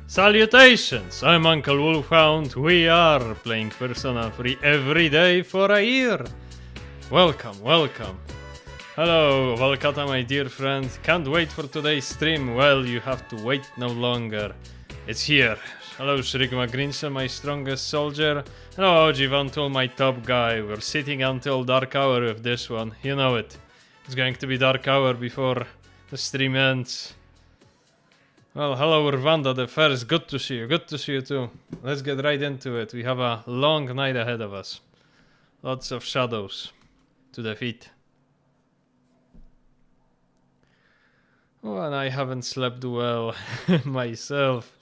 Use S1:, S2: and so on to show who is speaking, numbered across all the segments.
S1: Salutations! I'm Uncle Wolfhound. We are playing Persona 3 every day for a year. Welcome, welcome. Hello, Valkata, my dear friend. Can't wait for today's stream. Well, you have to wait no longer. It's here. Hello, Shrigma Grinsel, my strongest soldier. Hello, Jivantul, my top guy. We're sitting until dark hour with this one. You know it. It's going to be dark hour before the stream ends. Well, hello, Rwanda the first. Good to see you. Good to see you too. Let's get right into it. We have a long night ahead of us. Lots of shadows to defeat. Oh, and I haven't slept well myself,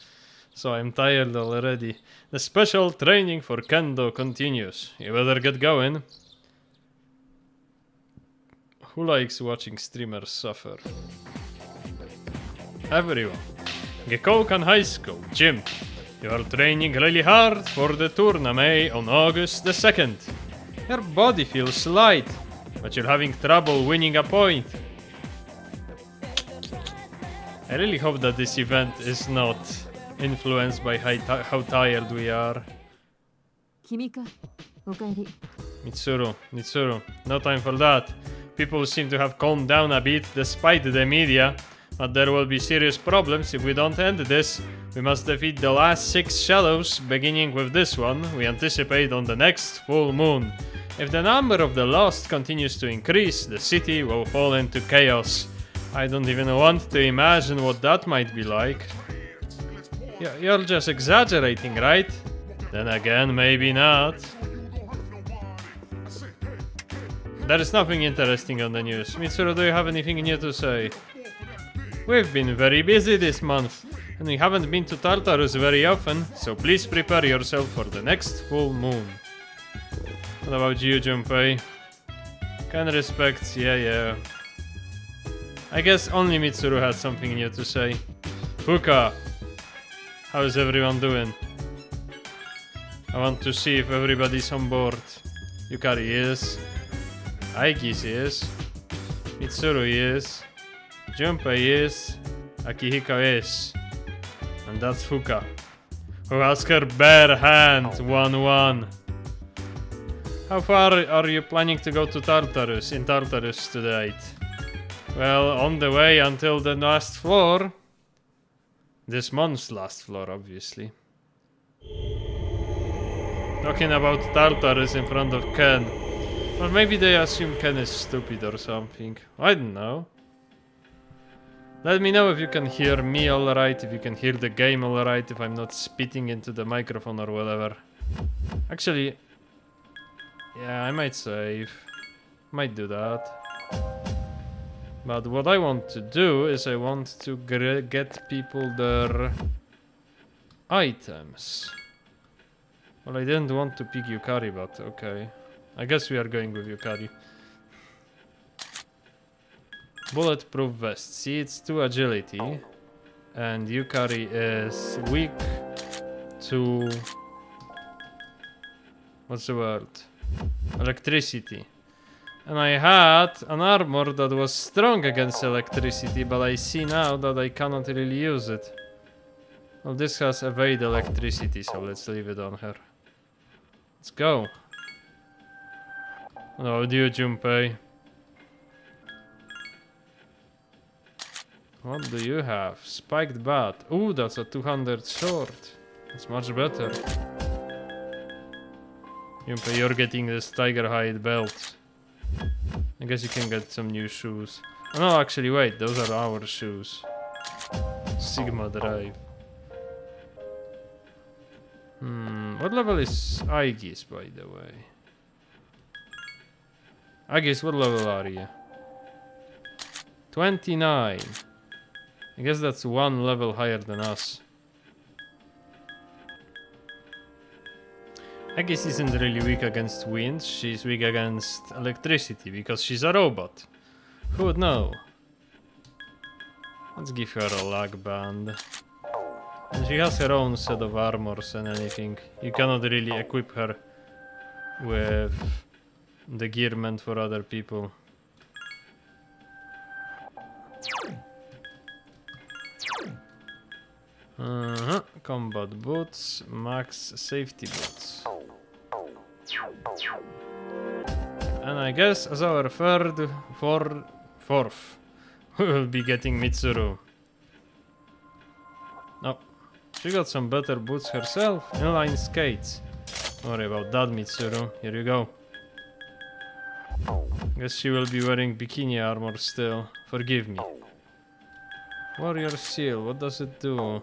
S1: so I'm tired already. The special training for Kendo continues. You better get going. Who likes watching streamers suffer? Everyone. Gekoukan High School, Gym. You are training really hard for the tournament on August the 2nd. Your body feels light, but you're having trouble winning a point. I really hope that this event is not influenced by how tired we are. Mitsuru, no time for that. People seem to have calmed down a bit despite the media, but there will be serious problems if we don't end this. We must defeat the last 6 shadows, beginning with this one, we anticipate on the next full moon. If the number of the lost continues to increase, the city will fall into chaos. I don't even want to imagine what that might be like. You're just exaggerating, right? Then again, maybe not. There is nothing interesting on the news. Mitsuru, do you have anything new to say? We've been very busy this month, and we haven't been to Tartarus very often, so please prepare yourself for the next full moon. What about you, Junpei? Kind respects, yeah. I guess only Mitsuru has something new to say. Fuka! How is everyone doing? I want to see if everybody's on board. Yukari is. Aikis is. Mitsuru is. Junpei is. Akihiko is. And that's Fuka, who has her bare hand 1-1. How far are you planning to go to Tartarus tonight? Well, on the way until the last floor. This month's last floor, obviously. Talking about Tartarus in front of Ken. Or maybe they assume Ken is stupid or something. I don't know. Let me know if you can hear me alright, if you can hear the game alright, if I'm not spitting into the microphone or whatever. Actually, yeah, I might save. Might do that. But what I want to do is I want to get people their items. Well, I didn't want to pick Yukari, but okay. I guess we are going with Yukari. Bulletproof vest. See, it's 2 agility. And Yukari is weak to... what's the word? Electricity. And I had an armor that was strong against electricity, but I see now that I cannot really use it. Well, this has evade electricity, so let's leave it on her. Let's go. Oh, dear Junpei. What do you have? Spiked bat. Ooh, that's a 200 sword. That's much better. Junpei, you're getting this tiger hide belt. I guess you can get some new shoes. Oh no, actually wait, those are our shoes. Sigma Drive. What level is Aegis, by the way? Aegis, what level are you? 29. I guess that's 1 level higher than us. Aegis isn't really weak against wind, she's weak against electricity because she's a robot. Who would know? Let's give her a lag band. And she has her own set of armors and anything. You cannot really equip her with the gear meant for other people. combat boots, max safety boots. And I guess as our fourth, we will be getting Mitsuru. No, she got some better boots herself. Inline skates. Don't worry about that, Mitsuru. Here you go. Guess she will be wearing bikini armor still. Forgive me. Warrior seal, what does it do?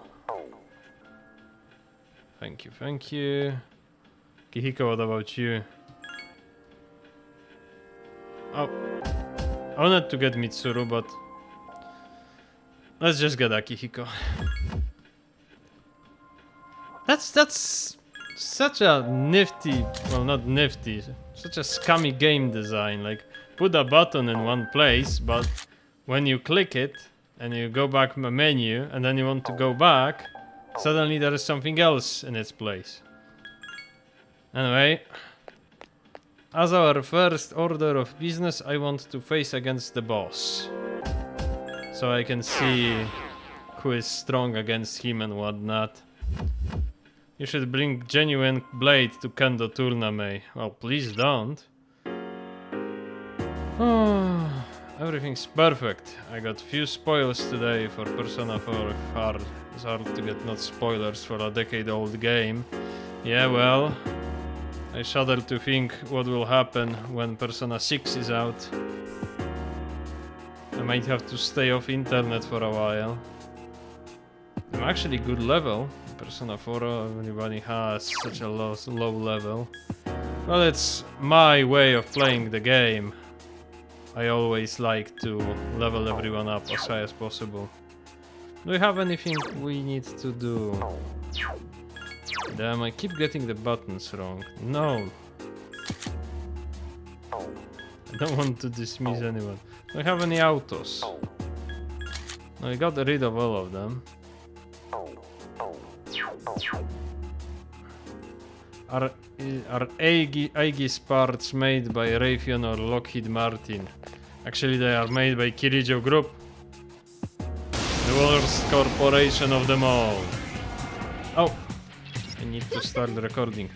S1: Thank you, thank you. Kihiko, what about you? Oh, I wanted to get Mitsuru, but let's just get Akihiko. That's such a nifty, well, not nifty, such a scummy game design. Like, put a button in one place, but when you click it and you go back to a menu and then you want to go back, suddenly there is something else in its place. Anyway, as our first order of business, I want to face against the boss, so I can see who is strong against him and whatnot. You should bring genuine blade to Kendo Tournament. Well, please don't. Oh, everything's perfect. I got few spoils today for Persona 4. It's hard to get not spoilers for a decade-old game. Yeah, well, I shudder to think what will happen when Persona 6 is out. I might have to stay off internet for a while. I'm actually good level. Persona 4 everybody has such a low level. Well, it's my way of playing the game. I always like to level everyone up as high as possible. Do we have anything we need to do? Damn, I keep getting the buttons wrong. No. I don't want to dismiss anyone. Do we have any autos? No, we got rid of all of them. Are Aegis parts made by Raytheon or Lockheed Martin? Actually, they are made by Kirijo Group, the worst corporation of them all. Oh, I need to start recording.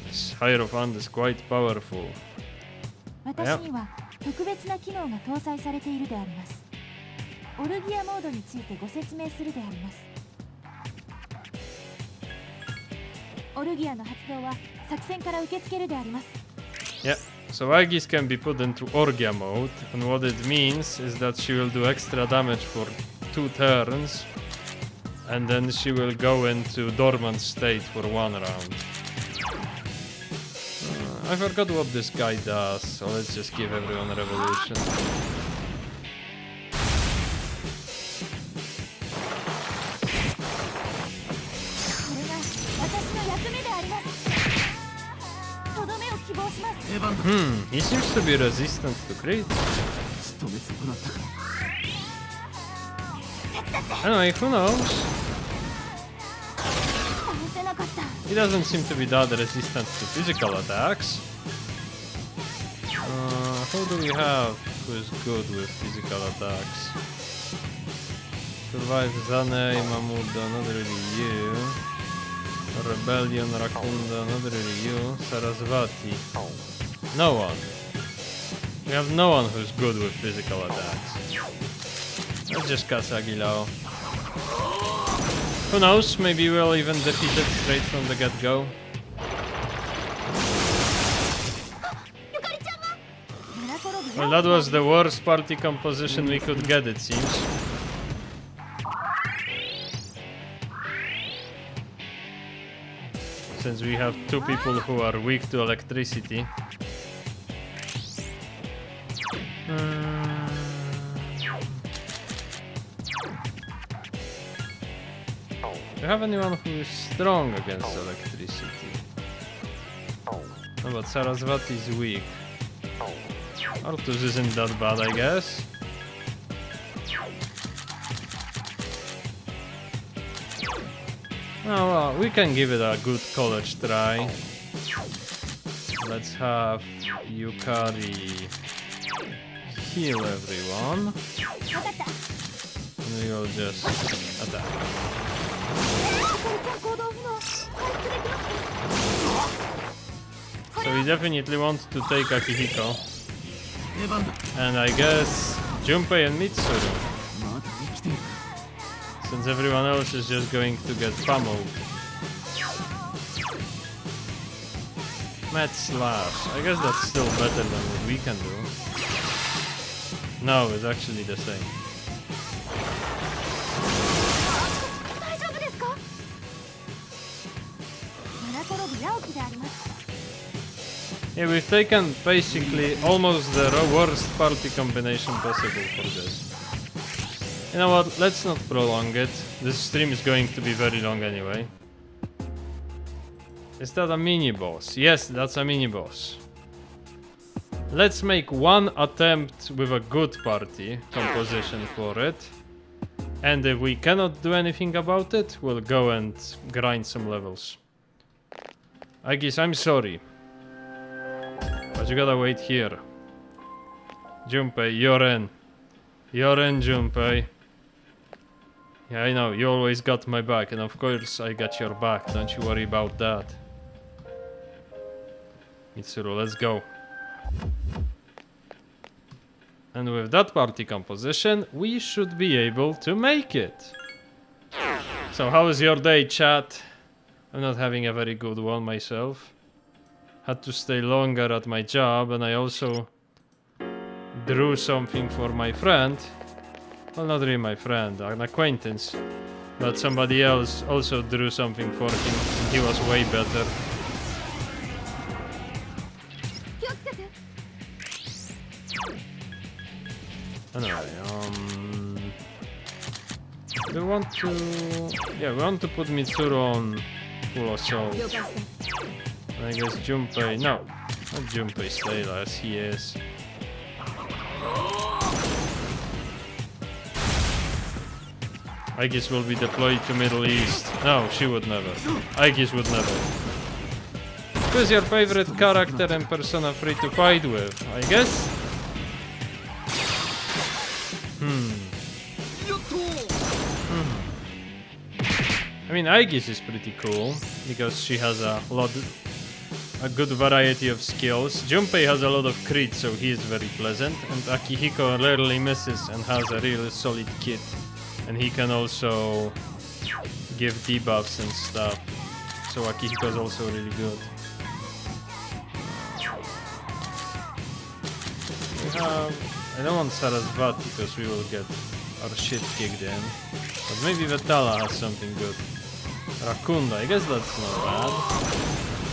S1: This Hierophant is quite powerful. Yeah.
S2: 特別な機能が搭載されているであります。オルギアモードについてご説明するであります。オルギアの発動は作戦から受け付けるであります。
S1: Yeah, so Aegis can be put into Orgia mode, and what it means is that she will do extra damage for 2 turns, and then she will go into dormant state for 1 round. I forgot what this guy does, so let's just give everyone a revolution. He seems to be resistant to crits. Anyway, who knows? He doesn't seem to be that resistant to physical attacks. Who do we have who is good with physical attacks? Survive Zane, Mamuda, not really you. Rebellion, Rakunda, not really you. Sarasvati. No one. We have no one who's good with physical attacks. Let's just Kasagilao. Who knows, maybe we'll even defeat it straight from the get-go. Well, that was the worst party composition we could get, it seems. Since we have 2 people who are weak to electricity. Do you have anyone who is strong against electricity? No, but Sarasvati is weak. Artus isn't that bad, I guess. Oh well, we can give it a good college try. Let's have Yukari heal everyone. And we will just attack.
S2: 行動不能回復できますか？
S1: So we definitely want to take Akihiko.
S3: 出番だ。
S1: And I guess Junpei and Mitsuru.
S3: まだ生きてる。
S1: Since everyone else is just going to get pummeled. Mad Slash. I guess that's still better than what we can do. No, it's actually the same.
S2: 大丈夫ですか？マラソロ部八起きであります。
S1: Yeah, we've taken basically almost the worst party combination possible for this. You know what, let's not prolong it. This stream is going to be very long anyway. Is that a mini-boss? Yes, that's a mini-boss. Let's make one attempt with a good party composition for it. And if we cannot do anything about it, we'll go and grind some levels. I guess I'm sorry. But you gotta wait here. Junpei, you're in. You're in, Junpei. Yeah, I know, you always got my back, and of course I got your back, don't you worry about that. Mitsuru, let's go. And with that party composition, we should be able to make it. So how is your day, chat? I'm not having a very good one myself. Had to stay longer at my job, and I also drew something for my friend. Well, not really my friend, an acquaintance. But somebody else also drew something for him, and he was way better.
S2: 気をつけて。
S1: Anyway, we want to... Yeah, we want to put Mitsuru on full assault.
S2: 了解して。
S1: I guess Junpei... No, not Junpei, stay as he is. Aegis will be deployed to Middle East. No, she would never. Aegis would never. Who's your favorite character and Persona 3 to fight with? I guess? I mean, Aegis is pretty cool because she has a good variety of skills. Junpei has a lot of crit, so he is very pleasant, and Akihiko rarely misses and has a really solid kit, and he can also give debuffs and stuff. So Akihiko is also really good. We have... I don't want Sarasvati because we will get our shit kicked in, but maybe Vetala has something good. Rakunda, I guess that's not bad.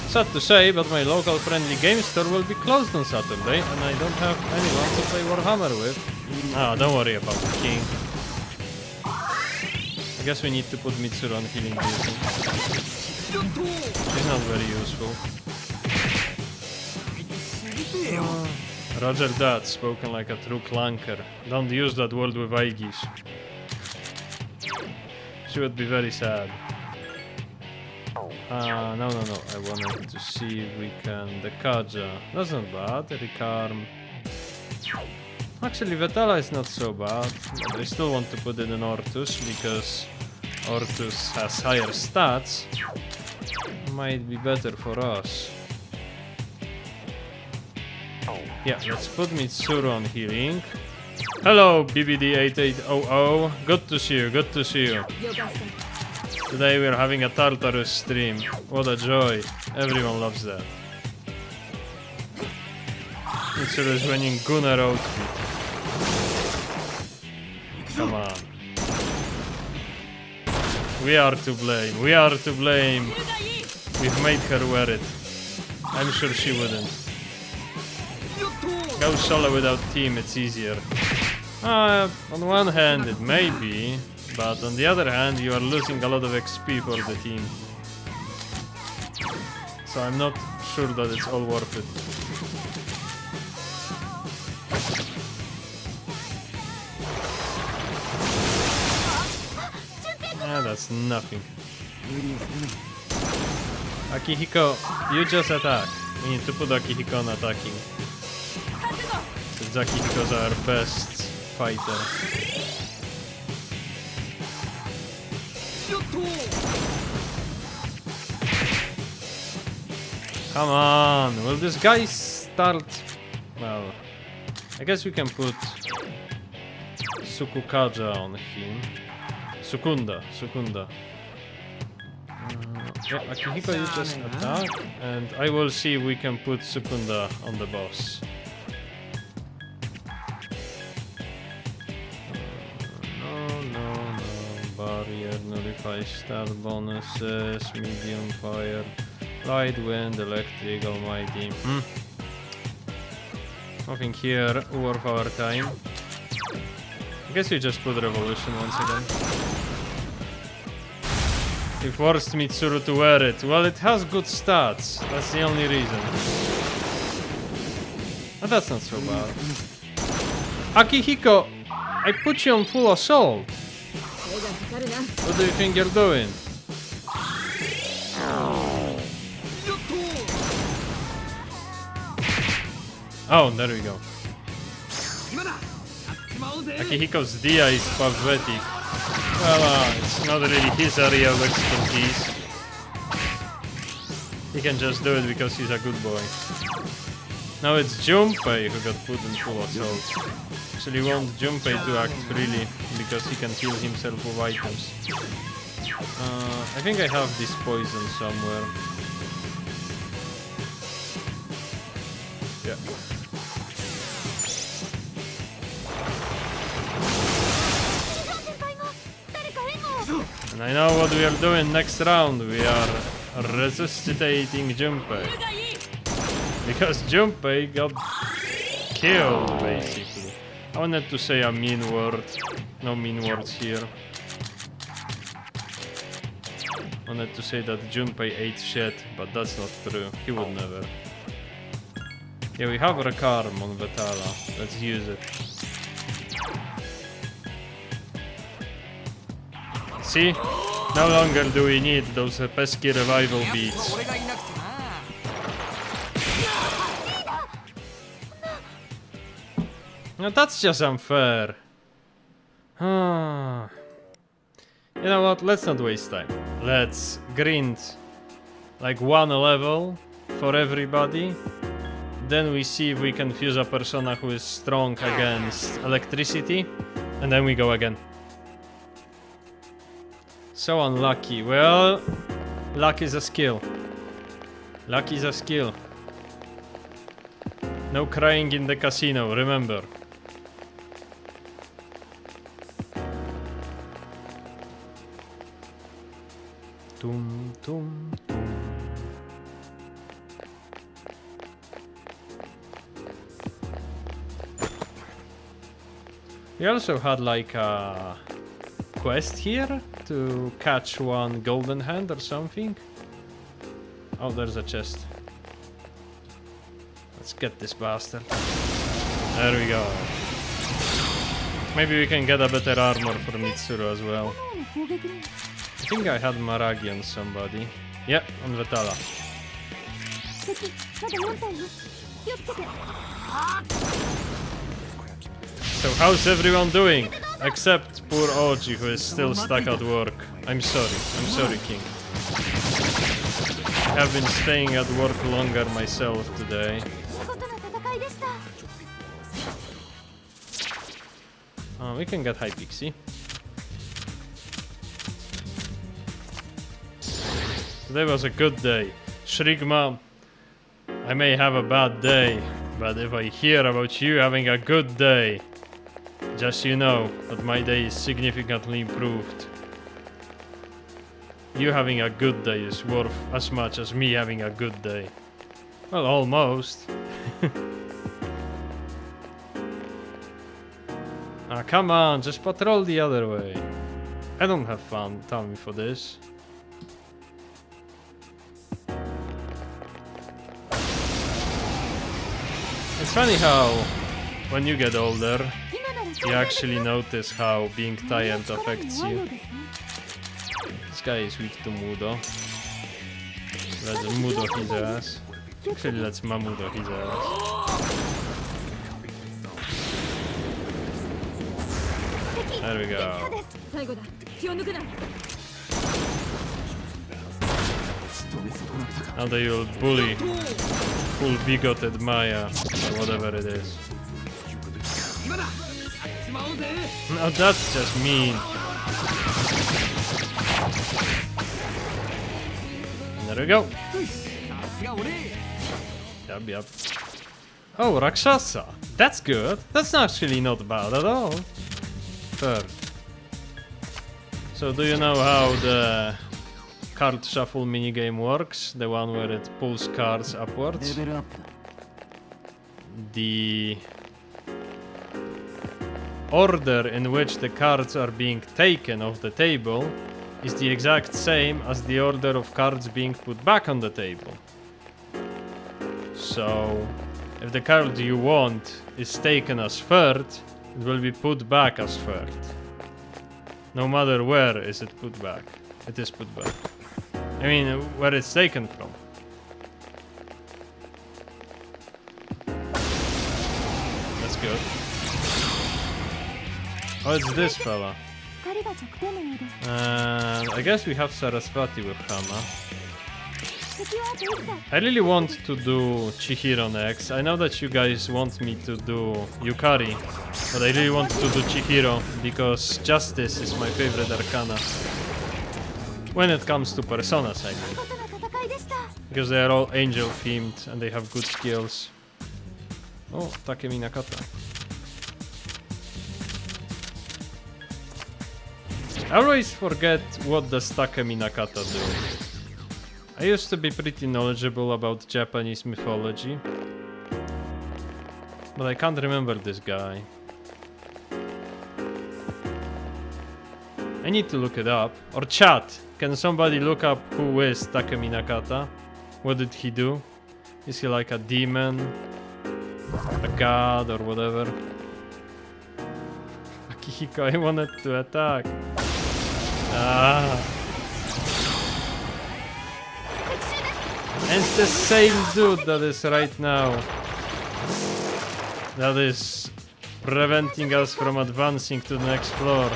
S1: Sad to say, but my local friendly game store will be closed on Saturday, and I don't have anyone to play Warhammer with. Ah, don't worry about the king. I guess we need to put Mitsuru on healing duty. She's not very useful. Roger that, spoken like a true clunker. Don't use that word with Aegis. She would be very sad. No. I wanted to see if we can... The Kaja. That's not bad. Rikarm. Actually, Vetala is not so bad. But I still want to put it in Ortus because Ortus has higher stats. Might be better for us. Yeah, let's put Mitsuru on healing. Hello, BBD8800. Good to see you, good to see you.
S2: 了解して。
S1: Today we're having a Tartarus stream. What a joy. Everyone loves that. Mitsuru is winning Gunnar outfit. Come on. We are to blame. We are to blame. We've made her wear it. I'm sure she wouldn't. Go solo without team, it's easier. On one hand it may be, but on the other hand you are losing a lot of XP for the team. So I'm not sure that it's all worth it. Yeah, that's nothing. Akihiko, you just attack. We need to put Akihiko on attacking. Since Akihiko's our best fighter. Come on, will this guy start? Well, I guess we can put Sukukaja on him. Sukunda. Yeah, Akihiko, you just attack, and I will see if we can put Sukunda on the boss. No. Barrier, nullify stat bonuses, medium fire, light wind, electric, almighty. Nothing here worth our time. I guess we just put revolution once again. He forced Mitsuru to wear it. Well, it has good stats. That's the only reason. But that's not so bad. Akihiko, I put you on full assault. What do you think you're doing? Oh, there we go. Akihiko's Dia is pathetic. Well, it's not really his area of expertise. He can just do it because he's a good boy. Now it's Junpei who got put in full assault. Actually, we want Junpei to act freely because he can heal himself with items. I think I have this poison somewhere. Yeah. And I know what we are doing next round. We are resuscitating Junpei. Because Junpei got killed, basically. I wanted to say a mean word. No mean words here. I wanted to say that Junpei ate shit, but that's not true. He would never. Yeah, we have Recarm on Vetala. Let's use it. See? No longer do we need those pesky revival beats. Now that's just unfair. You know what? Let's not waste time. Let's grind like one level for everybody. Then we see if we can fuse a persona who is strong against electricity. And then we go again. So unlucky. Well, luck is a skill. Luck is a skill. No crying in the casino, remember. Tum, tum, tum. We also had like a quest here to catch one golden hand or something. Oh, there's a chest. Let's get this bastard. There we go. Maybe we can get a better armor for Mitsuru as well. I think I had Maragi on somebody. Yeah, on Vetala. So how's everyone doing? Except poor Oji, who is still stuck at work. I'm sorry, King. I have been staying at work longer myself today. We can get high pixie. Today was a good day. Shrigma, I may have a bad day, but if I hear about you having a good day, just you know that my day is significantly improved. You having a good day is worth as much as me having a good day. Well, almost. Ah, come on, just patrol the other way. I don't have fun, time for this. It's funny how, when you get older, you actually notice how being tired affects you. This guy is weak to Mudo. Let's Mudo his ass. Actually, let's Mamudo his ass. There we go. Now they will bully full bigoted Maya or whatever it is. No, that's just mean. There we go. Yep. Oh, Rakshasa. That's good. That's actually not bad at all. Third. So do you know how the card shuffle minigame works? The one where it pulls cards upwards? The order in which the cards are being taken off the table is the exact same as the order of cards being put back on the table. So, if the card you want is taken as third, it will be put back as third. No matter where is it put back. It is put back. I mean, where it's taken from. That's good. Oh, it's this fella. I guess we have Sarasvati with Hama. I really want to do Chihiro next. I know that you guys want me to do Yukari, but I really want to do Chihiro because Justice is my favorite arcana. When it comes to personas, I mean. Because they are all angel themed and they have good skills. Oh, Takemi Nakata. I always forget what does Takemi Nakata do. I used to be pretty knowledgeable about Japanese mythology, but I can't remember this guy. I need to look it up. Or chat, can somebody look up who is Takemi Nakata? What did he do? Is he like a demon? A god or whatever? Akihiko, I wanted to attack. Ah. And it's the same dude that is right now. That is preventing us from advancing to the next floor.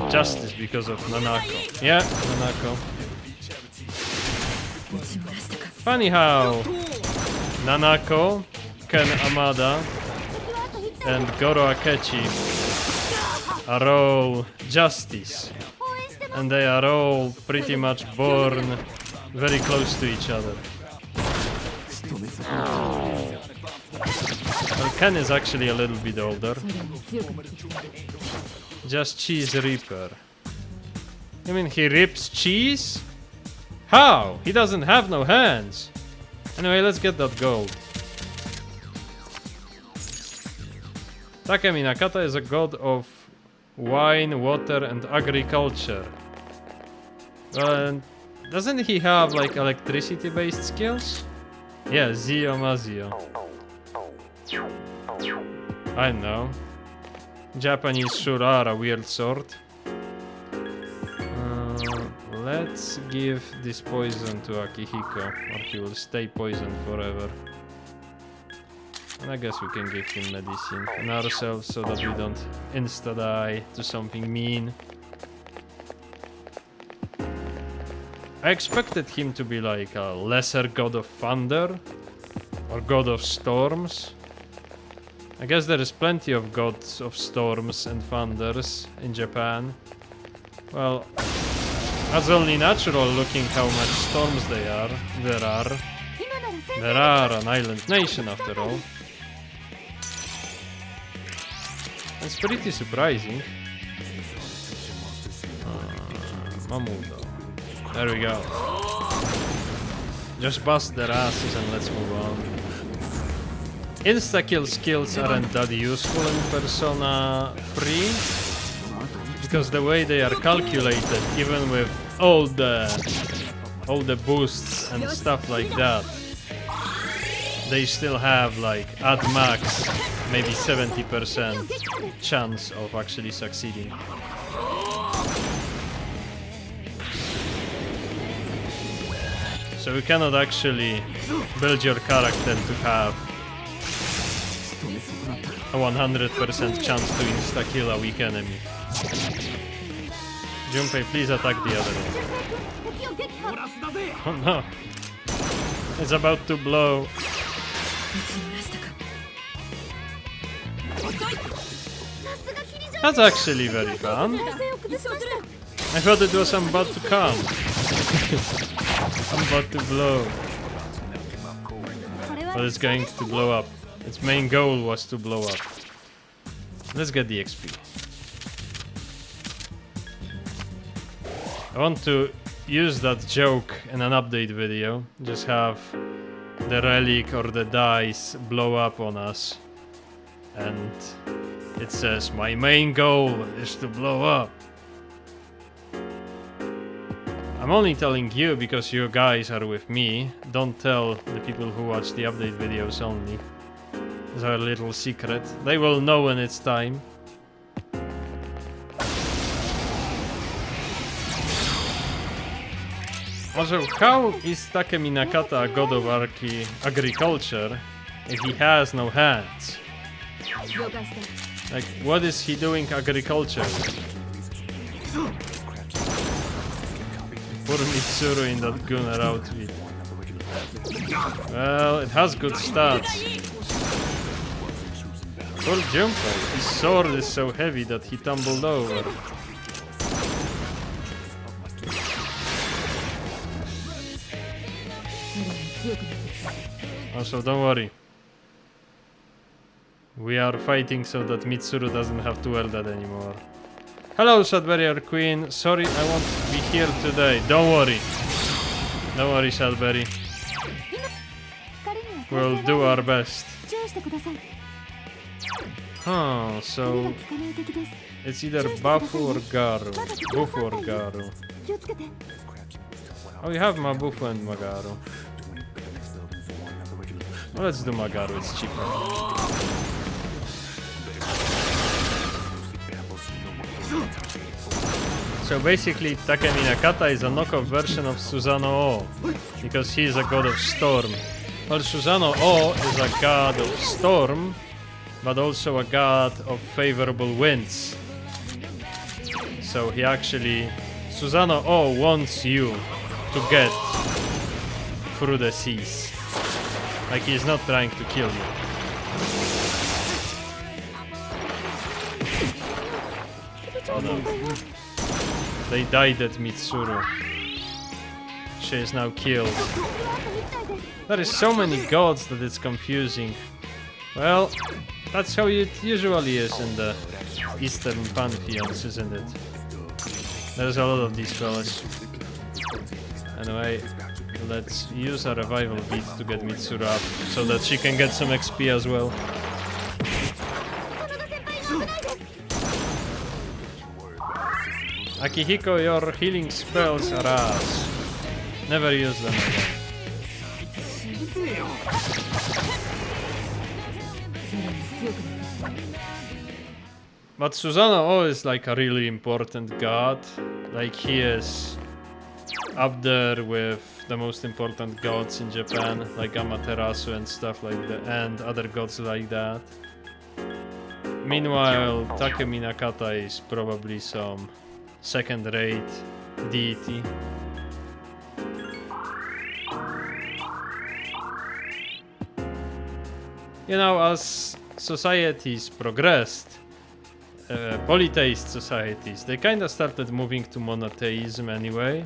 S1: Justice because of Nanako. Yeah, Nanako. Funny how Nanako, Ken Amada, and Goro Akechi are all Justice, and they are all pretty much born very close to each other. Well, Ken is actually a little bit older. Just Cheese Reaper. I mean, he rips cheese? How? He doesn't have no hands. Anyway, let's get that gold. Takemi Nakata is a god of wine, water, and agriculture. Doesn't he have like electricity-based skills? Yeah, Zio Mazio. I know. Japanese sure are a weird sort. Let's give this poison to Akihiko, or he will stay poisoned forever. And I guess we can give him medicine and ourselves so that we don't insta-die to something mean. I expected him to be like a lesser god of thunder or god of storms. I guess there is plenty of gods of storms and thunders in Japan. Well, that's only natural looking how much storms there are. There are an island nation after all. It's pretty surprising. Mamudo. There we go. Just bust their asses and let's move on. Insta-kill skills aren't that useful in Persona 3. Because the way they are calculated, even with all the boosts and stuff like that, they still have like at max maybe 70% chance of actually succeeding. So you cannot actually build your character to have
S3: め損なった。
S1: a 100% chance to insta-kill a weak enemy. Junpei, please attack the other one.
S2: 敵を撃破。
S1: Oh no! It's about to blow.
S2: さすが霧城。
S1: That's actually very fun.
S2: 体勢を崩しました。
S1: I thought it was about to come. I'm about to blow.
S2: これは
S1: But it's going to blow up. Its main goal was to blow up. Let's get the XP. I want to use that joke in an update video. Just have the relic or the dice blow up on us. And it says, my main goal is to blow up. I'm only telling you because you guys are with me. Don't tell the people who watch the update videos only. It's our little secret. They will know when it's time. Also, how is Takemi Nakata a god of agriculture if he has no hands?
S2: 了解して。
S1: Like, what is he doing agriculture? Poor Mitsuru in that gunner outfit. Well, it has good stats. Poor Junpei, his sword is so heavy that he tumbled over. Also, don't worry. We are fighting so that Mitsuru doesn't have to wear that anymore. Hello, Shadberry Queen. Sorry, I won't be here today. Don't worry. Don't worry, Shadberry.
S2: 光には
S1: We'll do our best.
S2: 注意してください。
S1: Huh,
S2: 目
S1: so
S2: が利かない敵です。
S1: it's either Bafu or Garu. Bufu or Garu.
S2: 気をつけて。
S1: Oh, you have Mabufu and Magaru. Well, let's do Magaru, it's cheaper. So basically, Takemi Nakata is a knockoff version of Susanoo O, because he is a god of storm. Well, Susanoo O is a god of storm, but also a god of favorable winds. So he actually... Susanoo O wants you to get through the seas. Like, he's not trying to kill you. Oh no. They died at Mitsuru. She is now killed. There is so many gods that it's confusing. Well, that's how it usually is in the Eastern pantheons, isn't it? There's a lot of these fellas. Anyway, let's use a revival beat to get Mitsuru up, so that she can get some XP as well. Akihiko, your healing spells are ass. Never use them again. But Susanoo O is like a really important god. Like, he is up there with the most important gods in Japan, like Amaterasu and stuff like that, and other gods like that. Meanwhile, Takemi Nakata is probably some second-rate deity. You know, as societies progressed, polytheist societies, they kinda started moving to monotheism anyway,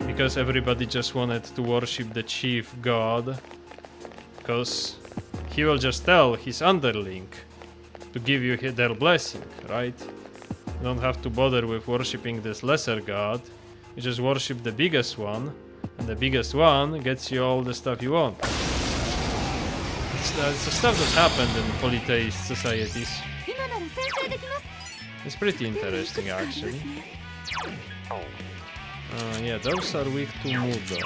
S1: because everybody just wanted to worship the chief god, because he will just tell his underling to give you their blessing, right? You don't have to bother with worshipping this lesser god, you just worship the biggest one, and the biggest one gets you all the stuff you want. It's the stuff that happened in polytheist societies.
S2: 今なら先制できます。
S1: It's pretty interesting, actually. Yeah, those are weak to Mudo.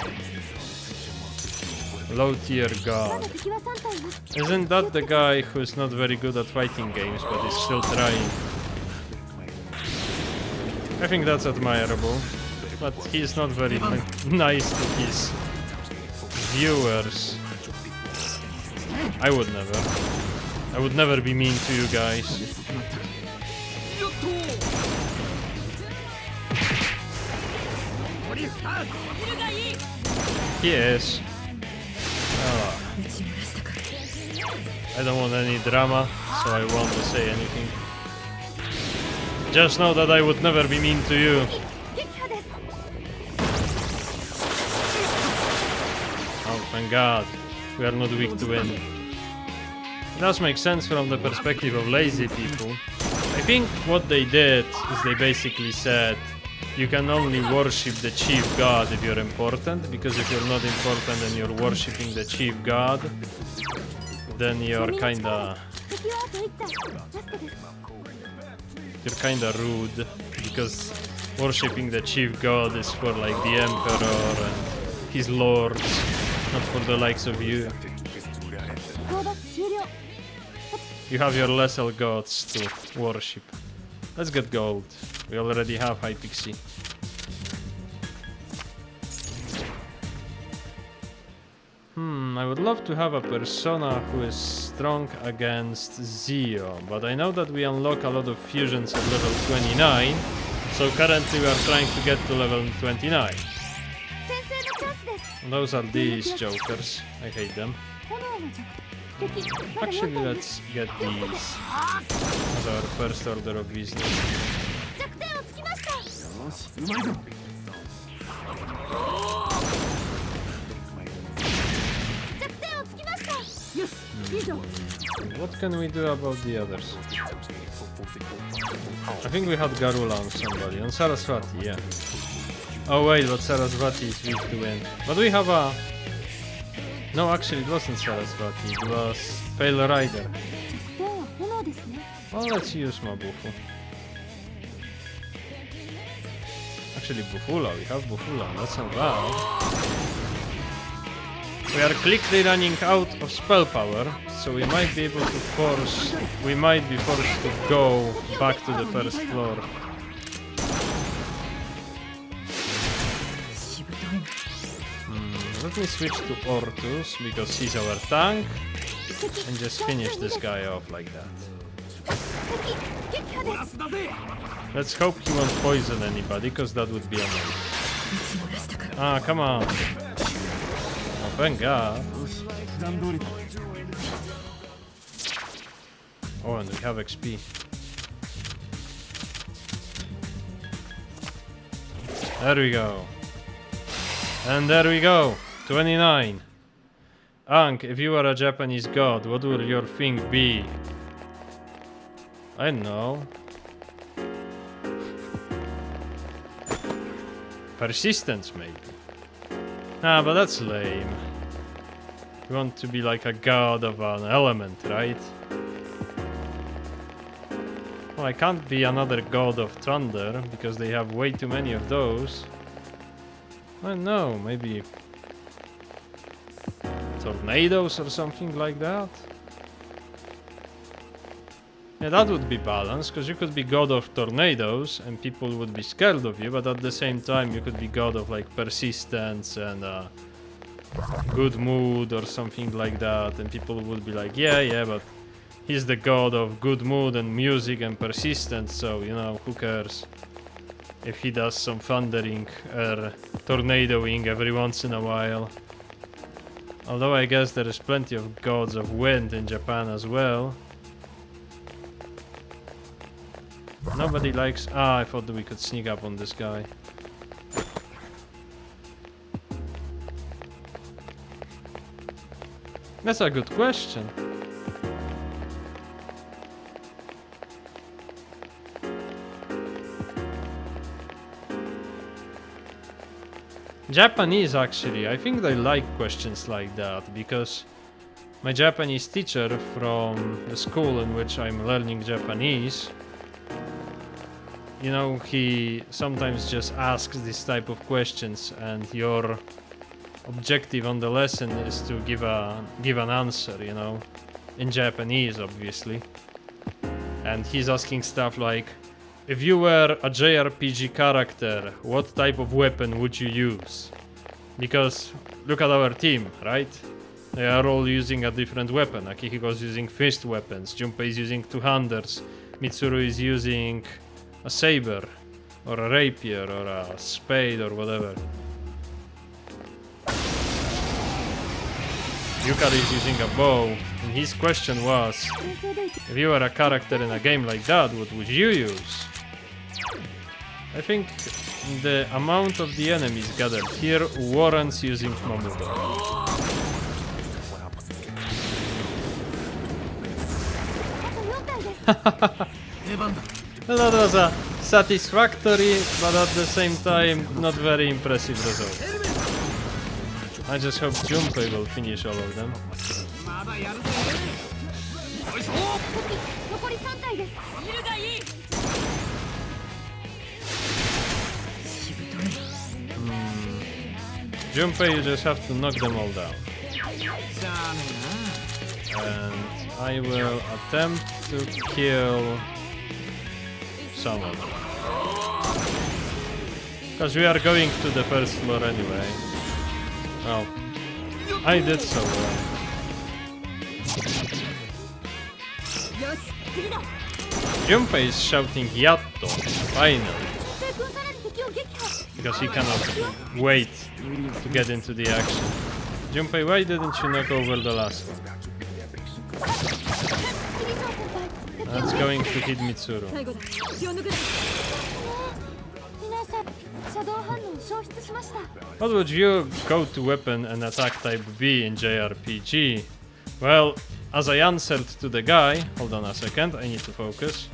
S1: Low tier
S2: ま
S1: god.
S2: だ敵は3体います。
S1: Isn't that the guy who's not very good at fighting games but is still trying? I think that's admirable. But he's not very nice to his viewers. I would never. I would never be mean to you guys. Yes. Ah. I don't want any drama, so I won't say anything. Just know that I would never be mean to you. Oh, thank God. We are not weak to win. It does make sense from the perspective of lazy people. I think what they did is they basically said you can only worship the chief god if you're important, because if you're not important and you're worshipping the chief god, then you're kinda rude, because worshipping the chief god is for like the emperor and his lords, not for the likes of you. You have your lesser gods to worship. Let's get gold. We already have high pixie. I would love to have a persona who is strong against Zio, but I know that we unlock a lot of fusions at level 29, so currently we are trying to get to level 29. And those are these jokers. I hate them. Actually, let's get these as our first order of business. What can we do about the others? I think we had Garula on somebody, on Saraswati, yeah. Oh wait, but Saraswati is weak to win. But we have a... No, actually it wasn't Saraswati, it was Pale Rider. Well, let's use Mabufu. Actually Bufula, we have Bufula, that's not bad. We are quickly running out of spell power, so we might be able to force... We might be forced to go back to the first floor. Let me switch to Ortus, because he's our tank, and just finish this guy off like that. Let's hope he won't poison anybody, because that would be annoying. Ah, come on. Oh, thank God. Oh, and we have XP. There we go. And there we go. 29. Ankh, if you were a Japanese god, what would your thing be? I don't know. Persistence, maybe. Ah, but that's lame. You want to be like a god of an element, right? Well, I can't be another god of thunder, because they have way too many of those. I don't know, maybe... tornadoes or something like that? Yeah, that would be balanced, because you could be god of tornadoes and people would be scared of you, but at the same time you could be god of like persistence and good mood or something like that, and people would be like, yeah, but he's the god of good mood and music and persistence, so, you know, who cares if he does some thundering or tornadoing every once in a while. Although I guess there is plenty of gods of wind in Japan as well. Nobody likes... Ah, I thought that we could sneak up on this guy. That's a good question. Japanese, actually, I think they like questions like that, because my Japanese teacher from the school in which I'm learning Japanese, you know, he sometimes just asks this type of questions, and your objective on the lesson is to give an answer, you know, in Japanese, obviously. And he's asking stuff like, if you were a JRPG character, what type of weapon would you use? Because look at our team, right? They are all using a different weapon. Akihiko's using fist weapons, Junpei is using two-handers, Mitsuru is using a saber, or a rapier, or a spade, or whatever. Yukari is using a bow, and his question was, if you were a character in a game like that, what would you use? I think the amount of the enemies gathered here warrants using Mamudo. Well, that was a satisfactory, but at the same time, not very impressive result. I just hope Junpei will finish all of them. Junpei, you just have to knock them all down. And I will attempt to kill some of them. Because we are going to the first floor anyway. Well, I did so well. Junpei is shouting Yatto, finally. Because he cannot wait to get into the action. Junpei, why didn't you knock over the last one? That's going to hit Mitsuru. What would your go-to weapon and attack type be in JRPG? Well, as I answered to the guy... Hold on a second, I need to focus.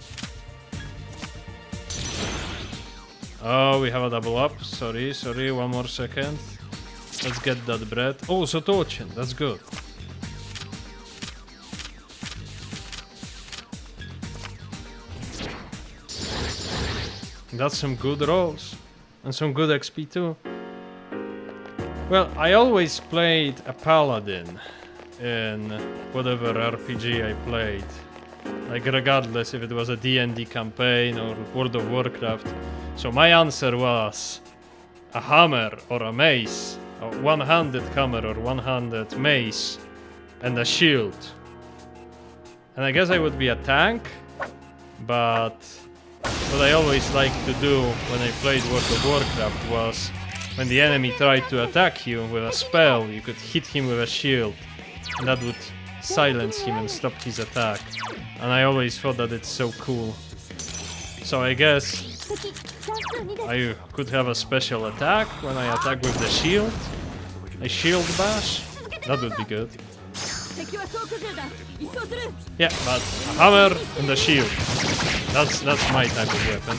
S1: Oh, we have a double up. Sorry, one more second. Let's get that bread. Oh, Sotochin, that's good. That's some good rolls. And some good XP too. Well, I always played a paladin in whatever RPG I played. Like regardless if it was a D&D campaign or World of Warcraft. So my answer was a hammer or a mace. A one-handed hammer or one-handed mace. And a shield. And I guess I would be a tank. But what I always liked to do when I played World of Warcraft was when the enemy tried to attack you with a spell, you could hit him with a shield. And that would silence him and stop his attack. And I always thought that it's so cool. So I guess I could have a special attack when I attack with the shield. A shield bash. That would be good. Yeah, but a hammer and a shield. That's my type of weapon.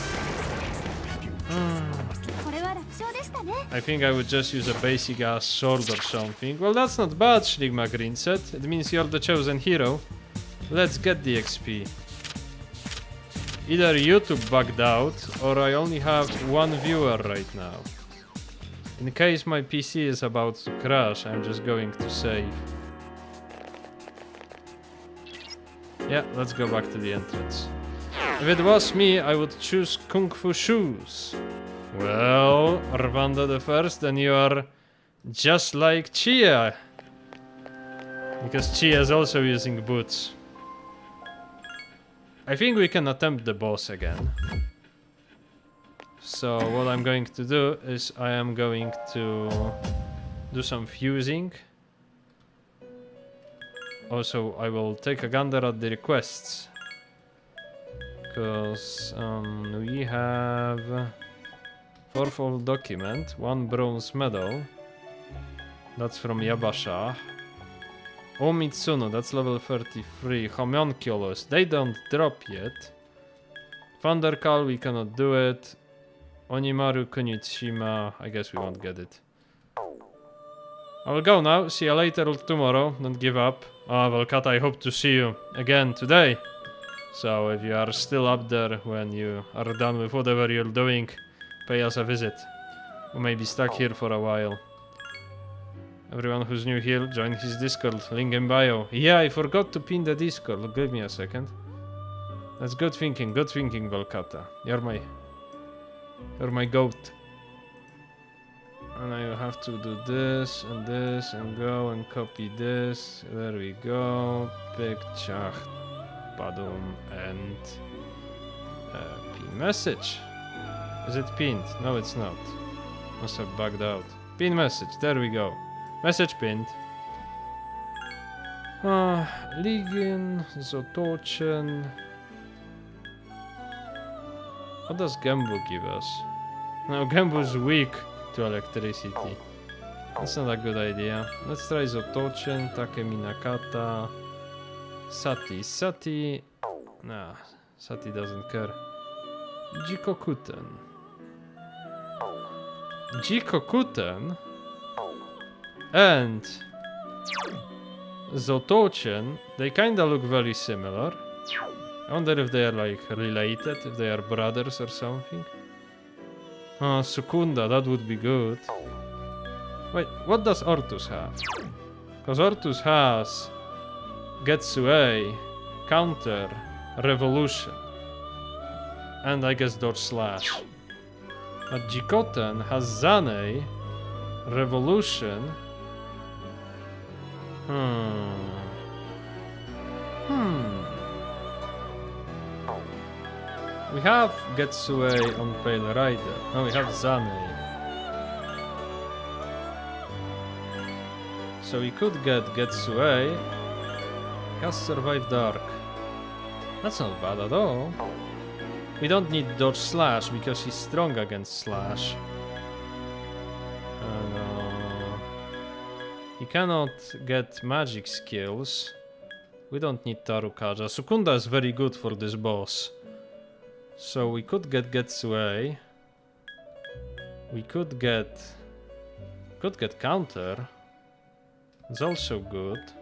S1: I think I would just use a basic ass sword or something. Well, that's not bad, Shrigma Green said. It means you're the chosen hero. Let's get the XP. Either YouTube bugged out, or I only have one viewer right now. In case my PC is about to crash, I'm just going to save. Yeah, let's go back to the entrance. If it was me, I would choose Kung Fu Shoes. Well, Rwanda the First, then you are just like Chia. Because Chia is also using boots. I think we can attempt the boss again. So what I'm going to do is I am going to do some fusing. Also, I will take a gander at the requests. Because we have... fourfold document, one bronze medal. That's from Yabasha. Oh, Mitsuno, that's level 33. Homunculus, they don't drop yet. Thundercall, we cannot do it. Onimaru Kunitshima, I guess we won't get it. I will go now, see you later or tomorrow, don't give up. Ah, Velkata, I hope to see you again today. So if you are still up there when you are done with whatever you're doing, pay us a visit. We may be stuck here for a while. Everyone who's new here, join his Discord, link in bio. Yeah, I forgot to pin the Discord, give me a second. That's good thinking, Velkata. You're my goat. And I have to do this and go and copy this. There we go. Picture. Badum and pin message. Is it pinned? No, it's not. Must have bugged out. Pin message. There we go. Message pinned. Ligin, Zotochen. What does Gembu give us? No, Gembu's weak to electricity. That's not a good idea. Let's try Zotochen, Takeminakata, Sati. Sati. Nah, Sati doesn't care. Jikokuten. Jikokuten and Zotochen, they kinda look very similar. I wonder if they are like related, if they are brothers or something. Oh, Sukunda, that would be good. Wait, what does Ortus have? Because Ortus has Getsue, Counter, Revolution, and I guess Dodge Slash. But Jikoten has Zane, Revolution. We have Getsue on Pale Rider. No, we have Zane. So we could get Getsue. He has Survive Dark. That's not bad at all. We don't need Dodge Slash because he's strong against Slash. He cannot get magic skills. We don't need Tarukaja. Sukunda is very good for this boss. So we could get Getsue. We could get Counter. It's also good.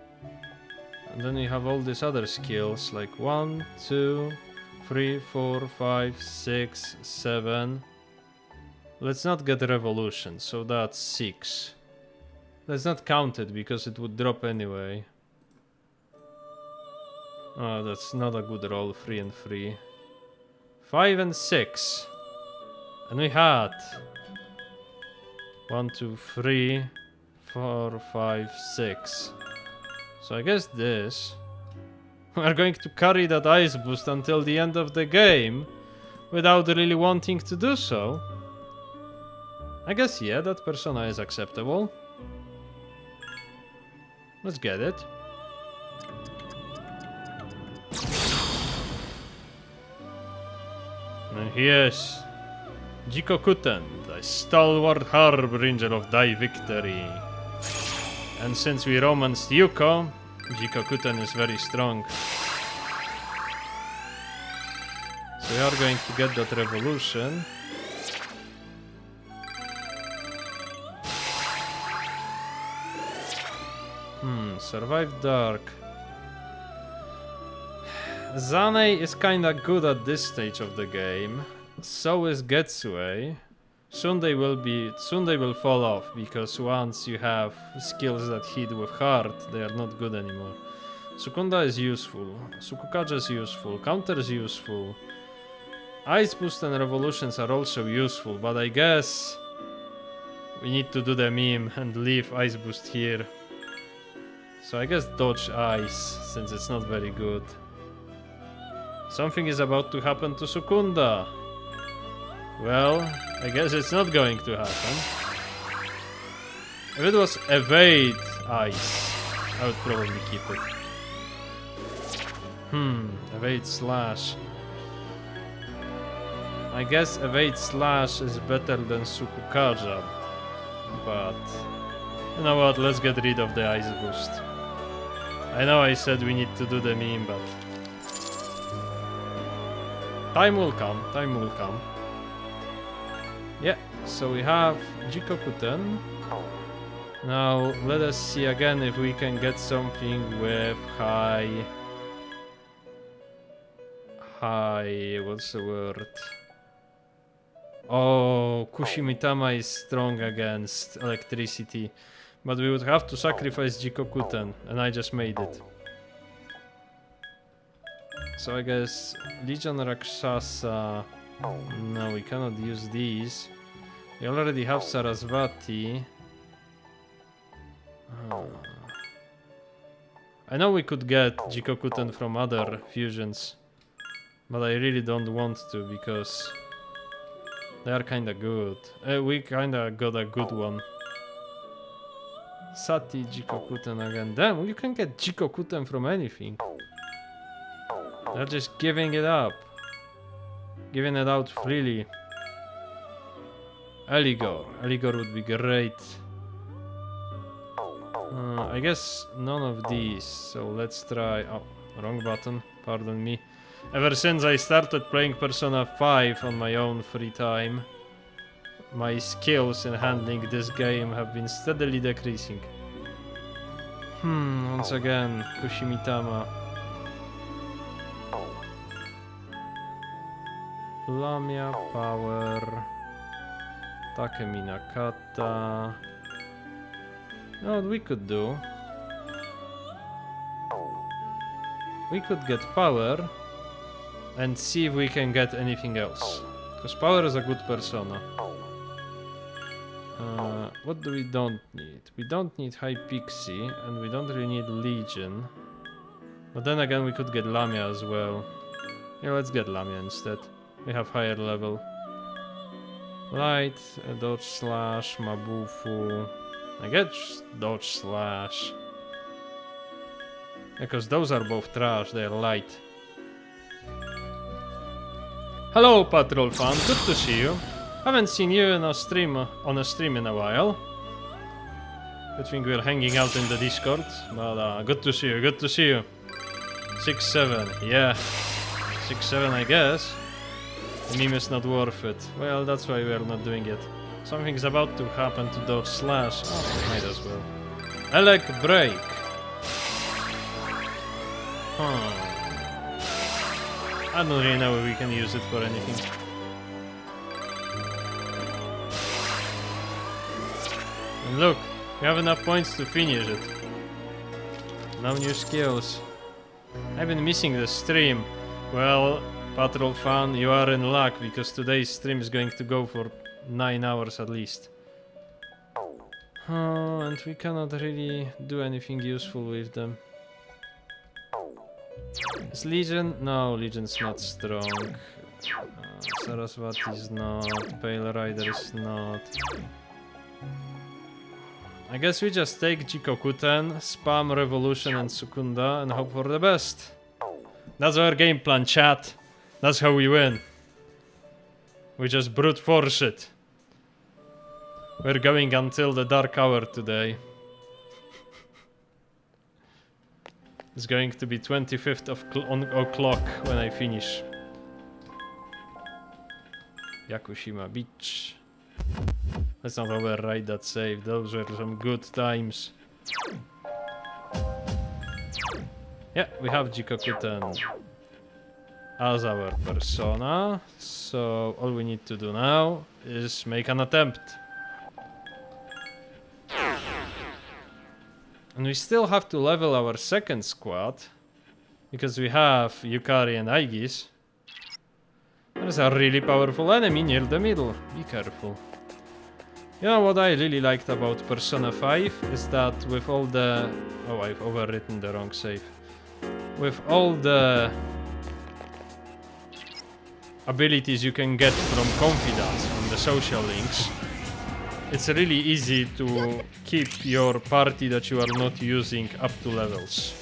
S1: And then we have all these other skills like 1, 2, 3, 4, 5, 6, 7. Let's not get Revolution, so that's 6. Let's not count it because it would drop anyway. Oh, that's not a good roll. 3 and 3. 5 and 6. And we had 1, 2, 3, 4, 5, 6. So I guess this. We're going to carry that ice boost until the end of the game without really wanting to do so. I guess, yeah, that persona is acceptable. Let's get it. And here's Jikokuten, the stalwart harbinger of thy victory. And since we romanced Yuko, Jikokuten is very strong. So we are going to get that revolution. Survive Dark. Zane is kinda good at this stage of the game. So is Getsue. Soon they will fall off because once you have skills that hit with heart, they are not good anymore. Sukunda is useful. Sukukaja is useful. Counter is useful. Ice Boost and Revolutions are also useful, but I guess we need to do the meme and leave Ice Boost here. So I guess dodge Ice, since it's not very good. Something is about to happen to Sukunda. Well, I guess it's not going to happen. If it was Evade Ice, I would probably keep it. Evade Slash. I guess Evade Slash is better than Sukukaja. But you know what, let's get rid of the Ice Boost. I know I said we need to do the meme, but time will come, time will come. Yeah, so we have Jikokuten. Now let us see again if we can get something with high, what's the word? Oh, Kushimitama is strong against electricity. But we would have to sacrifice Jikokuten, and I just made it. So I guess Legion Rakshasa. No, we cannot use these. We already have Sarasvati. I know we could get Jikokuten from other fusions, but I really don't want to because they are kinda good. We kinda got a good one. Sati Jikokuten again. Damn, you can get Jikokuten from anything. They're just giving it up. Giving it out freely. Eligor. Eligor would be great. I guess none of these, so let's try... Oh, wrong button, pardon me. Ever since I started playing Persona 5 on my own free time, my skills in handling this game have been steadily decreasing. Once again, Kushimitama. Lamia, Power... Takemi Nakata... You know what we could do? We could get Power and see if we can get anything else. Because Power is a good persona. What do we don't need? We don't need High Pixie and we don't really need Legion. But then again we could get Lamia as well. Yeah, let's get Lamia instead. We have higher level. Light, Dodge Slash, Mabufu... I guess Dodge Slash. Because those are both trash, they're light. Hello Patrol fan, good to see you. Haven't seen you on a stream in a while. Good thing we're hanging out in the Discord. But good to see you, good to see you. 6-7, yeah. 6-7 I guess. The meme is not worth it. Well, that's why we're not doing it. Something's about to happen to Dodge Slash. Oh, might as well. Elec Break. I don't really know if we can use it for anything. And look, we have enough points to finish it. No new skills. I've been missing the stream. Well, Patrol fan, you are in luck because today's stream is going to go for 9 hours at least. And we cannot really do anything useful with them. Is Legion? No, Legion's not strong. Sarasvati is not. Pale Rider is not. I guess we just take Jikokuten, spam Revolution and Sukunda and hope for the best. That's our game plan, chat. That's how we win. We just brute force it. We're going until the dark hour today. It's going to be 25th o'clock when I finish. Yakushima Beach. Let's not override that save. Those were some good times. Yeah, we have Jikokuten as our persona. So all we need to do now is make an attempt. And we still have to level our second squad, because we have Yukari and Aigis. There's a really powerful enemy near the middle. Be careful. You know what I really liked about Persona 5 is that with all the... Oh, I've overwritten the wrong save. With all the abilities you can get from confidants, from the social links, it's really easy to keep your party that you are not using up to levels.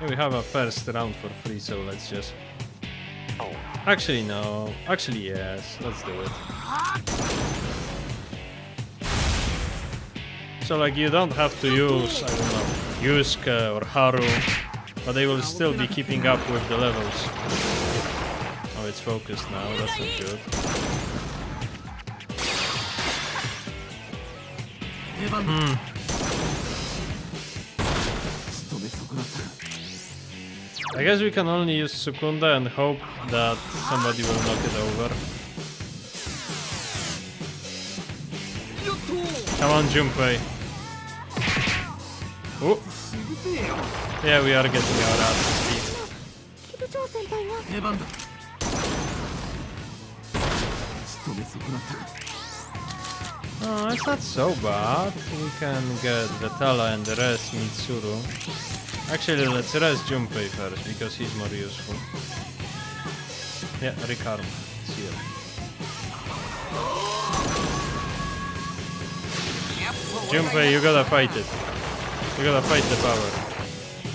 S1: Yeah, we have a first round for free, so let's just... Actually no, actually yes, let's do it. So like you don't have to use, I don't know, Yusuke or Haru, but they will still be keeping up with the levels. Oh, it's focused now, that's not good. I guess we can only use Sukunda and hope that somebody will knock it over. Come on, Junpei. Oh. Yeah, we are getting our asses beat.
S3: め損なったか。
S1: Oh, it's not so bad. We can get Vetala and the rest Mitsuru. Actually, let's rest Junpei first, because he's more useful. Yeah, Rikarma. It's here. Junpei, you gotta fight it. You gotta fight the power.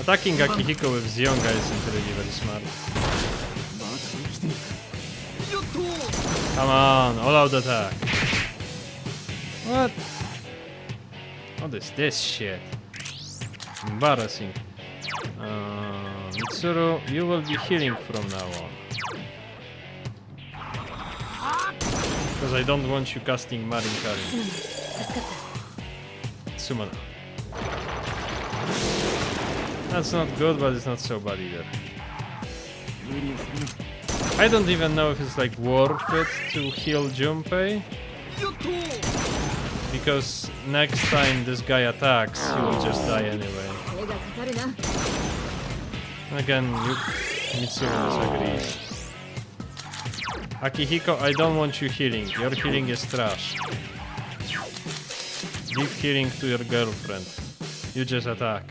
S1: Attacking Akihiko with Zionga isn't really very smart.
S3: まだ生きてるか。よっと
S1: Come on, all out attack. What? What is this shit? Embarrassing. Mitsuru, you will be healing from now on. Because I don't want you casting Marin Karin. Summoner. That's not good, but it's not so bad either.
S3: 無理をするな。
S1: I don't even know if it's like worth it to heal Junpei.
S3: よっと
S1: Because next time this guy attacks, he will just die anyway.
S2: 手がかかるな。
S1: Again, Mitsuru disagrees. Akihiko, I don't want you healing. Your healing is trash. Give healing to your girlfriend. You just attack.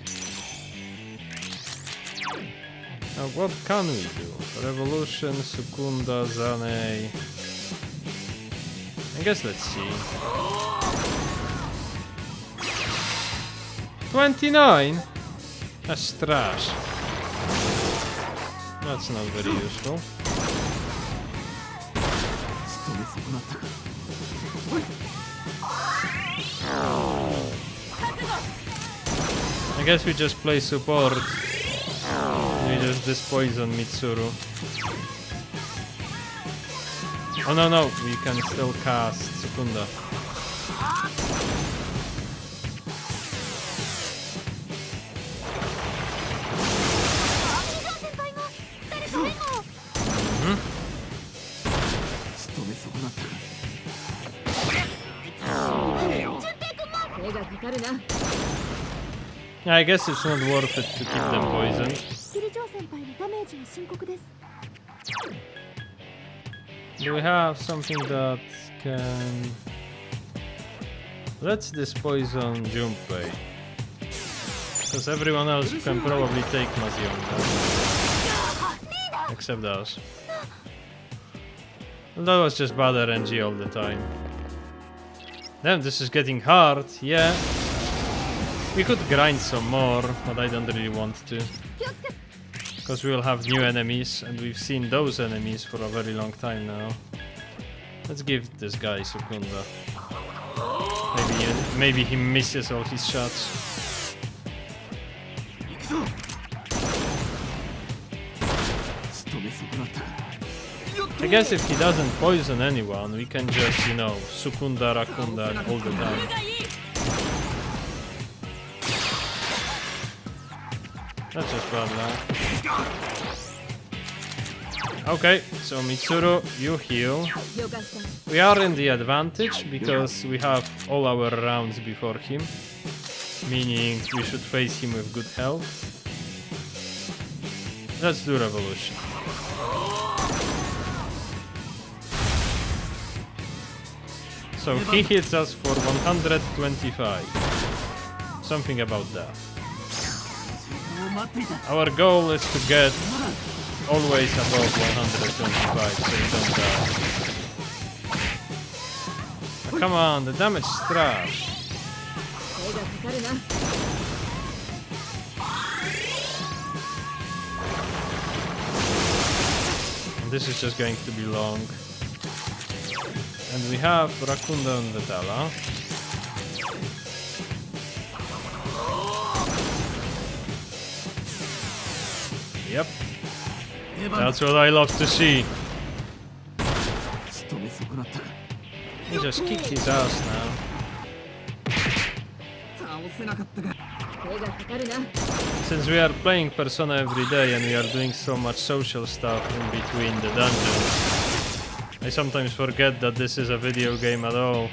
S1: Now, what can we do? Revolution, Sukunda, Zanei. I guess let's see. 29? That's trash. That's not very useful.
S3: 仕留め損なったか。
S1: I guess we just play support. We just dispoison Mitsuru. Oh no, we can still cast Sukunda. Mhm.
S3: 仕留め損なったか。
S2: 手がかかるな。
S1: Yeah, I guess it's not worth it to keep them poisoned.
S2: キリジョー先輩のダメージは深刻です。
S1: Do we have something that can... Let's dispoison Junpei. Because everyone else can probably take Mazionga. Except us. Well, that was just bad RNG all the time. Damn, this is getting hard, yeah. We could grind some more, but I don't really want to. Because we will have new enemies, and we've seen those enemies for a very long time now. Let's give this guy Sukunda. Maybe he misses all his shots.
S3: 行くぞ。仕留め損なったか。
S1: I guess if he doesn't poison anyone, we can just, you know, Sukunda, Rakunda all the time. That's just bad now. Okay, so Mitsuru, you heal.
S2: 了解した。
S1: We are in the advantage because we have all our rounds before him. Meaning we should face him with good health. Let's do Revolution. So he hits us for 125. Something about that.
S3: を待っていた。
S1: Our goal is to get always above 125 so you don't die. Oh, come on, the damage is trash.
S2: 手がかかるな。
S1: And this is just going to be long. And we have Rakunda and Vetala. Yep,
S3: 出番だ。
S1: that's what I love to see.
S3: 仕留め損なったか。
S1: He just kicked his ass now.
S3: 倒せなかったか。
S2: 手がかかるな。
S1: Since we are playing Persona every day and we are doing so much social stuff in between the dungeons, I sometimes forget that this is a video game at all.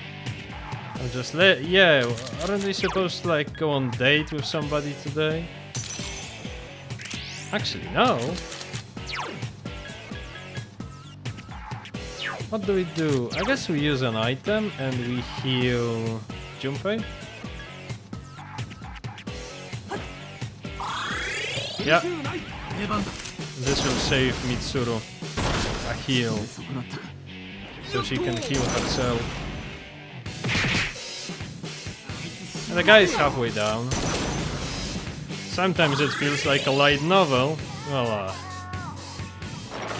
S1: I'm just yeah, aren't we supposed to like go on date with somebody today? Actually, no. What do we do? I guess we use an item and we heal Junpei. Yeah, this will save Mitsuru a heal, so she can heal herself. And the guy is halfway down. Sometimes it feels like a light novel. Well,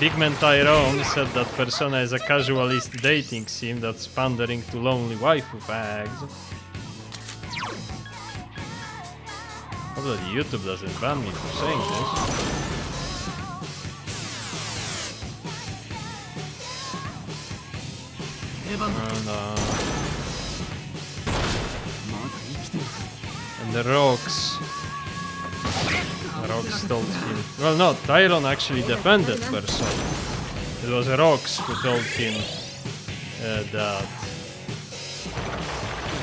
S1: Big Man Tyrone said that Persona is a casualist dating sim that's pandering to lonely waifu fags. Hope that YouTube doesn't ban me for saying this. And the rocks. The rocks told him. Well, no, Tyrone actually defended Persona. It was Rocks who told him that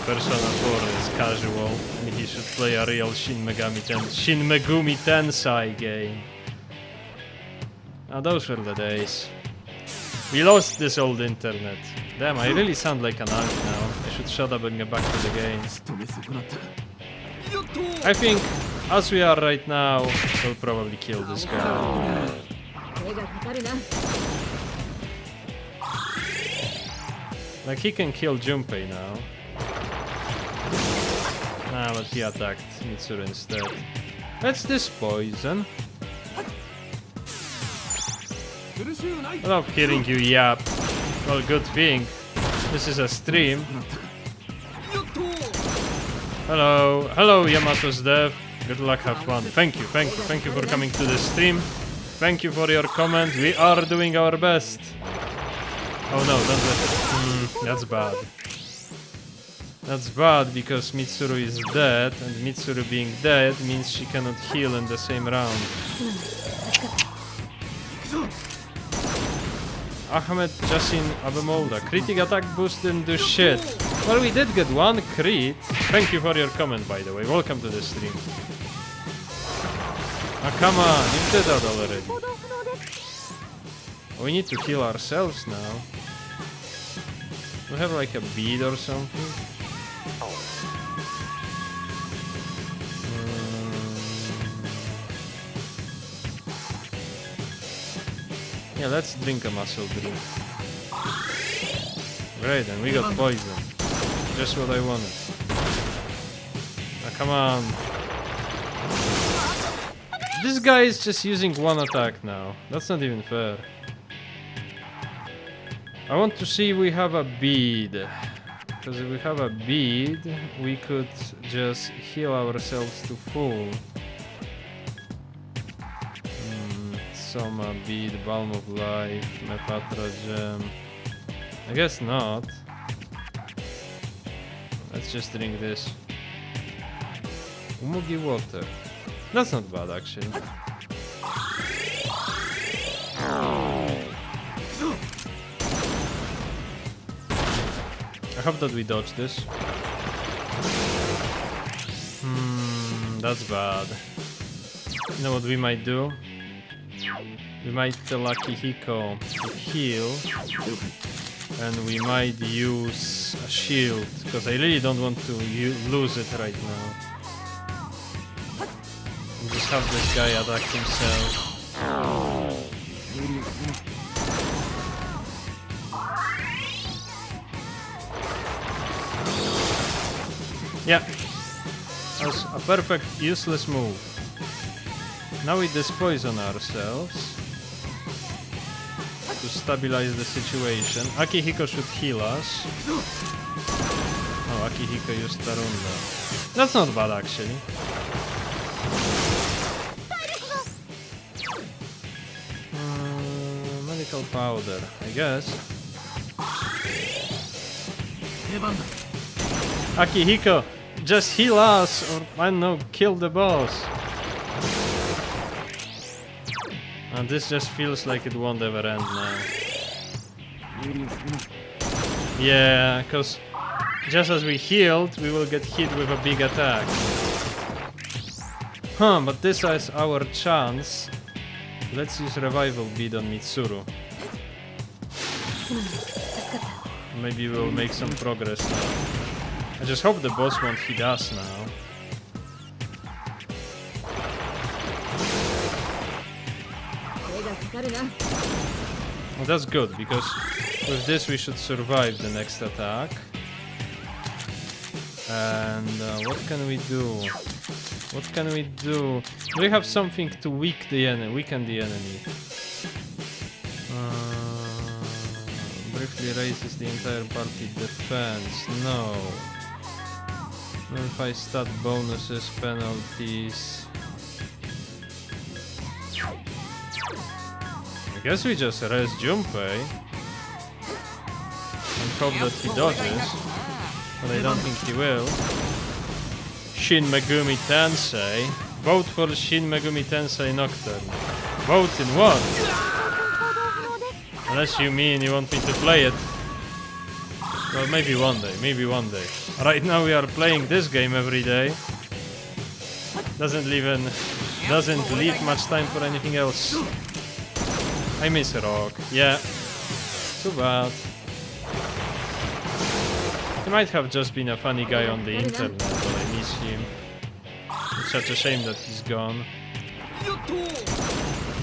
S1: Persona 4 is casual and he should play a real Shin Megumi Tensei game. Now those were the days. We lost this old internet. Damn, I really sound like an ant now. I should shut up and get back to the game. I think, as we are right now, we'll probably kill this guy. Like, he can kill Junpei now. Nah, but he attacked Mitsuru instead. That's this poison. I love hearing you yap. Well, good thing. This is a stream. Hello. Hello, Yamato's dev. Good luck, have fun. Thank you for coming to the stream. Thank you for your comment. We are doing our best. Oh no, don't let it. That's bad. That's bad because Mitsuru is dead, and Mitsuru being dead means she cannot heal in the same round. Ahmed Jassin Abemolda. Critic attack boost didn't do shit. Well, we did get one crit. Thank you for your comment, by the way. Welcome to the stream. Ah, come on, you did that already. We need to heal ourselves now. We have like a bead or something. Yeah, let's drink a muscle drink. Great, and we got poison. Just what I wanted. Ah, come on. This guy is just using one attack now. That's not even fair. I want to see if we have a bead. Because if we have a bead, we could just heal ourselves to full. Soma, bead, balm of life, Mepatra gem. I guess not. Let's just drink this. Umugi water. That's not bad actually. I hope that we dodge this. That's bad. You know what we might do? We might tell Akihiko to heal. And we might use a shield. Because I really don't want to lose it right now. And just have this guy attack himself. Yeah, that's a perfect useless move. Now we dispoison ourselves to stabilize the situation. Akihiko should heal us. Oh, Akihiko used Tarunda. That's not bad actually. Medical powder, I guess. Akihiko, just heal us, or I don't know, kill the boss. And this just feels like it won't ever end now. Yeah, because just as we healed, we will get hit with a big attack. But this is our chance. Let's use Revival Bead on Mitsuru. Maybe we'll make some progress now. I just hope the boss won't hit us now. Well, that's good, because with this we should survive the next attack. And what can we do? What can we do? Do we have something to weaken the enemy? Briefly raises the entire party defense. No. Notify stat bonuses, penalties. I guess we just rest Junpei and hope that he dodges, but I don't think he will. Shin Megumi Tensei. Vote for Shin Megumi Tensei Nocturne. Vote in what? Unless you mean you want me to play it. Well, maybe one day, maybe one day. Right now we are playing this game every day. Doesn't leave much time for anything else. I miss Rock. Yeah. Too bad. He might have just been a funny guy on the internet, but I miss him. It's such a shame that he's gone.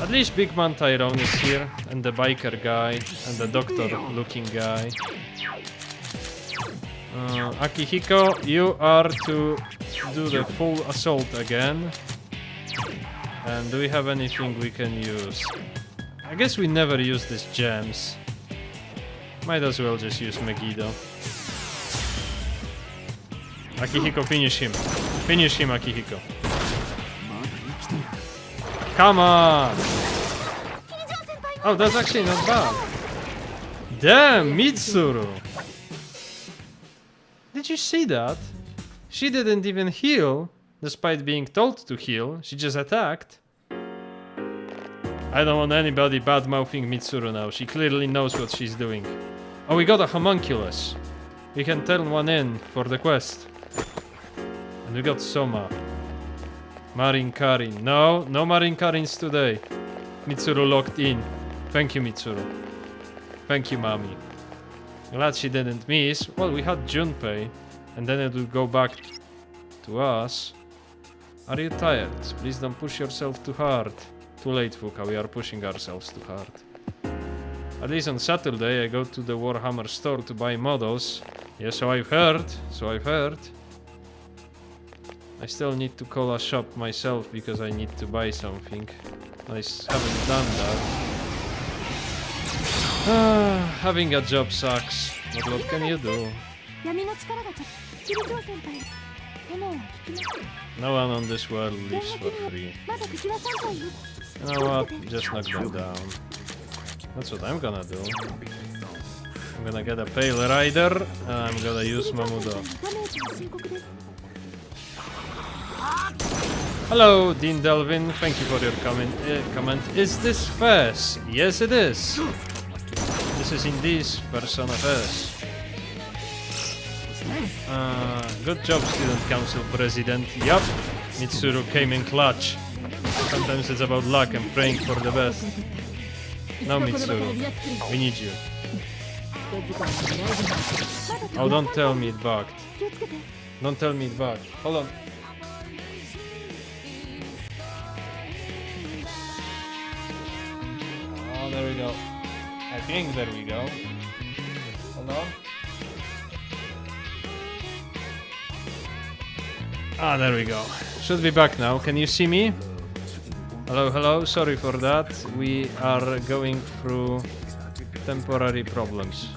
S1: At least Big Man Tyrone is here, and the biker guy, and the doctor-looking guy. Akihiko, you are to do the full assault again. And do we have anything we can use? I guess we never use these gems. Might as well just use Megiddo. Akihiko, finish him. Finish him, Akihiko. Come on! Oh, that's actually not bad. Damn, Mitsuru! Did you see that? She didn't even heal, despite being told to heal. She just attacked. I don't want anybody bad-mouthing Mitsuru now. She clearly knows what she's doing. Oh, we got a homunculus. We can turn one in for the quest. And we got Soma. Marin Karin. No Marin Karins today. Mitsuru locked in. Thank you, Mitsuru. Thank you, Mami. Glad she didn't miss. Well, we had Junpei. And then it will go back to us. Are you tired? Please don't push yourself too hard. Too late, Fuka. We are pushing ourselves too hard. At least on Saturday I go to the Warhammer store to buy models. Yeah, so I've heard. I still need to call a shop myself because I need to buy something. I haven't done that. Having a job sucks, but what can you do? No one on this world lives for free. You know what? Just knock them down. That's what I'm gonna do. I'm gonna get a Pale Rider and I'm gonna use Mamudo. Hello, Dean Delvin. Thank you for your comment. Is this Fez? Yes, it is. This is indeed Persona Fez. Good job, Student Council President. Yup, Mitsuru came in clutch. Sometimes it's about luck and praying for the best. Now, Mitsuru, we need you. Oh, don't tell me it bugged. Don't tell me it bugged. Hold on. Oh, there we go. I think there we go. Hold on. Ah, there we go. Should be back now. Can you see me? Hello, hello. Sorry for that. We are going through temporary problems.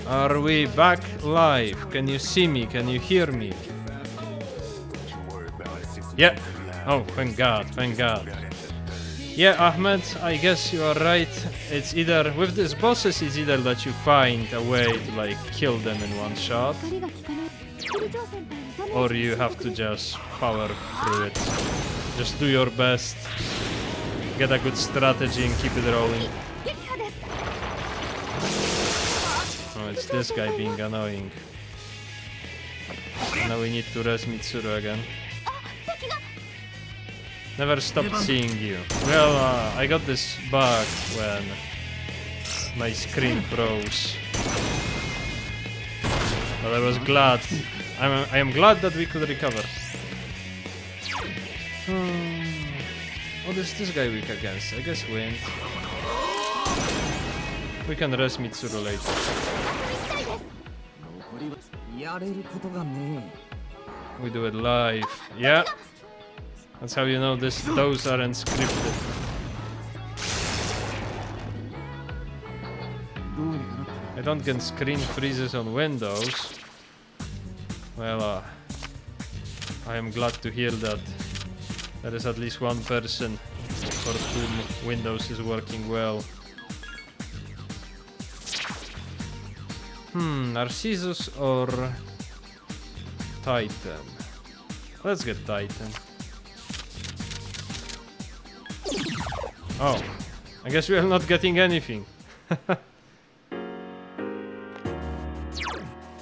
S1: Are we back live? Can you see me? Can you hear me? Yeah. Oh, thank God, thank God. Yeah, Ahmed, I guess you are right. It's either, with these bosses, it's either that you find a way to, like, kill them in one shot, or you have to just power through it. Just do your best, get a good strategy and keep it rolling. Oh, it's this guy being annoying. Now we need to rest Mitsuru again. Never stopped seeing you. Well, I got this bug when my screen froze. But I was glad. I am glad that we could recover. What is this guy weak against? I guess wind. We can rest Mitsuru later.
S3: 残りはやれることがね
S1: We do it live. Yeah. That's how you know those aren't scripted.
S3: どうにかなったら
S1: I don't get screen freezes on Windows. Well, I am glad to hear that there is at least one person for whom Windows is working well. Narcissus or Titan? Let's get Titan. Oh, I guess we are not getting anything. I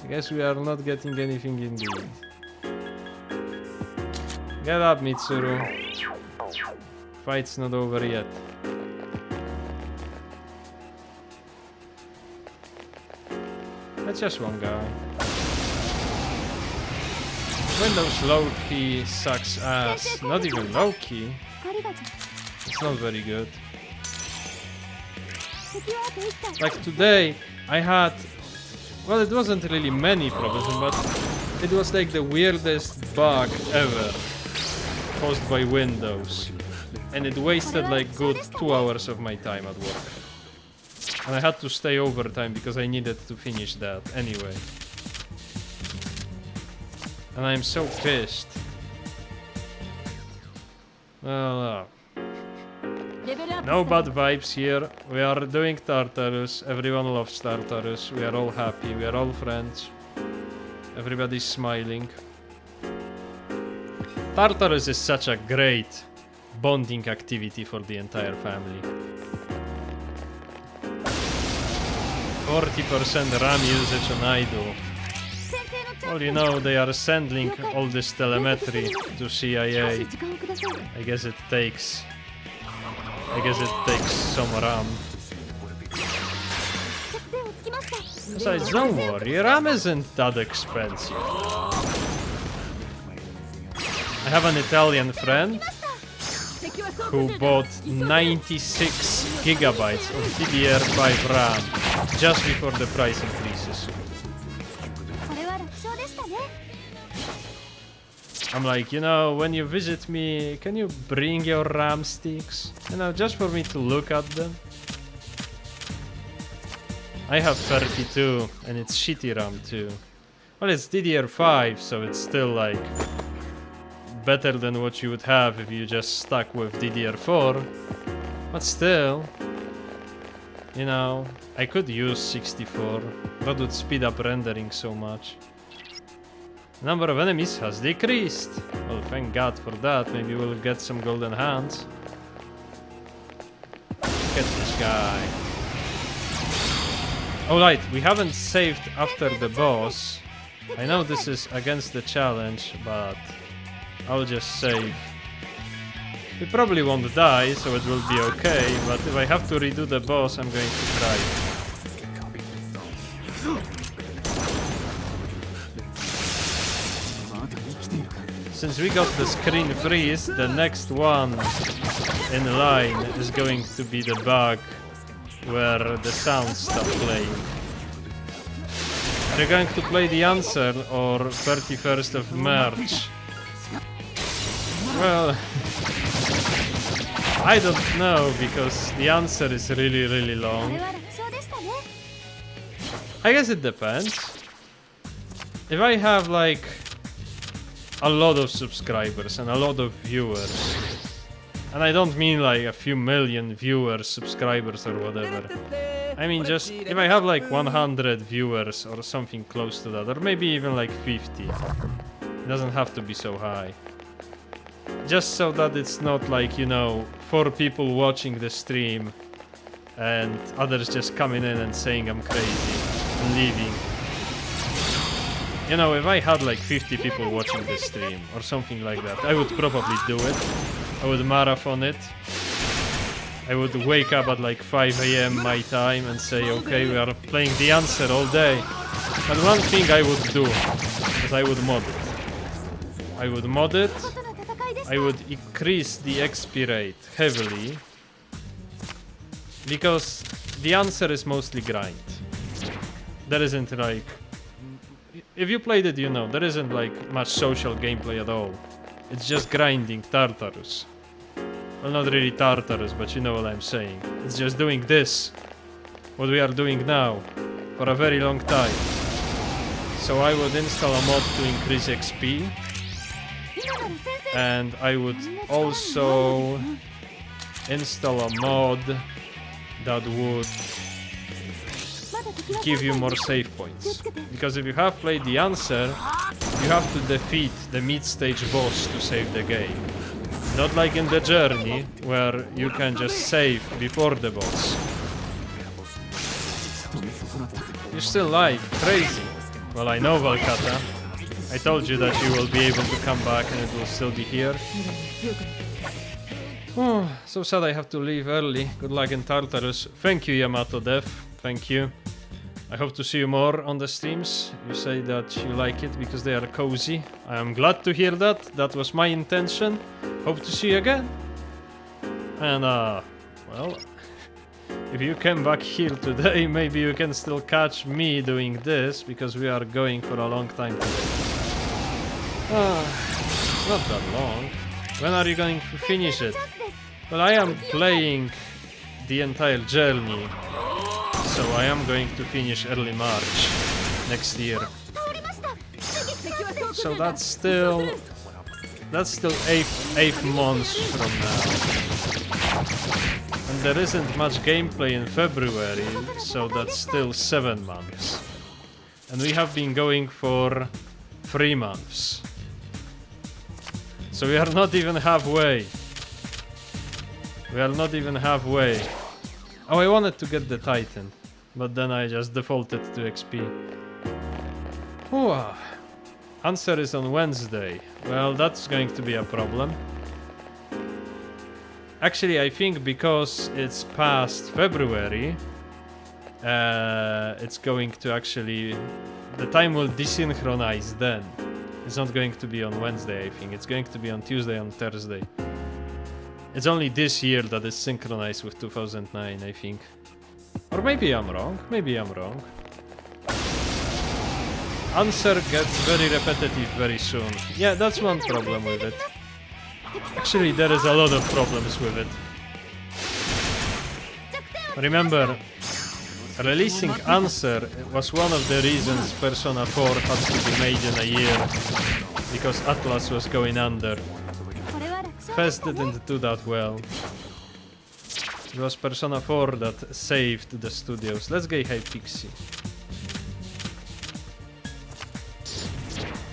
S1: guess we are not getting anything indeed. Get up, Mitsuru. Fight's not over yet. That's just one guy. Windows low-key sucks ass. Not even low-key.
S2: 光がじゃ
S1: It's not very good.
S2: 敵はあと1体
S1: Like today, I had... Well, it wasn't really many problems, but it was like the weirdest bug ever caused by Windows. And it wasted like good 2 hours of my time at work. And I had to stay overtime because I needed to finish that anyway. And I'm so pissed. Well,
S2: レベルアップ
S1: no bad vibes here. We are doing Tartarus. Everyone loves Tartarus. We are all happy. We are all friends. Everybody's smiling. Tartarus is such a great bonding activity for the entire family. 40% RAM usage on Idol.
S2: 先生のチャン
S1: Well, you know, they are sending all this telemetry to
S2: 少
S1: CIA.
S2: し時間をください
S1: I guess it takes some RAM.
S2: 着点をつきました
S1: Besides, don't worry, RAM isn't that expensive. I have an Italian friend
S2: 敵はそう
S1: who bought 96 gigabytes of DDR5 RAM just before the price increases.
S2: これは楽勝でしたね
S1: I'm like, you know, when you visit me, can you bring your RAM sticks? You know, just for me to look at them. I have 32, and it's shitty RAM too. Well, it's DDR5, so it's still like better than what you would have if you just stuck with DDR4. But still, you know, I could use 64. That would speed up rendering so much. Number of enemies has decreased. Well, thank God for that. Maybe we'll get some golden hands. Get this guy. Alright, we haven't saved after the boss. I know this is against the challenge, but I'll just save. We probably won't die, so it will be okay, but if I have to redo the boss, I'm going to cry. Since we got the screen freeze, the next one in line is going to be the bug where the sounds stop playing. Are you going to play the answer or 31st of March? Well, I don't know because the answer is really
S2: これ
S1: long.
S2: は楽勝でしたね
S1: I guess it depends. If I have like a lot of subscribers and a lot of viewers, and I don't mean like a few million viewers, subscribers or whatever. I mean just if I have like 100 viewers or something close to that, or maybe even like 50. It doesn't have to be so high. Just so that it's not like, you know, 4 people watching the stream and others just coming in and saying I'm crazy and leaving. You know, if I had like 50 people watching this stream or something like that, I would probably do it. I would marathon it. I would wake up at like 5 a.m. my time and say, okay, we are playing the answer all day. But one thing I would do is I would mod it. I would mod it. I would increase the XP rate heavily. Because the answer is mostly grind. There isn't like... If you played it, you know, there isn't like much social gameplay at all. It's just grinding Tartarus. Well, not really Tartarus, but you know what I'm saying. It's just doing this, what we are doing now, for a very long time. So I would install a mod to increase XP. And I would also install a mod that would give you more save points. Because if you have played the answer, you have to defeat the mid-stage boss to save the game. Not like in the journey, where you can just save before the boss. You're still alive, crazy. Well, I know, Valkata. I told you that you will be able to come back and it will still be here. Oh, so sad I have to leave early. Good luck in Tartarus. Thank you, Yamato Dev. Thank you. I hope to see you more on the streams. You say that you like it because they are cozy. I am glad to hear that. That was my intention. Hope to see you again. And well, if you came back here today, maybe you can still catch me doing this, because we are going for a long time today. Not that long. When are you going to finish it? Well, I am playing the entire journey, so I am going to finish early March next year. So that's still 8 months from now. And there isn't much gameplay in February, so that's still 7 months. And we have been going for 3 months. So we are not even halfway. We are not even halfway. Oh, I wanted to get the Titan, but then I just defaulted to XP. Ooh. Answer is on Wednesday. Well, that's going to be a problem. Actually, I think because it's past February, it's going to actually... The time will desynchronize then. It's not going to be on Wednesday, I think. It's going to be on Tuesday and Thursday. It's only this year that is synchronized with 2009, I think. Or maybe I'm wrong. Maybe I'm wrong. Answer gets very repetitive very soon. Yeah, that's one problem with it. Actually, there is a lot of problems with it. Remember, releasing Answer was one of the reasons Persona 4 had to be made in a year, because Atlas was going under. FES didn't do that well. It was Persona 4 that saved the studios. Let's get Hypixie.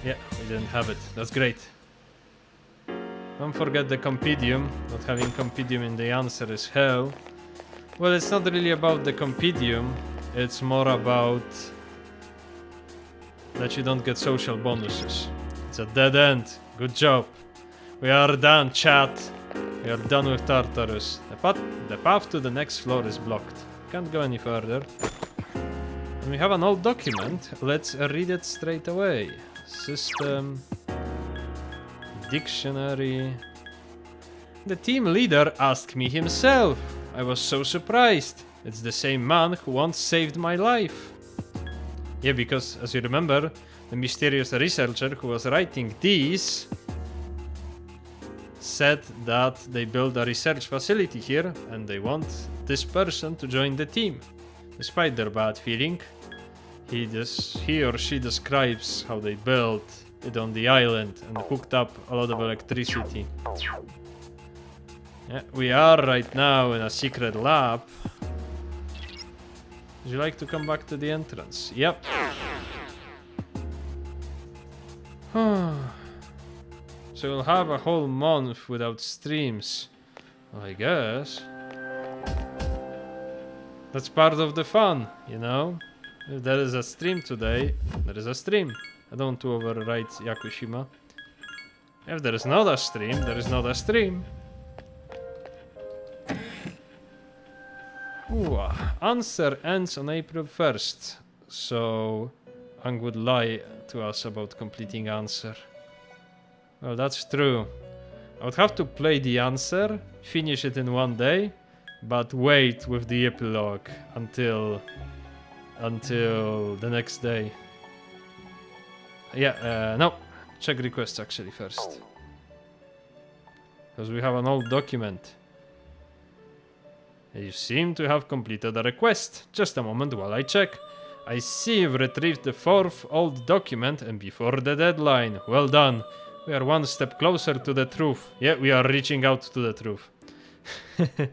S1: Yeah, we didn't have it. That's great. Don't forget the Compendium. Not having Compendium in the answer is hell. Well, it's not really about the Compendium. It's more about that you don't get social bonuses. It's a dead end. Good job. We are done, chat. We are done with Tartarus. The path to the next floor is blocked. Can't go any further. And we have an old document. Let's read it straight away. System, dictionary. The team leader asked me himself. I was so surprised. It's the same man who once saved my life. Yeah, because as you remember, the mysterious researcher who was writing these said that they built a research facility here and they want this person to join the team. Despite their bad feeling, he or she describes how they built it on the island and hooked up a lot of electricity. Yeah, we are right now in a secret lab. Would you like to come back to the entrance? Yep. So we'll have a whole month without streams. Well, I guess. That's part of the fun, you know? If there is a stream today, there is a stream. I don't want to override Yakushima. If there is not a stream, there is not a stream. Ooh, answer ends on April 1st. So Ang would lie to us about completing answer. Well, that's true. I would have to play the answer, finish it in one day, but wait with the epilogue until the next day. Yeah, no. Check requests actually first. Because we have an old document. You seem to have completed a request. Just a moment while I check. I see you've retrieved the 4th old document and before the deadline. Well done. We are one step closer to the truth. Yeah, we are reaching out to the truth. You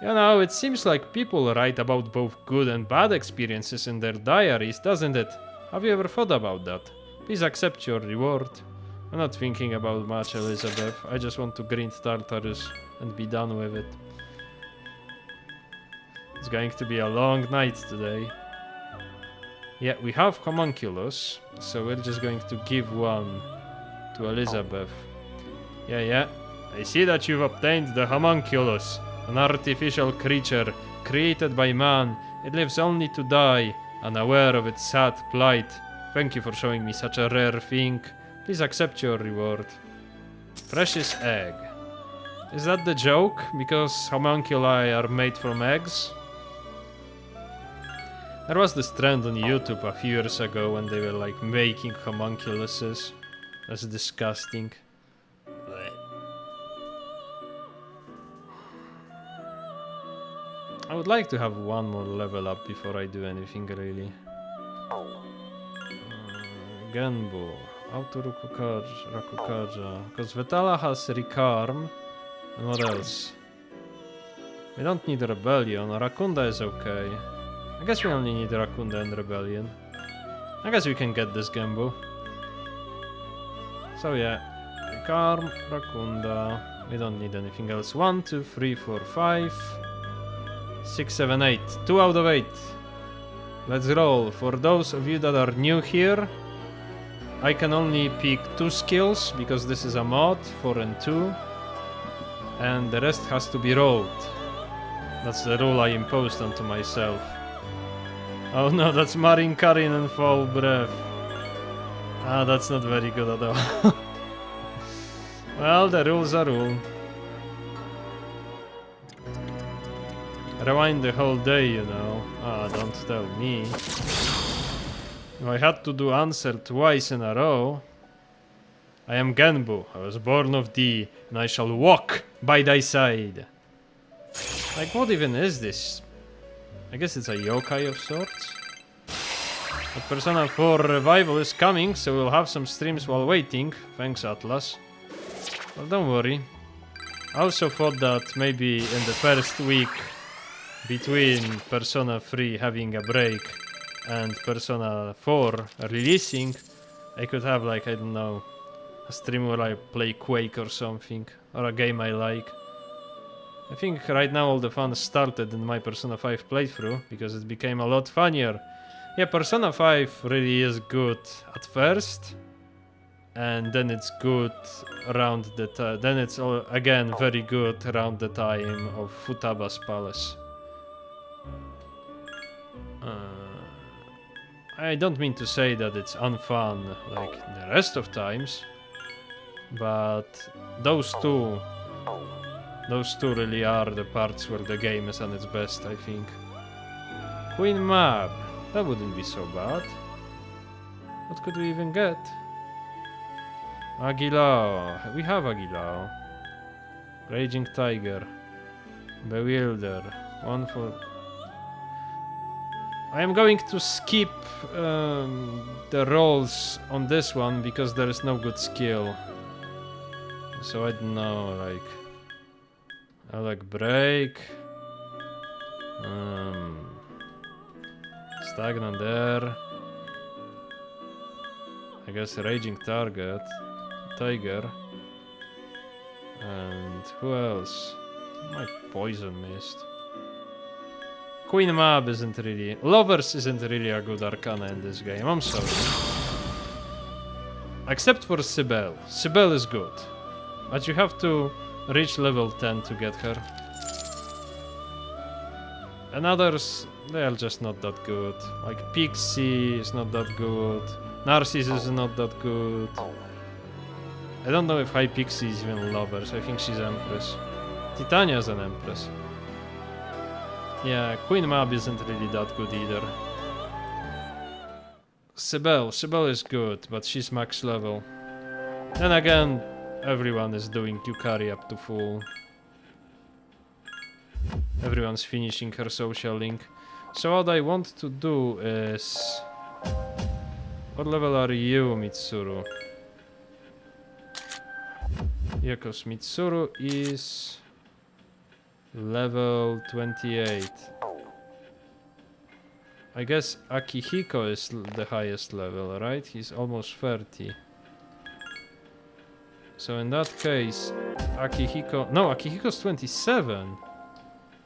S1: know, it seems like people write about both good and bad experiences in their diaries, doesn't it? Have you ever thought about that? Please accept your reward. I'm not thinking about much, Elizabeth. I just want to grind Tartarus and be done with it. It's going to be a long night today. Yeah, we have homunculus, so we're just going to give one to Elizabeth. Yeah. I see that you've obtained the homunculus, an artificial creature created by man. It lives only to die, unaware of its sad plight. Thank you for showing me such a rare thing. Please accept your reward. Precious egg. Is that the joke? Because homunculi are made from eggs? There was this trend on YouTube a few years ago when they were like making homunculuses. That's disgusting. I would like to have one more level up before I do anything really. Genbu. Auto Rakukaja. Because Vetala has Recarm. And what else? We don't need Rebellion. Rakunda is okay. I guess we only need Rakunda and Rebellion. I guess we can get this Genbu. So yeah. Recarm, Rakunda. We don't need anything else. 1, 2, 3, 4, 5. 6, 7, 8. 2 out of 8. Let's roll. For those of you that are new here, I can only pick 2 skills because this is a mod, 4 and 2. And the rest has to be rolled. That's the rule I imposed onto myself. Oh no, that's Marin Karin and Foul Breath. Ah, that's not very good at all. Well, the rules are rule. Rewind the whole day, you know. Ah, don't tell me. If I had to do answer twice in a row. I am Genbu, I was born of thee, and I shall walk by thy side. Like, what even is this? I guess it's a yokai of sorts. But Persona 4 Revival is coming, so we'll have some streams while waiting. Thanks, Atlas. Well, don't worry. I also thought that maybe in the first week between Persona 3 having a break and Persona 4 releasing, I could have, like, I don't know, a stream where I play Quake or something, or a game I like. I think right now all the fun started in my Persona 5 playthrough, because it became a lot funnier. Yeah, Persona 5 really is good at first, and then it's good around the then it's again very good around the time of Futaba's Palace. I don't mean to say that it's unfun like the rest of times, but those two really are the parts where the game is at its best, I think. Queen Mab, that wouldn't be so bad. What could we even get? Agilao, we have Agilao. Raging Tiger. Bewilder. One for... I am going to skip the rolls on this one because there is no good skill. So I don't know, like... I like Break. Stagnant Air. I guess Raging Tiger. And who else? My Poison Mist. Queen Mab isn't really... Lovers isn't really a good arcana in this game, I'm sorry. Except for Sibel. Sibel is good. But you have to reach level 10 to get her. And others, they are just not that good. Like Pixie is not that good. Narcissus is not that good. I don't know if High Pixie is even lovers. I think she's Empress. Titania is an Empress. Yeah, Queen Mab isn't really that good either. Sibel is good, but she's max level. Then again, everyone is doing Yukari up to full. Everyone's finishing her social link. So what I want to do is... What level are you, Mitsuru? Yeah, cause Mitsuru is... level 28. I guess Akihiko is the highest level, right? He's almost 30. So in that case, Akihiko... No, Akihiko's 27!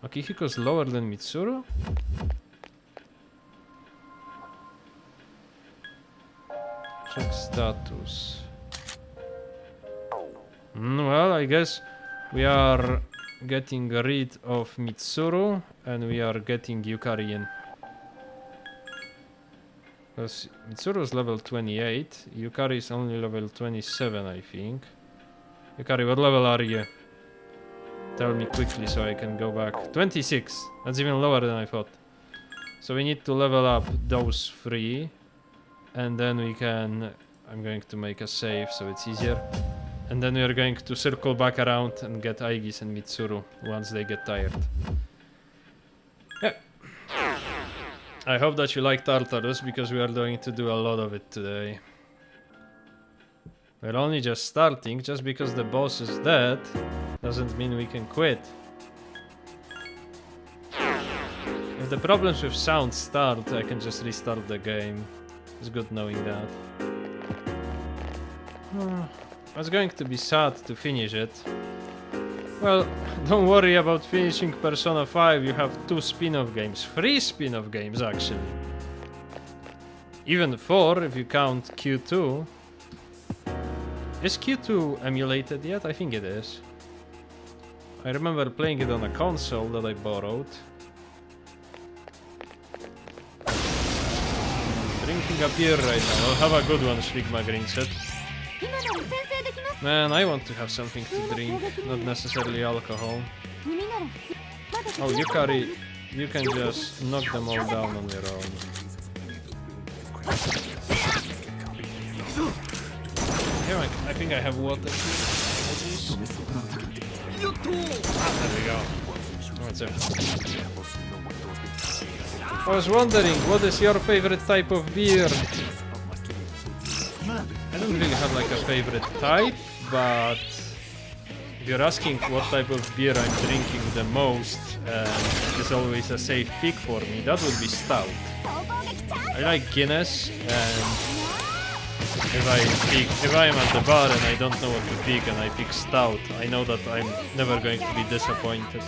S1: Akihiko's lower than Mitsuru? Check status. Well, I guess we are getting rid of Mitsuru and we are getting Yukari in. Because Mitsuru is level 28, Yukari is only level 27, I think. Yukari, what level are you? Tell me quickly so I can go back. 26! That's even lower than I thought. So we need to level up those three. And then we can... I'm going to make a save so it's easier. And then we are going to circle back around and get Aigis and Mitsuru once they get tired. Yeah. I hope that you like Tartarus because we are going to do a lot of it today. We're only just starting. Just because the boss is dead doesn't mean we can quit. If the problems with sound start, I can just restart the game. It's good knowing that. It's going to be sad to finish it. Well, don't worry about finishing Persona 5, you have 2 spin-off games. 3 spin-off games, actually. Even 4, if you count Q2. Is Q2 emulated yet? I think it is. I remember playing it on a console that I borrowed. Drinking a beer right now. I'll have a good one, Shligma Green said. Man, I want to have something to drink, not necessarily alcohol. Oh, Yukari, you can just knock them all down on your own. Here, I think I have water. There we go. What's up? I was wondering, what is your favorite type of beer? I don't really have like a favorite type, but if you're asking what type of beer I'm drinking the most, is always a safe pick for me, that would be stout. I like Guinness, and if I am at the bar and I don't know what to pick and I pick stout, I know that I'm never going to be disappointed.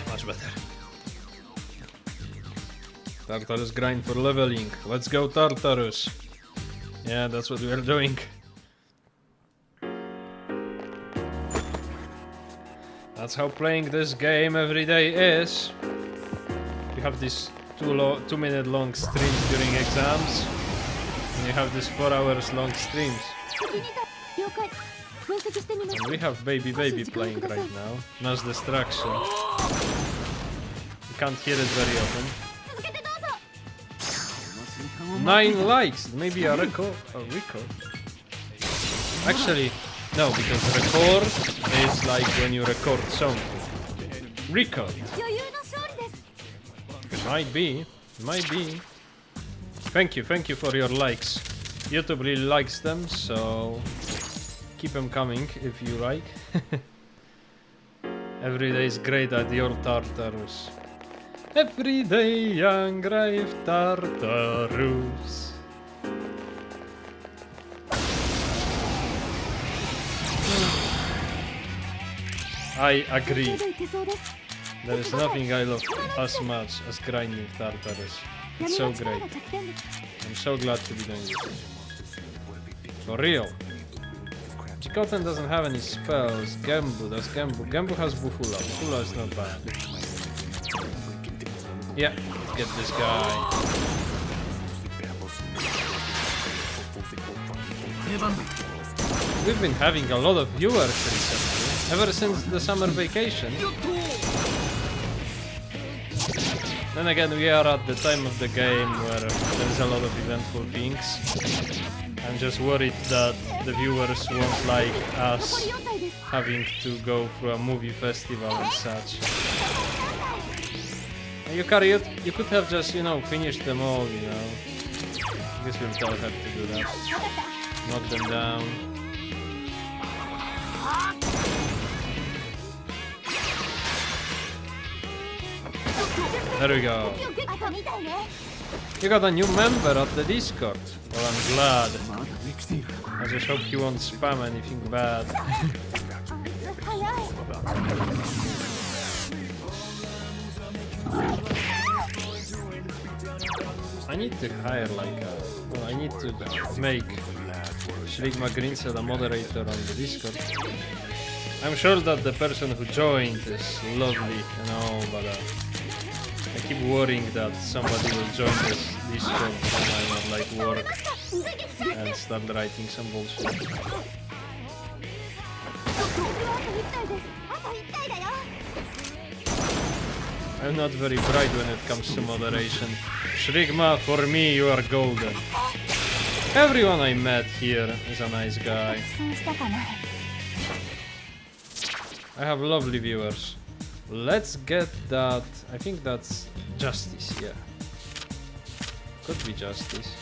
S1: Much better. Tartarus grind for leveling. Let's go, Tartarus. Yeah, that's what we are doing. That's how playing this game every day is. You have these 2-minute long streams during exams, and you have these 4 hours long streams. And we have Baby playing right now. Mass Destruction. You can't hear it very often. 9 likes! Maybe a record? Actually, no, because record is like when you record something. Record. Might be. Thank you for your likes. YouTube really likes them, so keep them coming if you like. Every day is great at your Tartarus. Every day young grave Tartarus. I agree. There is nothing I love as much as grinding Tartarus. It's so great. I'm so glad to be doing this. For real. Chikoten doesn't have any spells. Gembu does Gembu. Gembu has Bufula. Bufula is not bad. Yeah, let's get this guy. We've been having a lot of viewers recently, ever since the summer vacation. Then again, we are at the time of the game where there's a lot of eventful things. I'm just worried that the viewers won't like us having to go through a movie festival and such. Yukari, you could have just, you know, finished them all, you know. I guess we'll all have to do that. Knock them down. There we go. You got a new member at the Discord. Well, I'm glad. I just hope he won't spam anything bad. I need to hire like a... Well, I need to make Shrigma Greenset a moderator on the Discord. I'm sure that the person who joined is lovely and all, but I keep worrying that somebody will join this Discord and I will like work and start writing some bullshit. I'm not very bright when it comes to moderation. Shrigma, for me you are golden. Everyone I met here is a nice guy. I have lovely viewers. Let's get that. I think that's Justice, yeah. Could be Justice.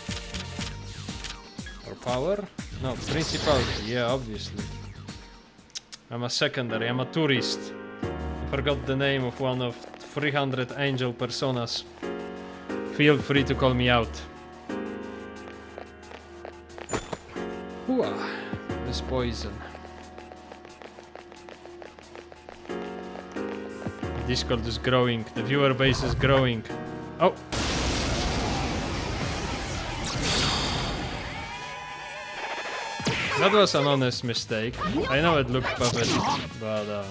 S1: Or Power? No, Principality, yeah, obviously. I'm a secondary, I'm a tourist. I forgot the name of one of 300 angel personas. Feel free to call me out. Ooh, this poison. Discord is growing, the viewer base is growing. Oh! That was an honest mistake. I know it looked pathetic, but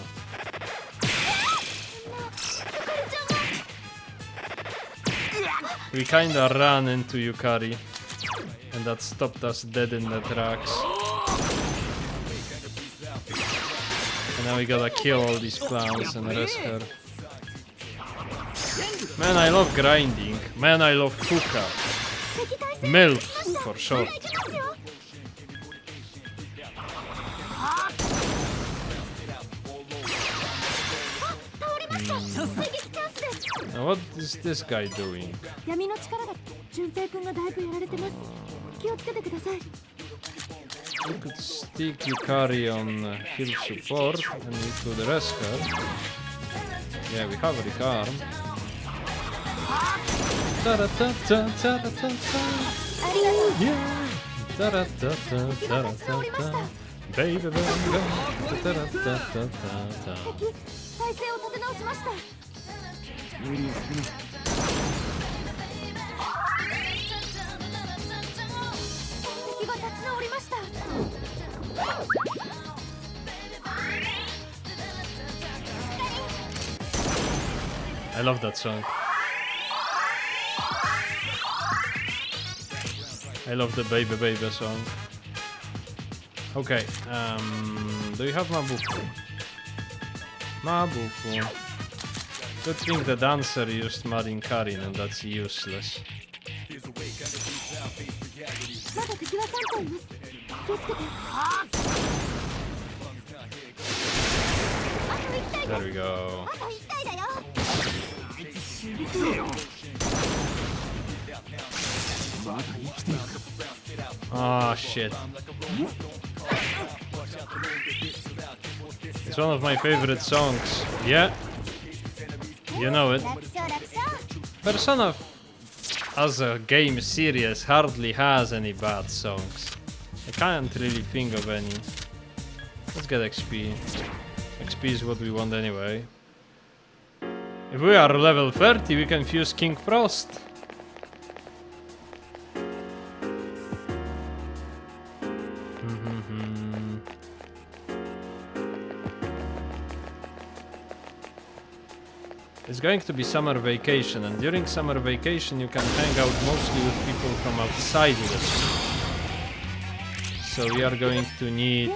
S1: we kinda ran into Yukari, and that stopped us dead in the tracks. And now we gotta kill all these clowns and arrest her. Man, I love grinding. Man, I love Fuka. MILF, for short. Now what is this guy doing? You could stick Yukari on heal support and we could arrest her. Yeah, we have Ricarm. Baby, baby, I love that song. I love the Baby Baby song. Okay, do you have Mabufu? Mabufu. Good thing the dancer used Marin Karin and that's useless. There we go. Ah, shit. It's one of my favorite songs. Yeah. You know it. Persona as a game series hardly has any bad songs. I can't really think of any. Let's get XP. XP is what we want anyway. If we are level 30, we can fuse King Frost. it's going to be summer vacation, and during summer vacation you can hang out mostly with people from outside the school. So we are going to need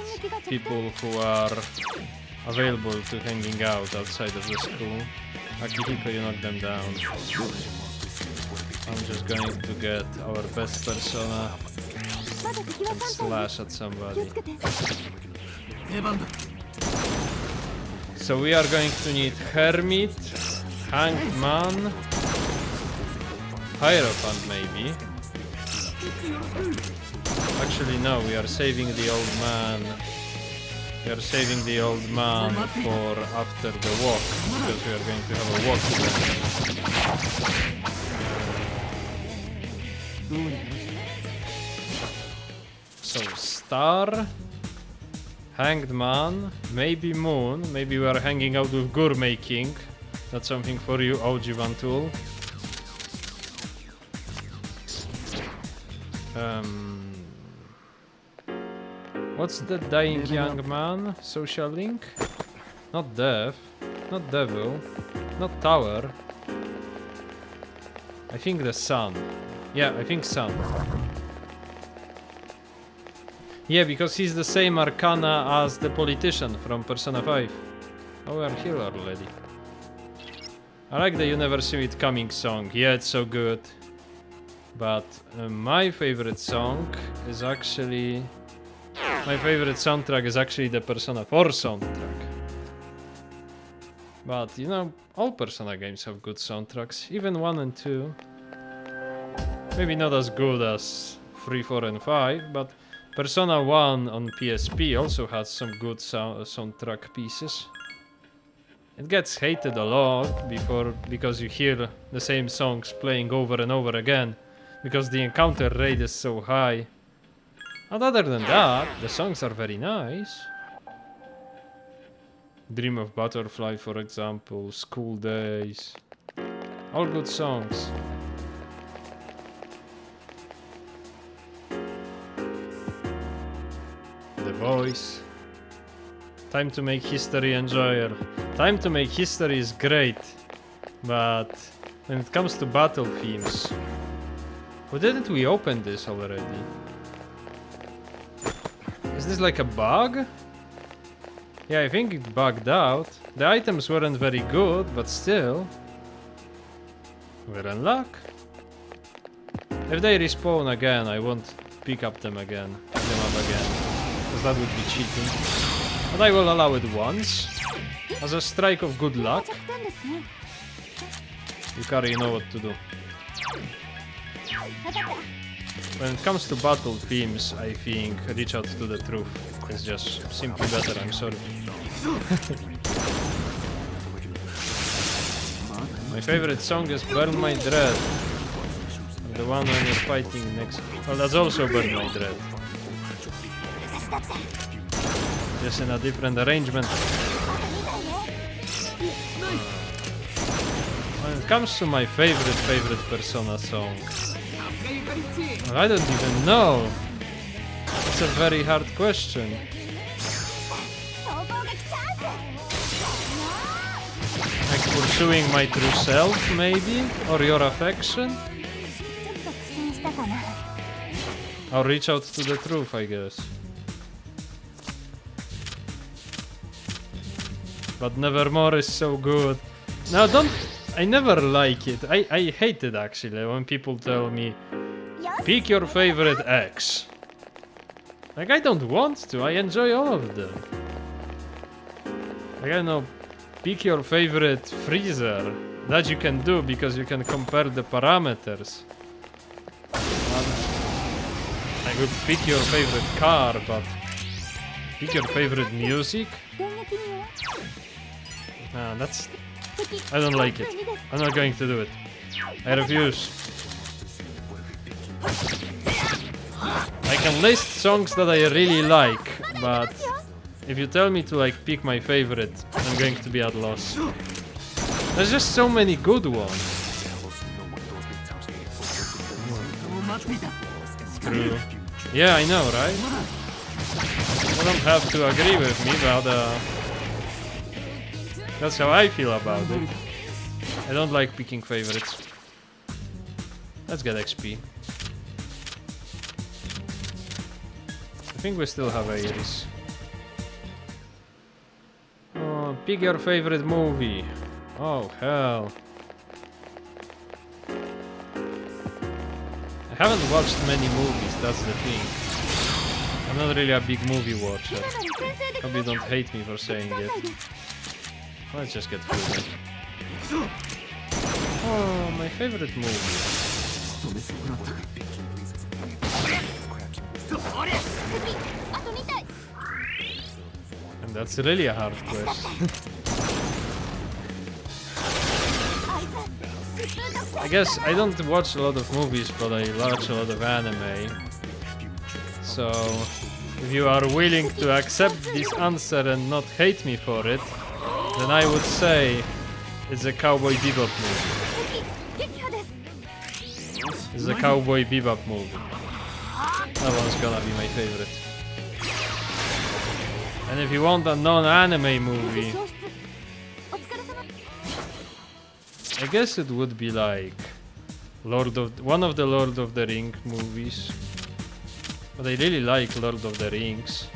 S1: people who are available to hanging out outside of the school. Akihiko, you knock them down. I'm just going to get our best persona and slash at somebody. So we are going to need Hermit, Hanged Man, Hierophant maybe. Actually no, we are saving the old man. We are saving the old man for after the walk, because we are going to have a walk event. So Star, Hanged Man, maybe Moon, maybe we are hanging out with Gourmet King. That's something for you, OG Vantul. What's the dying young man? Social link? Not death, not devil, not tower. I think the sun. Yeah, I think sun. Yeah, because he's the same arcana as the politician from Persona 5. Oh, we are here already. I like the You Never See It Coming song. Yeah, it's so good. But my favorite song is actually... My favorite soundtrack is actually the Persona 4 soundtrack. But, you know, all Persona games have good soundtracks. Even 1 and 2. Maybe not as good as 3, 4 and 5, but Persona 1 on PSP also has some good soundtrack pieces. It gets hated a lot because you hear the same songs playing over and over again, because the encounter rate is so high. And other than that, the songs are very nice. Dream of Butterfly, for example, School Days. All good songs. The Voice. Time to make history enjoyable. Time to make history is great, but when it comes to battle themes... Why didn't we open this already? Is this like a bug? Yeah, I think it bugged out. The items weren't very good, but still. We're in luck. If they respawn again, I won't pick up them again. Pick them up again. Because that would be cheating. But I will allow it once. As a strike of good luck. Yukari, you know what to do. When it comes to battle themes, I think Reach Out to the Truth is just simply better, I'm sorry. My favorite song is Burn My Dread. The one when you're fighting next... Well, that's also Burn My Dread. Just in a different arrangement. When it comes to my favorite Persona song, I don't even know. It's a very hard question. Like pursuing my true self, maybe? Or your affection? Or Reach Out to the Truth, I guess. But Nevermore is so good. Now don't... I never like it. I hate it actually when people tell me pick your favorite X. Like, I don't want to, I enjoy all of them. Like, I don't know, pick your favorite freezer. That you can do because you can compare the parameters. I could pick your favorite car, but pick your favorite music? Nah, that's... I don't like it. I'm not going to do it. I refuse. I can list songs that I really like, but if you tell me to like pick my favorite, I'm going to be at loss. There's just so many good ones. True. Yeah, I know, right? You don't have to agree with me, but that's how I feel about it. I don't like picking favorites. Let's get XP. I think we still have Ares. Oh, pick your favorite movie. Oh, hell. I haven't watched many movies, that's the thing. I'm not really a big movie watcher. Hope you don't hate me for saying it. Let's just get through it. Oh, my favorite movie. And that's really a hard question. I guess I don't watch a lot of movies, but I watch a lot of anime. So, if you are willing to accept this answer and not hate me for it, then I would say it's a Cowboy Bebop movie. It's a Cowboy Bebop movie. That one's gonna be my favorite. And if you want a non-anime movie, I guess it would be like one of the Lord of the Rings movies. But I really like Lord of the Rings.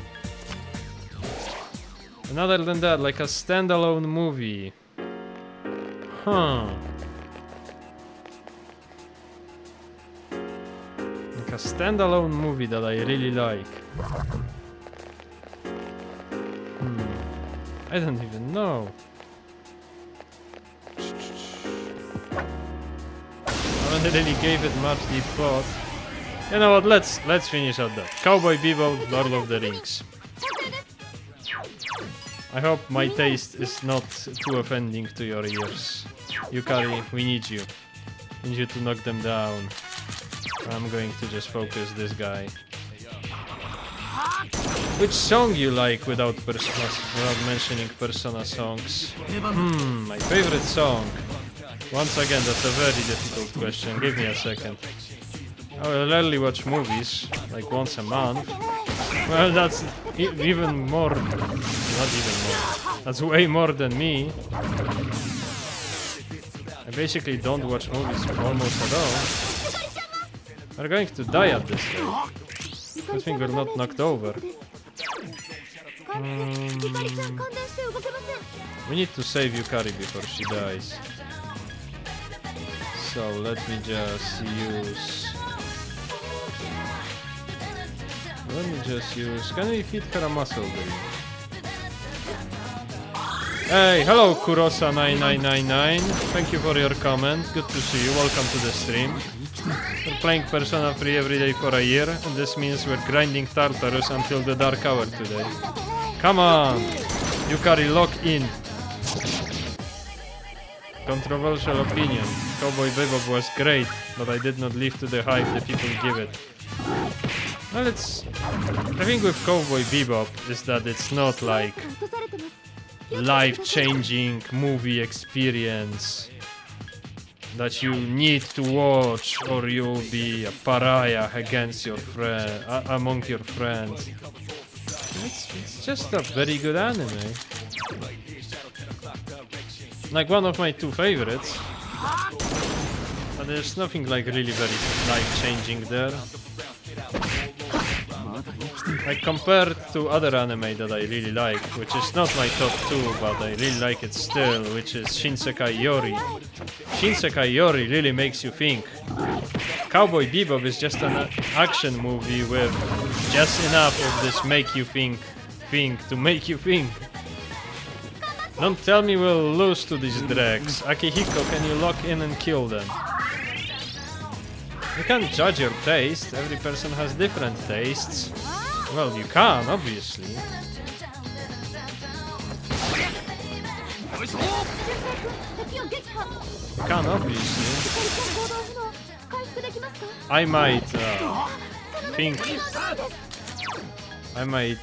S1: And other than that, like a standalone movie. Huh. Like a standalone movie that I really like. I don't even know. I haven't really gave it much deep thought. You know what, let's finish at that. Cowboy Bebop, Lord of the Rings. I hope my taste is not too offending to your ears. Yukari, we need you. We need you to knock them down. I'm going to just focus this guy. Which song you like without mentioning Persona songs? My favorite song. Once again, that's a very difficult question. Give me a second. I will rarely watch movies, like once a month. Well, that's even more. Not even more. That's way more than me. I basically don't watch movies almost at all. We're going to die at this rate. Good thing we're not knocked over. We need to save Yukari before she dies. So let me just use... Can we feed her a muscle drink? Hey, hello Kurosa9999. Thank you for your comment. Good to see you. Welcome to the stream. We're playing Persona 3 every day for a year, and this means we're grinding Tartarus until the dark hour today. Come on! Yukari, lock in. Controversial opinion. Cowboy Bebop was great, but I did not live to the hype the people give it. Well, I think with Cowboy Bebop is that it's not like life-changing movie experience that you need to watch or you'll be a pariah against your friend, among your friends. It's just a very good anime. Like one of my two favorites. But there's nothing like really very life-changing there. Like compared to other anime that I really like, which is not my top 2, but I really like it still, which is Shinsekai Yori. Shinsekai Yori really makes you think. Cowboy Bebop is just an action movie with just enough of this make you think thing to make you think. Don't tell me we'll lose to these dregs. Akihiko, can you lock in and kill them? You can't judge your taste, every person has different tastes. Well, you can, obviously. You can, obviously. I might think... I might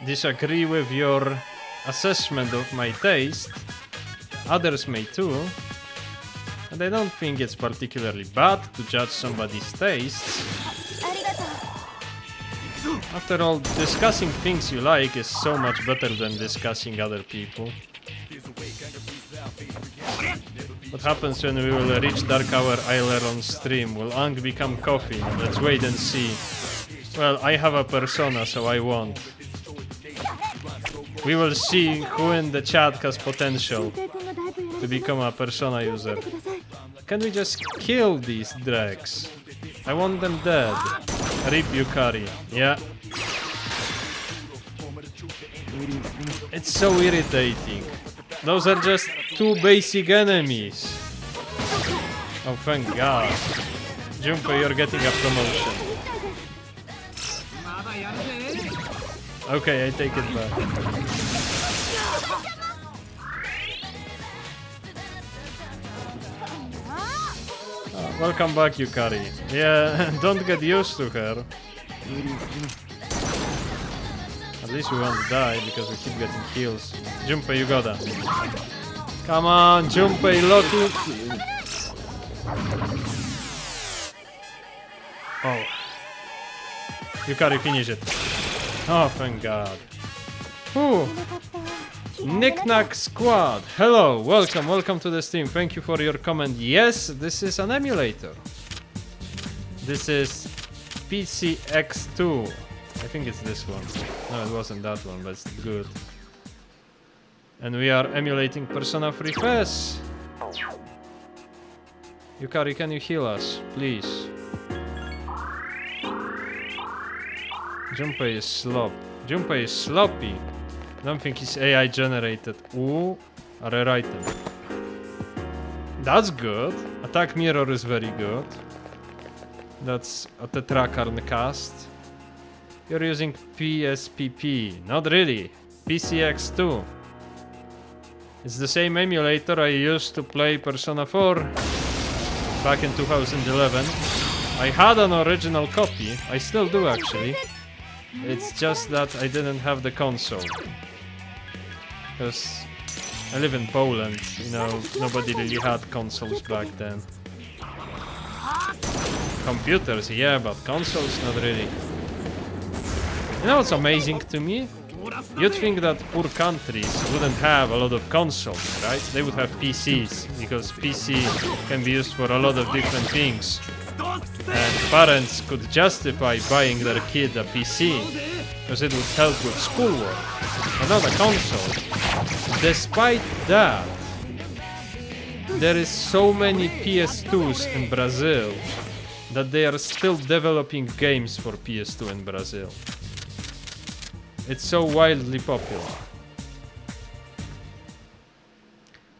S1: disagree with your assessment of my taste. Others may too. And I don't think it's particularly bad to judge somebody's tastes. After all, discussing things you like is so much better than discussing other people. What happens when we will reach Dark Hour Isler on stream? Will Ang become coffee? Let's wait and see. Well, I have a persona, so I won't. We will see who in the chat has potential to become a persona user. Can we just kill these dregs? I want them dead. Rip Yukari. Yeah. It's so irritating. Those are just two basic enemies. Oh, thank God. Junpei, you're getting a promotion. Okay, I take it back. Welcome back, Yukari. Yeah, don't get used to her. At least we won't die because we keep getting kills. Junpei, you gotta. Come on, Junpei, Loki. Oh. Yukari, finish it. Oh, thank God. Whew. Knick-Knack Squad. Hello, welcome to the stream. Thank you for your comment. Yes, this is an emulator. This is PCX2. I think it's this one. No, it wasn't that one, but it's good. And we are emulating Persona 3 FES. Yukari, can you heal us, please? Junpei is Junpei is sloppy. I don't think he's AI generated. Ooh, a rare item. That's good. Attack mirror is very good. That's a Tetrakarn cast. You're using PSPP. Not really. PCX2. It's the same emulator I used to play Persona 4 back in 2011. I had an original copy. I still do actually. It's just that I didn't have the console. Because I live in Poland, you know, nobody really had consoles back then. Computers, yeah, but consoles, not really. You know what's amazing to me? You'd think that poor countries wouldn't have a lot of consoles, right? They would have PCs, because PC can be used for a lot of different things. And parents could justify buying their kid a PC, because it would help with schoolwork, and not a console. Despite that, there is so many PS2s in Brazil that they are still developing games for PS2 in Brazil. It's so wildly popular.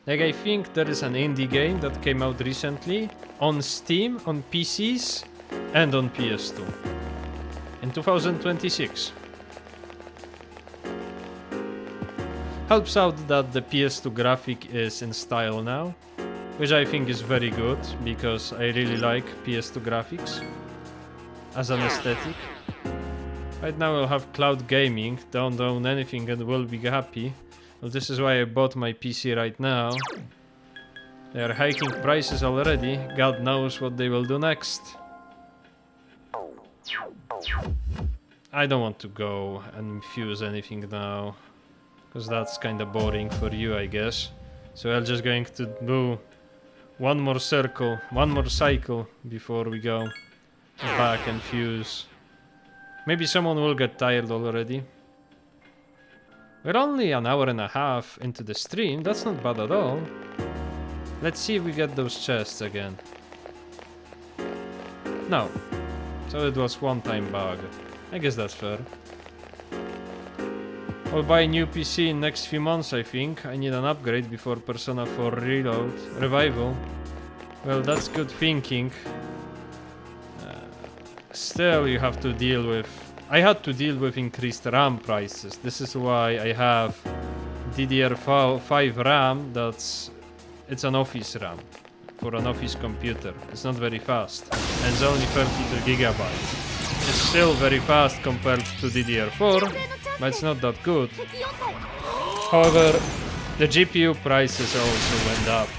S1: Like, I think there is an indie game that came out recently on Steam, on PCs, and on PS2 in 2026. Helps out that the PS2 graphic is in style now, which I think is very good because I really like PS2 graphics as an aesthetic. Right now I'll have cloud gaming, don't own anything and will be happy. Well, this is why I bought my PC right now. They are hiking prices already, God knows what they will do next. I don't want to go and fuse anything now, because that's kinda boring for you, I guess. So I'm just going to do one more circle, one more cycle before we go back and fuse. Maybe someone will get tired already. We're only an hour and a half into the stream, that's not bad at all. Let's see if we get those chests again. No. So it was one-time bug. I guess that's fair. I'll buy a new PC in next few months, I think. I need an upgrade before Persona 4 Revival. Well, that's good thinking. Still, you have to deal with... I had to deal with increased RAM prices. This is why I have DDR5 RAM that's... It's an office RAM for an office computer. It's not very fast. And it's only 32 gigabytes. It's still very fast compared to DDR4, but it's not that good. However, the GPU prices also went up,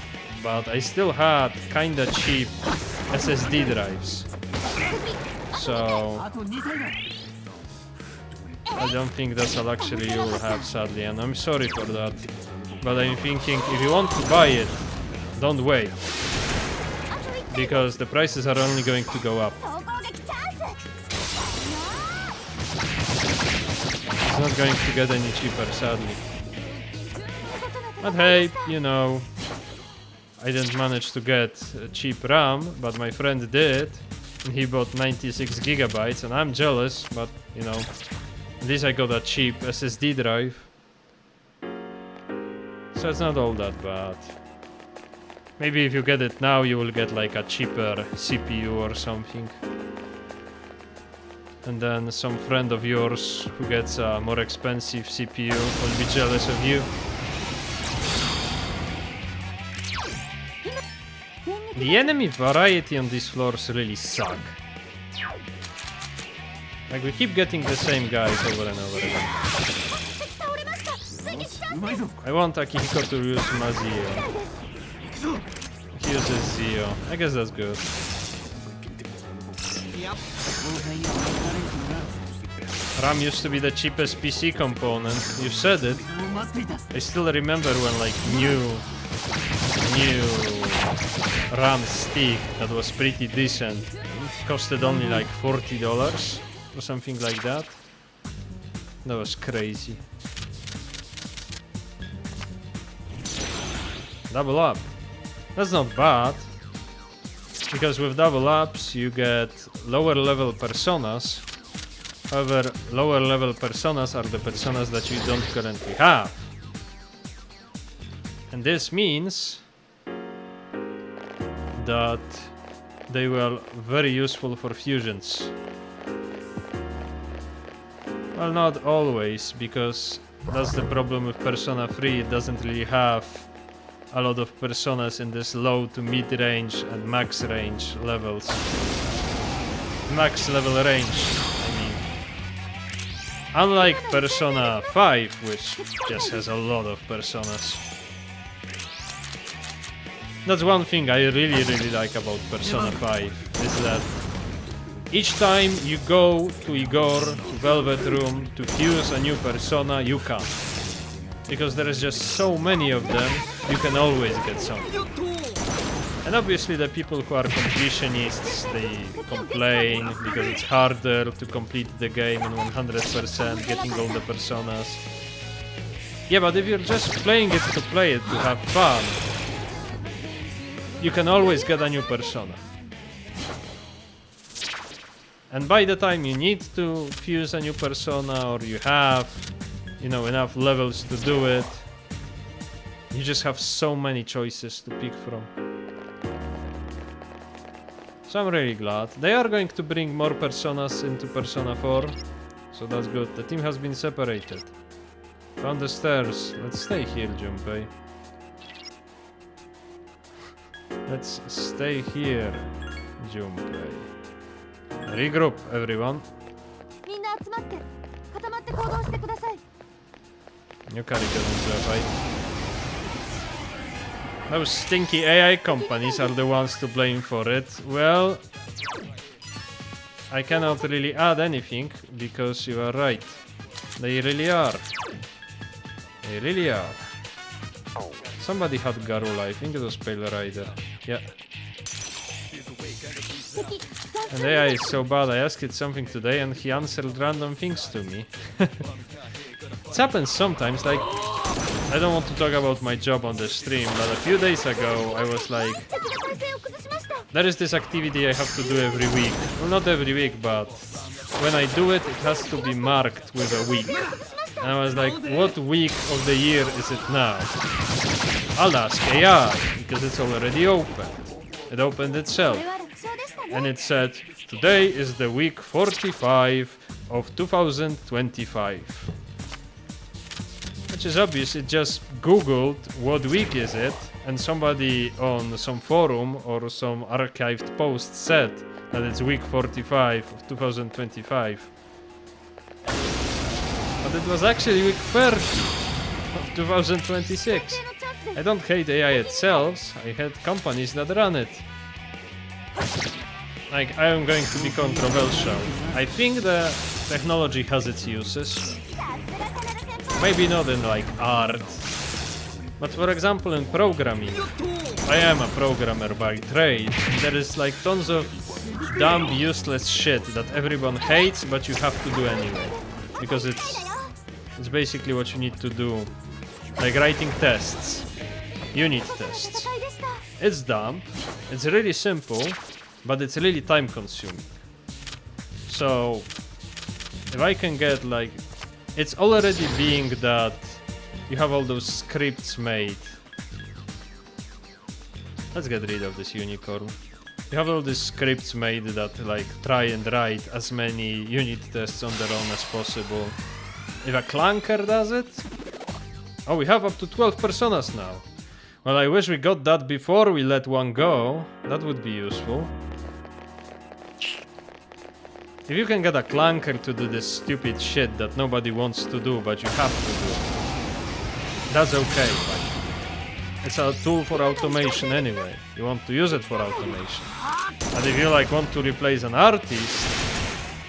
S1: but I still had kinda cheap SSD drives. So I don't think that's a luxury you will have, sadly, and I'm sorry for that. But I'm thinking, if you want to buy it, don't wait. Because the prices are only going to go up.
S2: 総攻撃チャンス
S1: It's not going to get any cheaper, sadly. But hey, you know, I didn't manage to get a cheap RAM, but my friend did. And he bought 96 gigabytes, and I'm jealous, but you know, at least I got a cheap SSD drive. So it's not all that bad. Maybe if you get it now, you will get like a cheaper CPU or something. And then some friend of yours who gets a more expensive CPU will be jealous of you. The enemy variety on these floors really suck. Like we keep getting the same guys over and over again.
S2: 倒れました追撃チャンス
S3: うまいぞ
S1: I want Akihiko to use Mazio. He uses Zio. I guess that's good.
S3: いや後輩には分かられるのな
S1: RAM used to be the cheapest PC component. You said it.
S3: そう待っていた
S1: I still remember when like new RAM stick that was pretty decent costed only like $40 or something like that. That was crazy. Double up. That's not bad. Because with double ups you get lower level personas. However, lower level personas are the personas that you don't currently have. And this means that they were very useful for fusions. Well, not always, because that's the problem with Persona 3, it doesn't really have a lot of personas in this low to mid range and max range levels. Max level range, I mean. Unlike Persona 5, which just has a lot of personas. That's one thing I really like about Persona 5, is that each time you go to Igor, to Velvet Room, to fuse a new persona, you can. Because there is just so many of them, you can always get something. And obviously the people who are completionists, they complain because it's harder to complete the game in 100%, getting all the personas. Yeah, but if you're just playing it to play it, to have fun, you can always get a new persona. And by the time you need to fuse a new persona, or you have, you know, enough levels to do it, you just have so many choices to pick from. So I'm really glad. They are going to bring more personas into Persona 4, so that's good. The team has been separated. Found the stairs. Let's stay here, Junpei. Let's stay here, Junpei. Regroup, everyone.
S2: みんな集まって固まって行動してください
S1: Yukari got into a fight. Those stinky AI companies are the ones to blame for it. Well, I cannot really add anything because you are right. They really are. They really are. Somebody had Garula, I think it was Pale Rider. Yeah. And AI is so bad, I asked it something today and he answered random things to me. It happens sometimes, like, I don't want to talk about my job on the stream, but a few days ago I was like, there is this activity I have to do every week. Well, not every week, but when I do it, it has to be marked with a week. And I was like, what week of the year is it now? I'll ask AI, because it's already open. It opened itself. And it said, today is the week 45 of 2025. Which is obvious, it just googled what week is it, and somebody on some forum or some archived post said that it's week 45 of 2025. But it was actually week 30 of 2026. I don't hate AI itself, I hate companies that run it. Like, I am going to be controversial. I think the technology has its uses. Maybe not in like art, but for example in programming. I am a programmer by trade. There is like tons of dumb, useless shit that everyone hates, but you have to do anyway. Because it's basically what you need to do. Like writing tests. Unit tests. It's dumb. It's really simple, but it's really time consuming. So if I can get like... It's already being that you have all those scripts made. Let's get rid of this unicorn. You have all these scripts made that like try and write as many unit tests on their own as possible. If a clunker does it... Oh, we have up to 12 personas now. Well, I wish we got that before we let one go. That would be useful. If you can get a clunker to do this stupid shit that nobody wants to do, but you have to do, that's okay. Like, it's a tool for automation anyway. You want to use it for automation. And if you like want to replace an artist,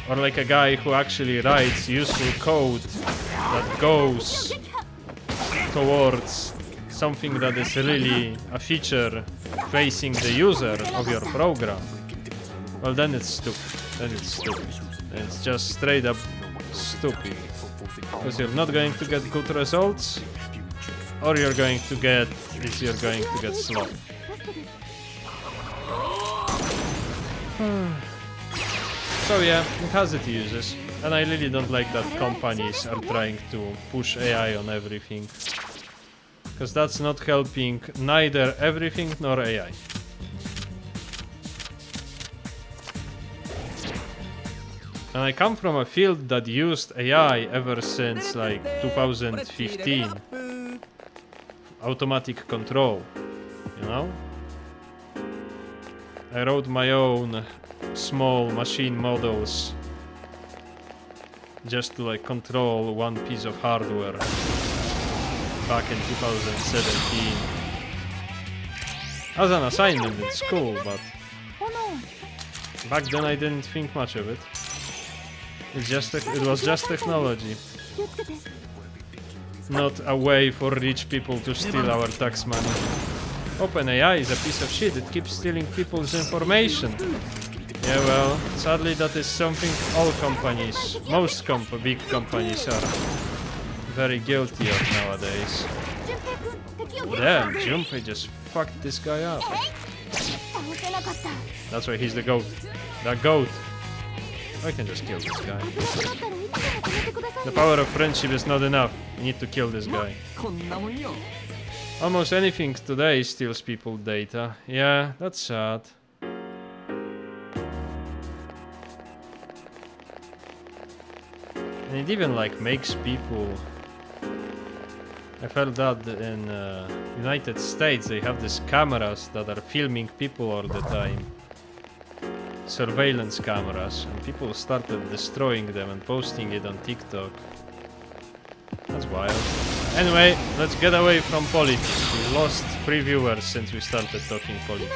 S1: or like a guy who actually writes useful code that goes towards something that is really a feature facing the user of your program, well then it's stupid. Then it's stupid. It's just straight up stupid. Because you're not going to get good results, or you're going to get slow. So yeah, it has its uses. And I really don't like that companies are trying to push AI on everything. Because that's not helping neither everything nor AI. And I come from a field that used AI ever since like 2015. Automatic control, you know? I wrote my own small machine models just to like control one piece of hardware back in 2017 as an assignment in school, but back then I didn't think much of it. It was just technology, not a way for rich people to steal our tax money. OpenAI is a piece of shit. It keeps stealing people's information. Yeah, well, sadly that is something all companies, most big companies are very guilty of nowadays. Damn, Junpei just fucked this guy up. That's why he's the goat. The goat. I can just kill this guy. The power of friendship is not enough. You need to kill this guy. Almost anything today steals people's data. Yeah, that's sad. And it even like makes people... I felt that in United States they have these cameras that are filming people all the time. Surveillance cameras, and people started destroying them and posting it on TikTok. That's wild. Anyway, let's get away from politics. We lost 3 viewers since we started talking politics.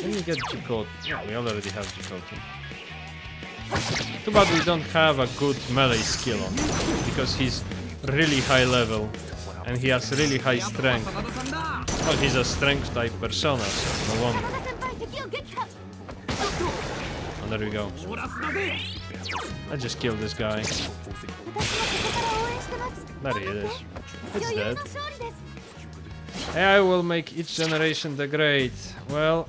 S1: Let me get Jikoto. No, we already have Jikoto. Too bad we don't have a good melee skill on him, because he's really high level and he has really high strength. Well, he's a strength type persona, so no wonder. Oh, there we go. I just killed this guy. There he is. It's dead. AI will make each generation degrade. Well,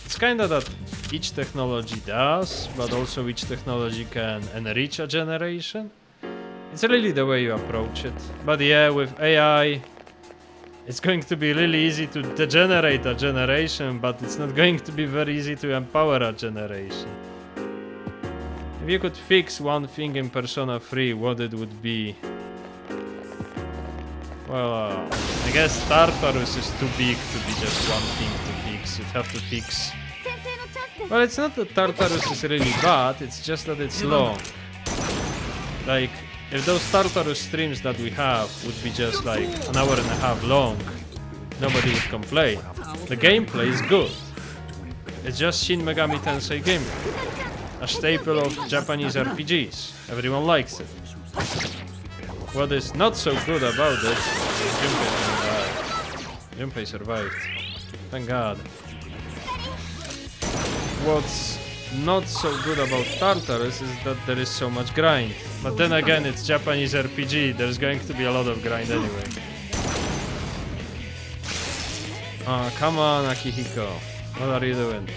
S1: it's kinda that each technology does, but also each technology can enrich a generation. It's really the way you approach it. But yeah, with AI, it's going to be really easy to degenerate a generation, but it's not going to be very easy to empower a generation. If you could fix one thing in Persona 3, what it would be? Well, I guess Tartarus is too big to be just one thing to fix. You'd have to fix... Well, it's not that Tartarus is really bad, it's just that it's long. Like, if those Tartarus streams that we have would be just like an hour and a half long, nobody would complain. The gameplay is good. It's just Shin Megami Tensei gameplay. A staple of Japanese RPGs. Everyone likes it. What is not so good about it Junpei didn't die. Junpei survived. Thank God. What's not so good about Tartarus is that there is so much grind. But then again, it's Japanese RPG. There's going to be a lot of grind anyway. Oh, come on, Akihiko. What are you doing?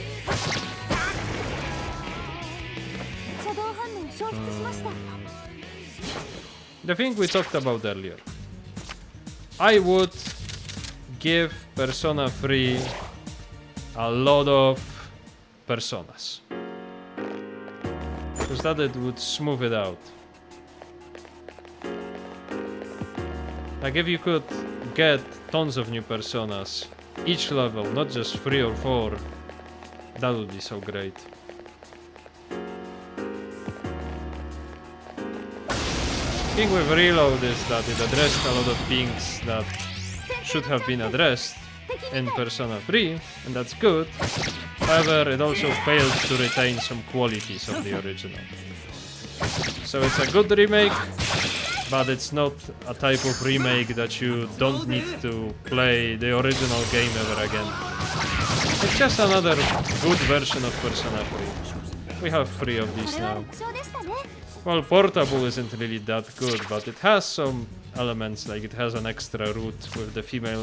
S2: シャドウ反応を消失しました。
S1: The thing we talked about earlier. I would give Persona 3 a lot of personas. Because that it would smooth it out. Like if you could get tons of new personas, each level, not just 3 or 4, that would be so great. The thing with Reload is that it addressed a lot of things that should have been addressed in Persona 3, and that's good. However, it also failed to retain some qualities of the original. So it's a good remake, but it's not a type of remake that you don't need to play the original game ever again. It's just another good version of Persona 3. We have 3 of these
S2: これは
S1: now.
S2: 楽勝でしたね。
S1: Well, Portable isn't really that good, but it has some elements, like it has an extra route with the female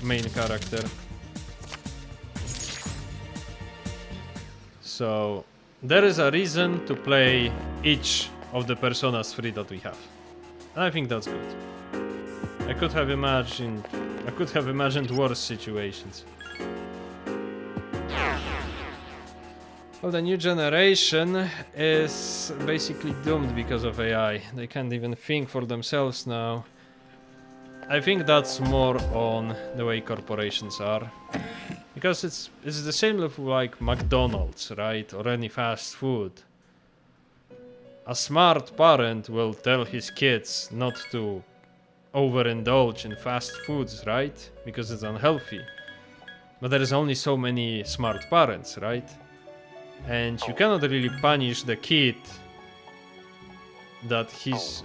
S1: main character. So, there is a reason to play each of the Personas 3 that we have. And I think that's good. I could have imagined worse situations. Well, the new generation is basically doomed because of AI. They can't even think for themselves now. I think that's more on the way corporations are. Because it's the same with like McDonald's, right? Or any fast food. A smart parent will tell his kids not to overindulge in fast foods, right? Because it's unhealthy. But there is only so many smart parents, right? And you cannot really punish the kid that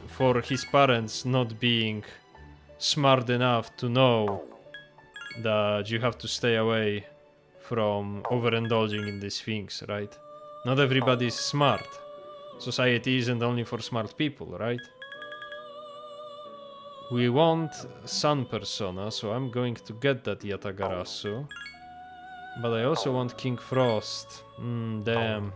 S1: for his parents not being smart enough to know that you have to stay away from overindulging in these things, right? Not everybody is smart. Society isn't only for smart people, right? We want Sun Persona, so I'm going to get that Yatagarasu. But I also want King Frost. Damn.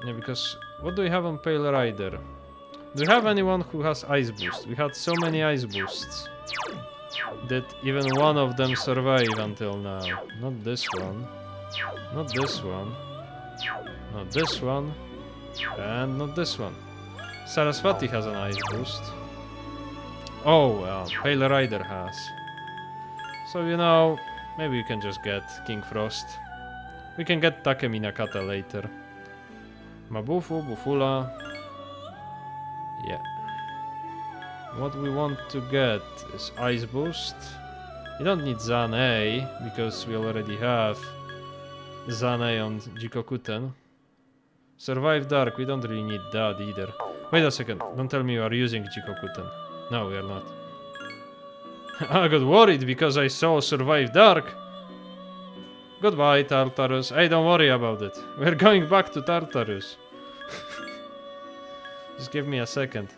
S1: Yeah, because what do we have on Pale Rider? Do we have anyone who has Ice Boost? We had so many Ice Boosts. Did even one of them survive until now? Not this one. Not this one. Not this one. And not this one. Saraswati has an Ice Boost. Oh, well, Pale Rider has. So, you know, maybe we can just get King Frost. We can get Takemi Nakata later. Mabufu, Bufula. Yeah. What we want to get is Ice Boost. You don't need Zane, because we already have Zane on Jikokuten. Survive Dark, we don't really need that either. Wait a second, don't tell me you are using Jikokuten. No, we are not. I got worried because I saw Survive Dark. Goodbye, Tartarus. Hey, don't worry about it. We're going back to Tartarus. Just give me a second.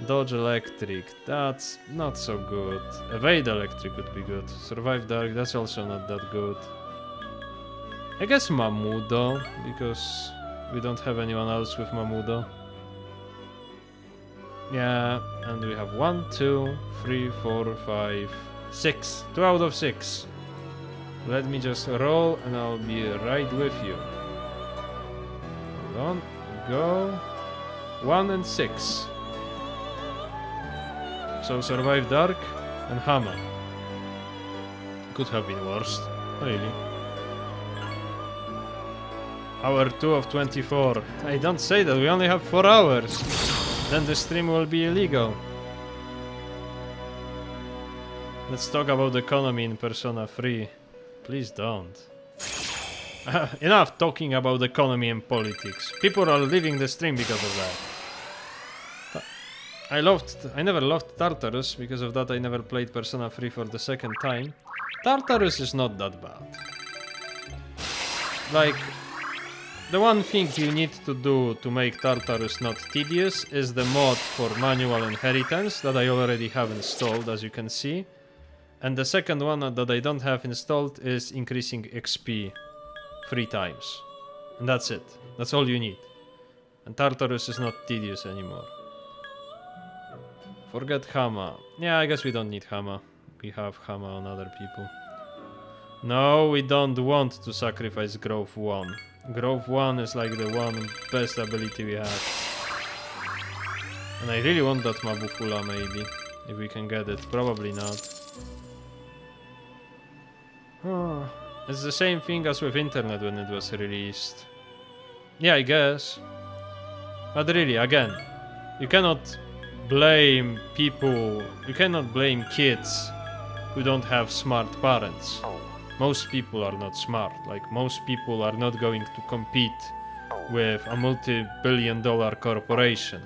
S1: Dodge Electric. That's not so good. Evade Electric would be good. Survive Dark, that's also not that good. I guess Mamudo, because we don't have anyone else with Mamudo. Yeah, and we have 1, 2, 3, 4, 5, 6. 2 out of 6. Let me just roll and I'll be right with you. Hold on. Go. 1 and 6. So Survive Dark and Hammer. Could have been worse. Really. Hour 2 of 24. Hey, don't say that. We only have 4 hours. Then the stream will be illegal. Let's talk about the economy in Persona 3. Please don't. Enough talking about economy and politics. People are leaving the stream because of that. I never loved Tartarus, because of that I never played Persona 3 for the second time. Tartarus is not that bad. Like, the one thing you need to do to make Tartarus not tedious is the mod for manual inheritance that I already have installed, as you can see. And the second one that I don't have installed is increasing XP 3 times. And that's it. That's all you need. And Tartarus is not tedious anymore. Forget Hama. Yeah, I guess we don't need Hama. We have Hama on other people. No, we don't want to sacrifice Growth 1. Growth 1 is like the one best ability we have. And I really want that Mabufula maybe. If we can get it. Probably not. It's the same thing as with internet when it was released. Yeah, I guess. But really, again, you cannot blame people, you cannot blame kids who don't have smart parents. Most people are not smart. Like, most people are not going to compete with a multi-billion-dollar corporation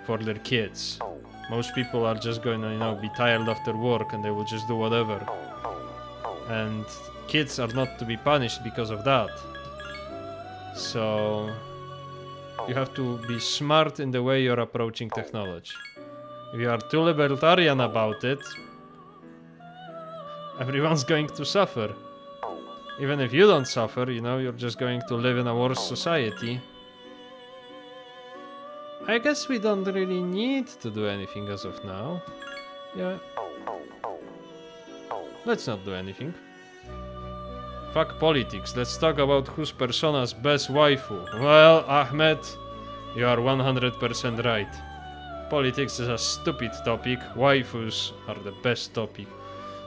S1: for their kids. Most people are just going to, you know, be tired after work and they will just do whatever. And kids are not to be punished because of that. So you have to be smart in the way you're approaching technology. If you are too libertarian about it, everyone's going to suffer. Even if you don't suffer, you know, you're just going to live in a worse society. I guess we don't really need to do anything as of now. Yeah. Let's not do anything. Fuck politics, let's talk about who's Persona's best waifu. Well, Ahmed, you are 100% right. Politics is a stupid topic, waifus are the best topic.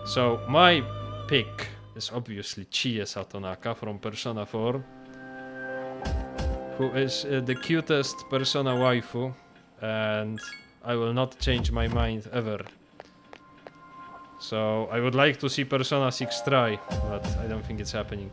S1: So, my pick is obviously Chie Satonaka from Persona 4, who is the cutest Persona waifu, and I will not change my mind ever. So, I would like to see Persona 6 try, but I don't think it's happening.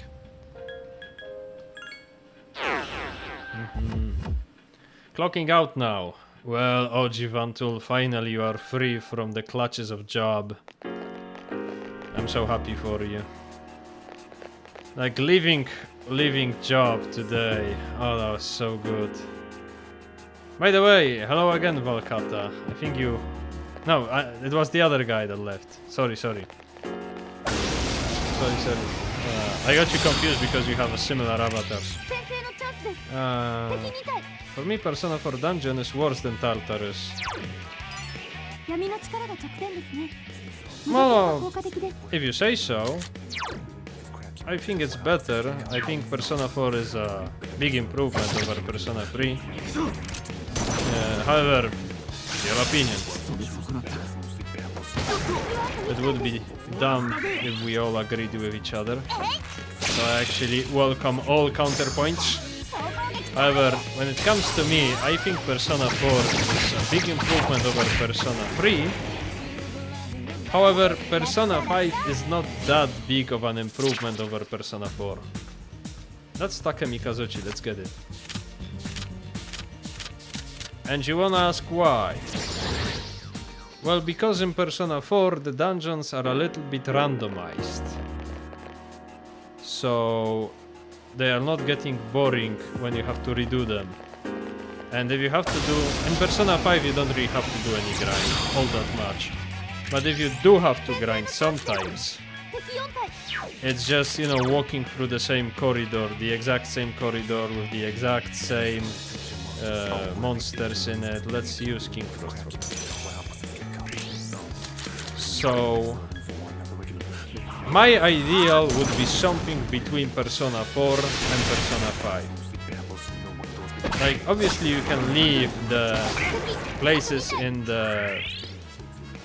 S1: Clocking out now. Well, Ojivantul, finally you are free from the clutches of job. I'm so happy for you. Like, leaving job today. Oh, that was so good. By the way, hello again, Valkata. I think you... No, it was the other guy that left. Sorry. Sorry. I got you confused because you have a similar avatar. For me, Persona 4 Dungeon is worse than Tartarus. Well, if you say so, I think it's better. I think Persona 4 is a big improvement over Persona 3. However, your opinion. It would be dumb if we all agreed with each other. So I actually welcome all counterpoints. However, when it comes to me, I think Persona 4 is a big improvement over Persona 3. However, Persona 5 is not that big of an improvement over Persona 4. That's Takemi Kazuchi, let's get it. And you wanna ask why? Well, because in Persona 4 the dungeons are a little bit randomized. So they are not getting boring when you have to redo them. And if you have to do... In Persona 5 you don't really have to do any grind all that much. But if you do have to grind sometimes, it's just, you know, walking through the same corridor, the exact same corridor with the exact same monsters in it. Let's use King Frost for that. So, my ideal would be something between Persona 4 and Persona 5. Like, obviously you can leave the places in the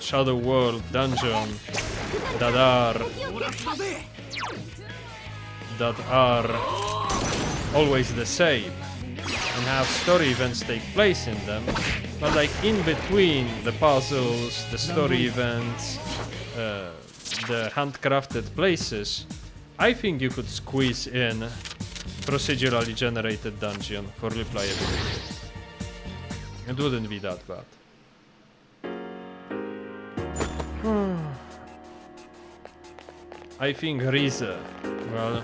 S1: Shadow World dungeon that are always the same and have story events take place in them, but like in between the puzzles, the story events, the handcrafted places, I think you could squeeze in procedurally generated dungeon for replayability. It wouldn't be that bad. I think Rize. Well,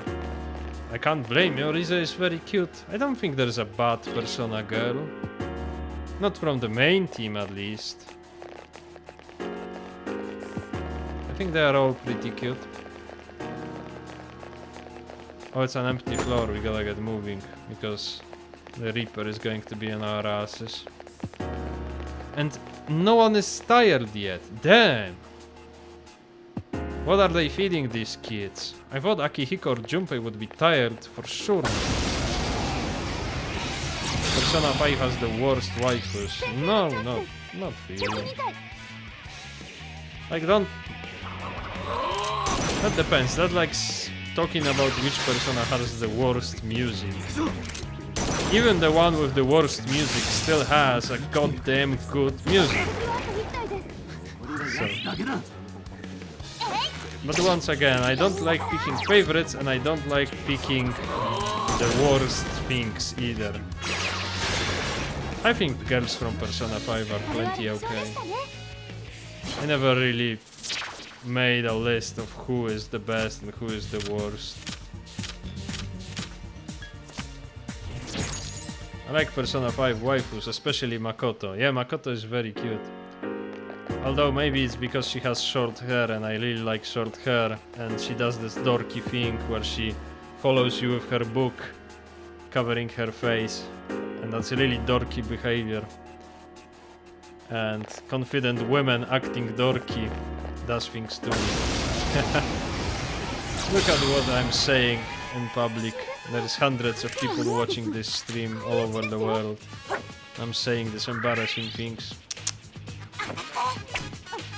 S1: I can't blame you. Rize is very cute. I don't think there's a bad Persona girl. Not from the main team, at least. I think they are all pretty cute. Oh, it's an empty floor. We gotta get moving because the Reaper is going to be on our asses. And no one is tired yet. Damn! What are they feeding these kids? I thought Akihiko or Junpei would be tired for sure. Persona 5 has the worst waifus. No, not really. Like, don't... That depends. That like talking about which Persona has the worst music. Even the one with the worst music still has a goddamn good music. So. But once again, I don't like picking favorites and I don't like picking the worst things either. I think girls from Persona 5 are plenty okay. I never really made a list of who is the best and who is the worst. I like Persona 5 waifus, especially Makoto. Yeah, Makoto is very cute. Although maybe it's because she has short hair and I really like short hair, and she does this dorky thing where she follows you with her book covering her face, and that's really dorky behavior. And confident women acting dorky does things to me. Look at what I'm saying in public. There's hundreds of people watching this stream all over the world. I'm saying these embarrassing things.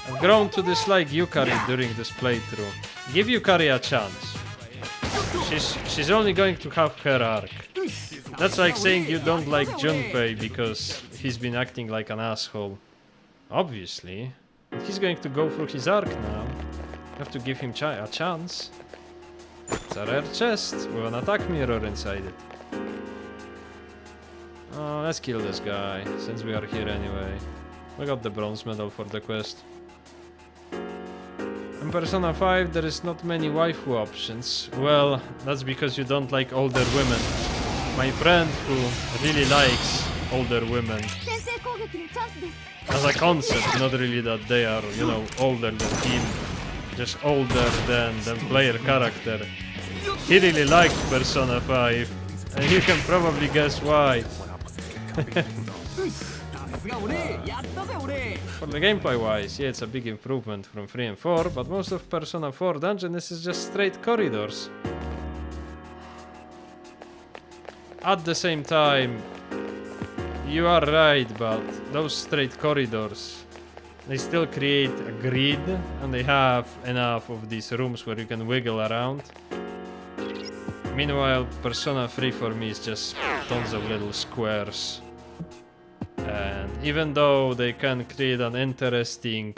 S1: I've grown to dislike Yukari during this playthrough. Give Yukari a chance. She's only going to have her arc. That's like saying you don't like Junpei because he's been acting like an asshole. Obviously. But he's going to go through his arc now. You have to give him a chance. It's a rare chest with an attack mirror inside it. Oh, let's kill this guy, since we are here anyway. We got the bronze medal for the quest. In Persona 5 there is not many waifu options. Well, that's because you don't like older women. My friend who really likes older women. As a concept, not really that they are, you know, older than him. Just older than player character. He really liked Persona 5. And you can probably guess why. For the gameplay wise, yeah, it's a big improvement from 3 and 4, but most of Persona 4 dungeons is just straight corridors. At the same time, you are right, but those straight corridors, they still create a grid, and they have enough of these rooms where you can wiggle around. Meanwhile, Persona 3 for me is just tons of little squares. And even though they can create an interesting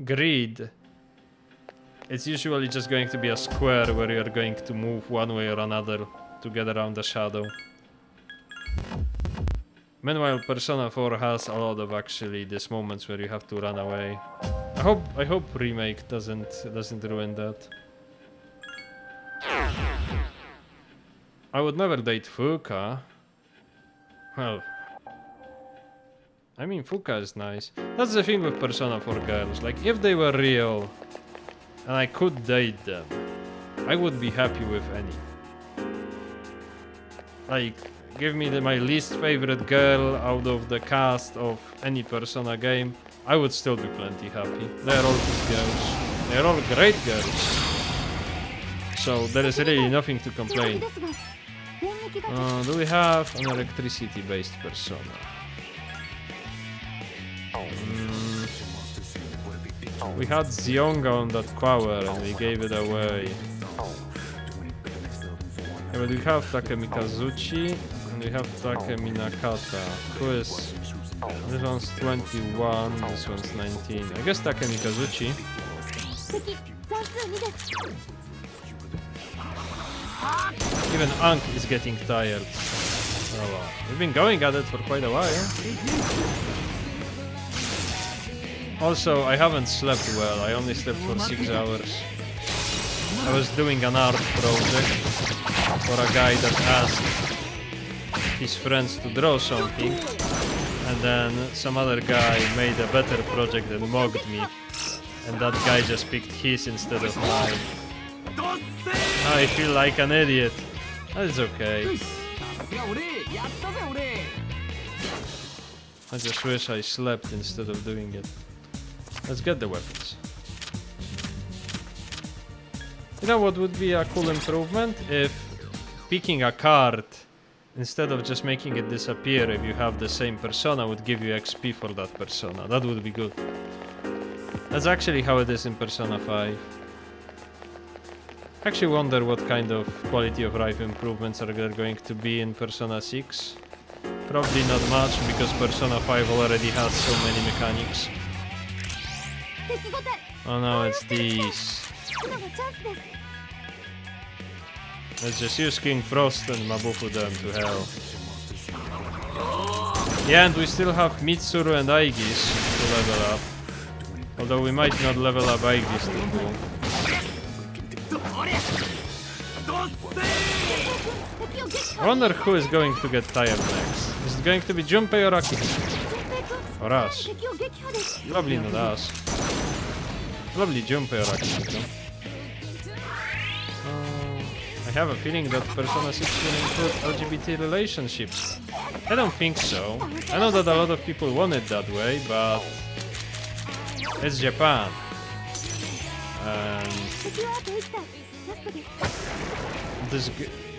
S1: grid, it's usually just going to be a square where you're going to move one way or another to get around the shadow. Meanwhile, Persona 4 has a lot of actually these moments where you have to run away. I hope remake doesn't ruin that. I would never date Fuka. Well, I mean, Fuka is nice. That's the thing with Persona 4 girls. Like, if they were real and I could date them, I would be happy with any. Like, give me my least favorite girl out of the cast of any Persona game, I would still be plenty happy. They're all good girls. They're all great girls. So there is really nothing to complain. Do we have an electricity-based Persona? We had Zionga on that power and we gave it away. Yeah, but we have Takemi Kazuchi and we have Takemi Nakata. Who is... This one's 21, this one's 19. I guess Takemi Kazuchi. Even Ankh is getting tired. Oh wow. We've been going at it for quite a while. Also, I haven't slept well. I only slept for 6 hours. I was doing an art project for a guy that asked his friends to draw something, and then some other guy made a better project and mocked me, and that guy just picked his instead of mine. I feel like an idiot. That's okay. I just wish I slept instead of doing it. Let's get the weapons. You know what would be a cool improvement? If picking a card, instead of just making it disappear if you have the same persona, would give you XP for that persona. That would be good. That's actually how it is in Persona 5. I actually wonder what kind of quality of life improvements are there going to be in Persona 6. Probably not much, because Persona 5 already has so many mechanics. Oh no, it's these. Let's just use King Frost and Mabufu them to hell. Yeah, and we still have Mitsuru and Aegis to level up. Although we might not level up Aegis to full. I wonder who is going to get tired next. Is it going to be Junpei or Aki? Or us? Probably not us. Probably Junpei or Aki. I have a feeling that Persona 6 will include LGBT relationships. I don't think so. I know that a lot of people want it that way, but it's Japan. And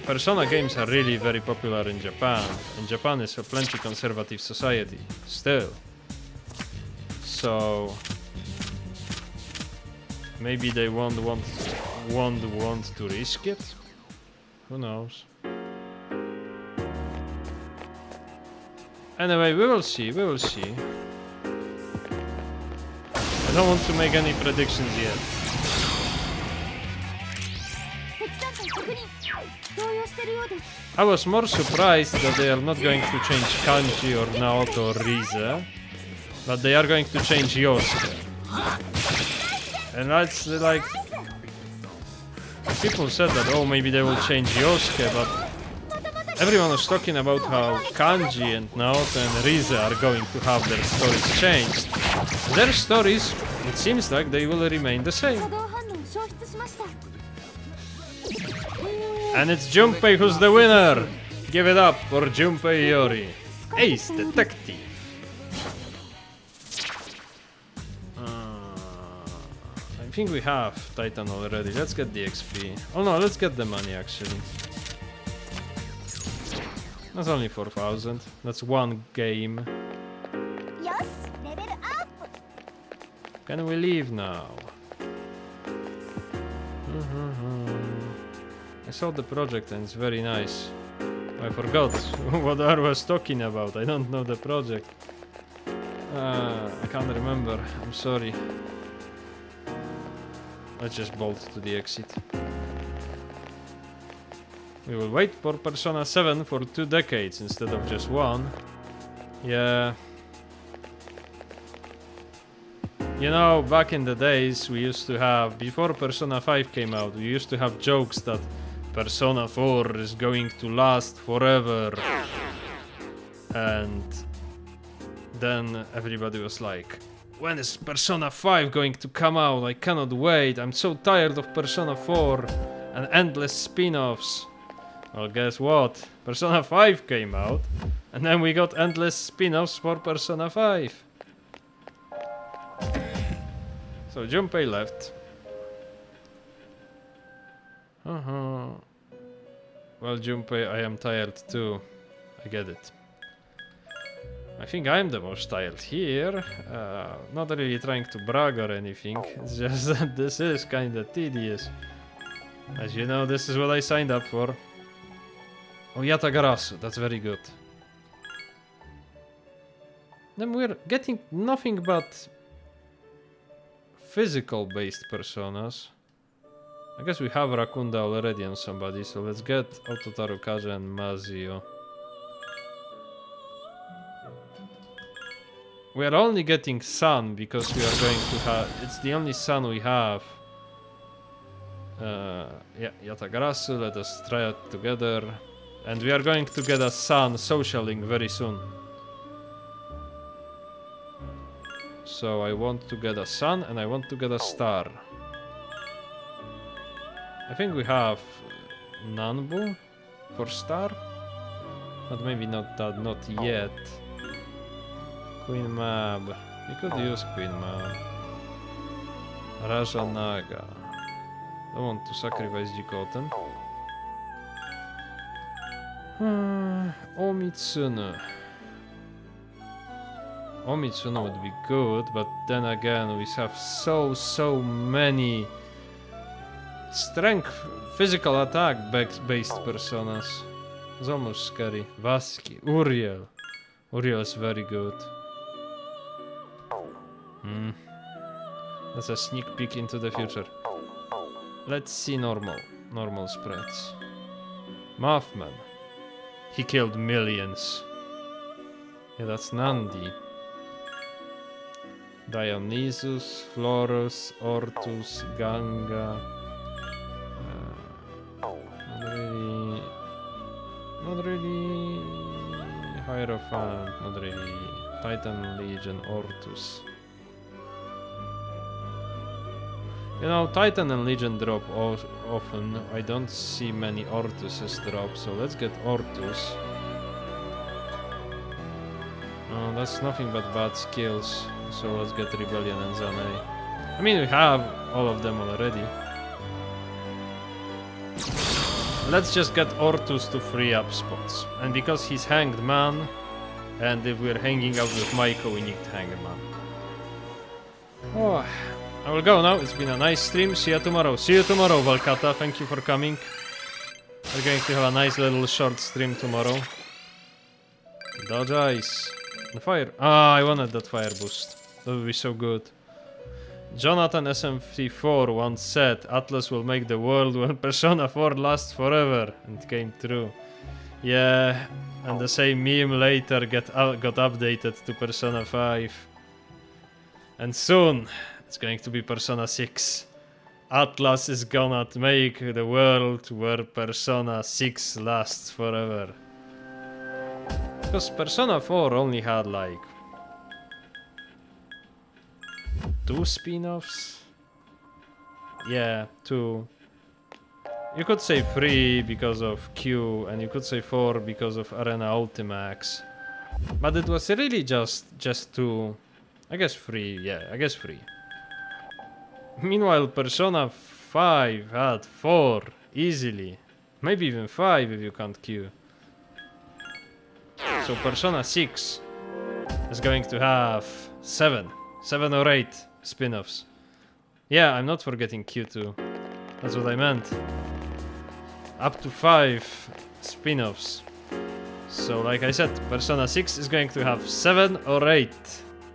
S1: Persona games are really very popular in Japan, and Japan is a plenty conservative society, still. So maybe they won't want to risk it? Who knows? Anyway, we will see, we will see. I don't want to make any predictions yet. I was more surprised that they are not going to change Kanji or Naoto or Rize, but they are going to change Yosuke. And that's like... People said that, oh, maybe they will change Yosuke, but everyone was talking about how Kanji and Naoto and Rize are going to have their stories changed. Their stories, it seems like they will remain the same. And it's Junpei who's the winner! Give it up for Junpei Iori. Ace Detective. I think we have Titan already. Let's get the XP. Oh no, let's get the money actually. That's only 4,000. That's one game. Can we leave now? I saw the project and it's very nice. I forgot what I was talking about. I don't know the project. I can't remember. I'm sorry. Let's just bolt to the exit. We will wait for Persona 7 for 2 decades instead of just 1. Yeah. You know, back in the days we used to have, before Persona 5 came out, we used to have jokes that Persona 4 is going to last forever. And then everybody was like, when is Persona 5 going to come out? I cannot wait. I'm so tired of Persona 4 and endless spin-offs. Well, guess what? Persona 5 came out, and then we got endless spin-offs for Persona 5. So Junpei left. Well, Junpei, I am tired too. I get it. I think I'm the most tired here. Not really trying to brag or anything. It's just that this is kinda tedious. As you know, this is what I signed up for. Oh, Yatagarasu, that's very good. Then we're getting nothing but physical-based personas. I guess we have Rakunda already on somebody, so let's get Ototaru Kaze and Mazio. We are only getting Sun because we are going to have... It's the only Sun we have. Yeah, Yatagarasu, let us try it together. And we are going to get a Sun social link very soon. So I want to get a Sun and I want to get a Star. I think we have Nanbu for Star, but maybe not that, not yet. Queen Mab, we could use Queen Mab. Raja Naga, don't want to sacrifice Jikoten. Omitsune. Omitsune would be good, but then again we have so many strength, physical attack based personas. It's almost scary. Vaski, Uriel. Uriel is very good. That's a sneak peek into the future. Let's see normal spreads. Mothman. He killed millions. Yeah, that's Nandi. Dionysus, Florus, Ortus, Ganga. Not really. Hierophant, not really. Titan Legion, Ortus. You know, Titan and Legion drop often. I don't see many Ortuses drop, so let's get Ortus. No, that's nothing but bad skills. So let's get Rebellion and Zane. I mean, we have all of them already. Let's just get Ortus to free up spots. And because he's Hanged Man, and if we're hanging out with Maiko, we need Hanged Man. Oh, I will go now. It's been a nice stream. See you tomorrow. See you tomorrow, Valkata. Thank you for coming. We're going to have a nice little short stream tomorrow. Dodge Ice. The fire. Ah, I wanted that fire boost. That would be so good. Jonathan SM54 once said, Atlas will make the world when Persona 4 lasts forever. And it came true. Yeah, and the same meme later got updated to Persona 5. And soon, it's going to be Persona 6. Atlas is gonna make the world where Persona 6 lasts forever. Because Persona 4 only had like 2 spin-offs? Yeah, 2. You could say 3 because of Q, and you could say 4 because of Arena Ultimax. But it was really just 2. I guess 3, yeah, I guess 3. Meanwhile, Persona 5 had 4, easily. Maybe even 5 if you count Q. So Persona 6 is going to have 7 or 8 spin-offs. Yeah, I'm not forgetting Q2. That's what I meant. Up to 5 spin-offs. So like I said, Persona 6 is going to have 7 or 8.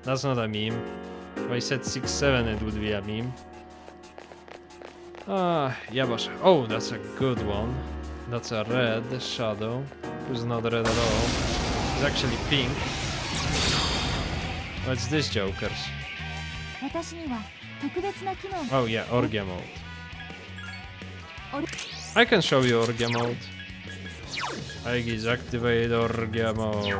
S1: That's not a meme. If I said 6, 7, it would be a meme. Yabasha. Oh, that's a good one. That's a red shadow. Who's not red at all. It's actually pink. What's this, jokers? Oh yeah, Orgia mode. I can show you Orgia mode. Aegis, activate Orgia mode.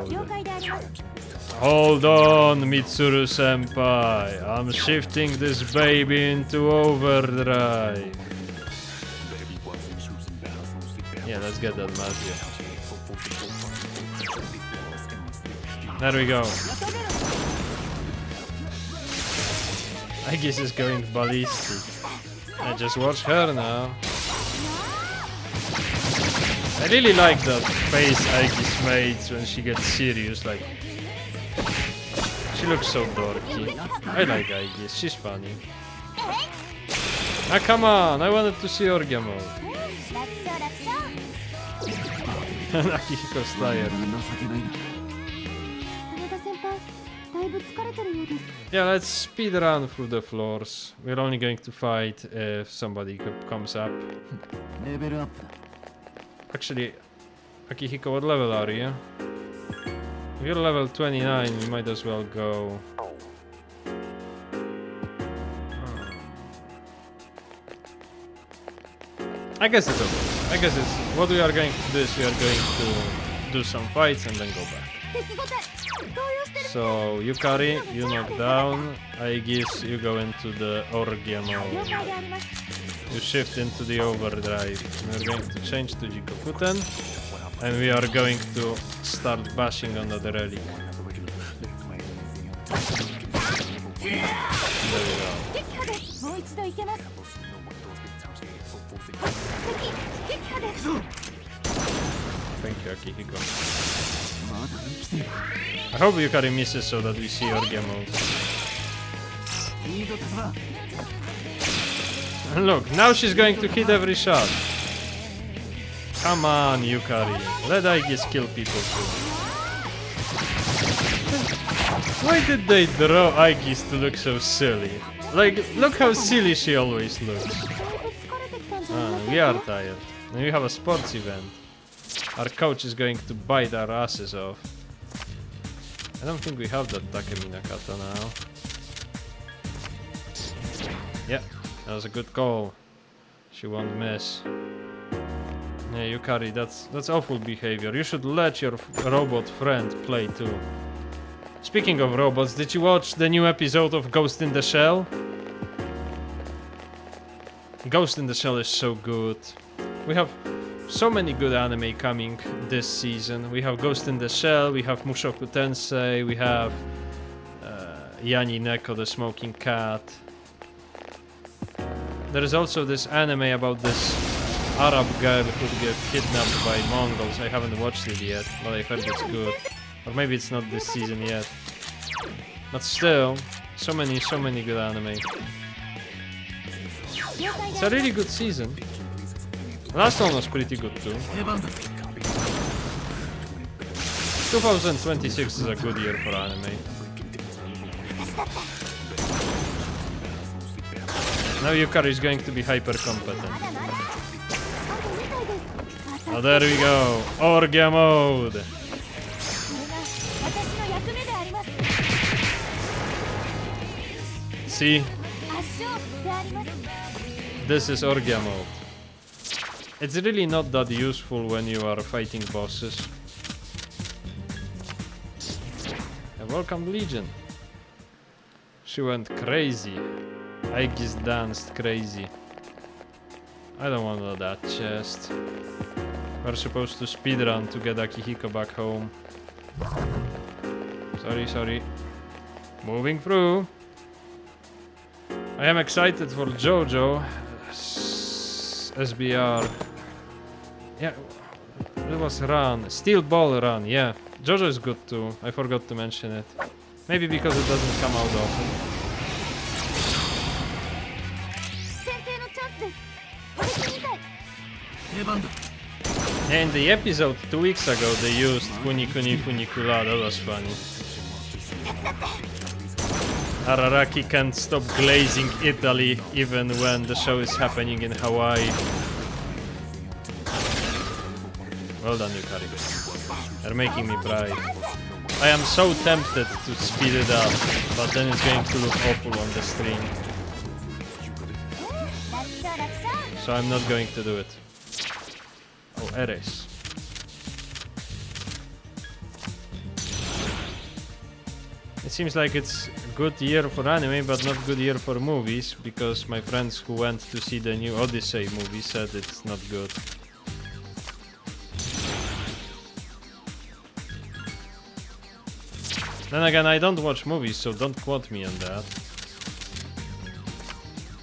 S1: Hold on, Mitsuru senpai. I'm shifting this baby into overdrive. Yeah, let's get that Mazio. There we go. Aegis is going ballistic. I just watch her now. I really like that face Aegis makes when she gets serious, like... She looks so dorky. I like Aegis, she's funny. Ah, come on, I wanted to see Orgia mode. Akihiko's tired.
S2: いぶ疲れてるようです。
S1: Yeah, let's speed run through the floors. We're only going to fight if somebody comes up.
S3: レベルアップだ。
S1: Actually, Akihiko, what level are you? If you're level 29, you might as well go. I guess it's okay. I guess it's what we are going to do is we are going to do some fights and then go back.
S2: 敵ごて動揺してる。
S1: So Yukari, you knock down. I guess you go into the Orgia
S2: 了
S1: mode.
S2: 解であります。
S1: You shift into the overdrive. We're going to change to Jikokuten. And we are going to start bashing on the relic. There we go.
S2: 撃破です。もう一度行けます。敵撃破です。
S1: Thank you, Akihiko.
S3: まだ生きてる。
S1: I hope Yukari misses so that we see Orgia mode.
S3: いいぞさ。
S1: And look, now she's going to hit every shot. Come on, Yukari. Let Aegis kill people too. Why did they draw Aegis to look so silly? Like, look how silly she always looks.
S2: だいぶ疲れてきたんじゃありま
S1: Ah,
S2: せん
S1: we
S2: か。
S1: are tired. And we have a sports event. Our coach is going to bite our asses off. I don't think we have that Takemi Nakata now. Yeah, that was a good call. She won't miss. Yeah, Yukari, that's awful behavior. You should let your robot friend play too. Speaking of robots, did you watch the new episode of Ghost in the Shell? Ghost in the Shell is so good. We have so many good anime coming this season. We have Ghost in the Shell, we have Mushoku Tensei, we have Yani Neko the Smoking Cat. There is also this anime about this Arab girl who get kidnapped by Mongols. I haven't watched it yet, but I heard it's good. Or maybe it's not this season yet. But still, so many good anime. It's a really good season. Last one was pretty good too.
S3: 出番だ。
S1: 2026 is a good year for anime. Now Yukari is going to be hyper competent.
S2: まだまだ。あとみたいです。
S1: Oh, there we go. Orgia mode.
S2: これが私の役目であります。
S1: See,
S2: 圧勝であります。
S1: this is Orgia mode. It's really not that useful when you are fighting bosses. And welcome Legion. She went crazy. Aegis danced crazy. I don't want that chest. We're supposed to speedrun to get Akihiko back home. Sorry. Moving through. I am excited for JoJo. SBR. Yeah, it was Run. Steel Ball Run, yeah. JoJo is good too. I forgot to mention it. Maybe because it doesn't come out often.
S2: 先制のチャンスです。私みたい。
S3: 出番だ。
S1: Yeah, in the episode 2 weeks ago they used Funikuni Funikula, that was funny. Araraki can't stop glazing Italy even when the show is happening in Hawaii. Well done, Yukari. You're making me proud. I am so tempted to speed it up, but then it's going to look awful on the stream.
S2: 楽勝楽勝。
S1: So I'm not going to do it. Oh, Eres. It seems like it's a good year for anime, but not good year for movies, because my friends who went to see the new Odyssey movie said it's not good. Then again, I don't watch movies, so don't quote me on that.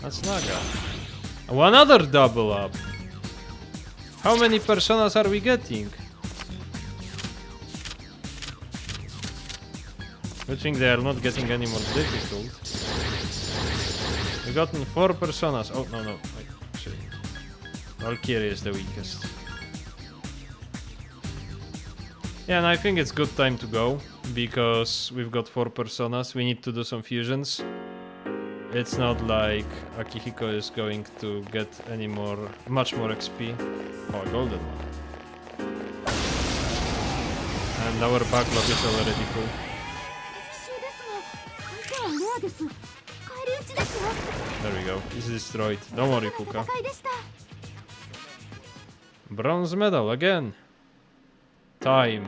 S1: That's Naga. One other double up! How many personas are we getting? Good thing they are not getting any more difficult. We've gotten 4 personas. Oh, no. Wait, actually. Valkyrie is the weakest. Yeah, and I think it's good time to go, because we've got 4 personas. We need to do some fusions. It's not like Akihiko is going to get much more XP. Oh, a golden one. And our backlog is already full.
S2: 必修ですが、相手はレアです。返り討ちですよ。
S1: There we go. It's destroyed. Don't worry, Fuka.
S2: 戦いでした。
S1: Bronze medal again. Time.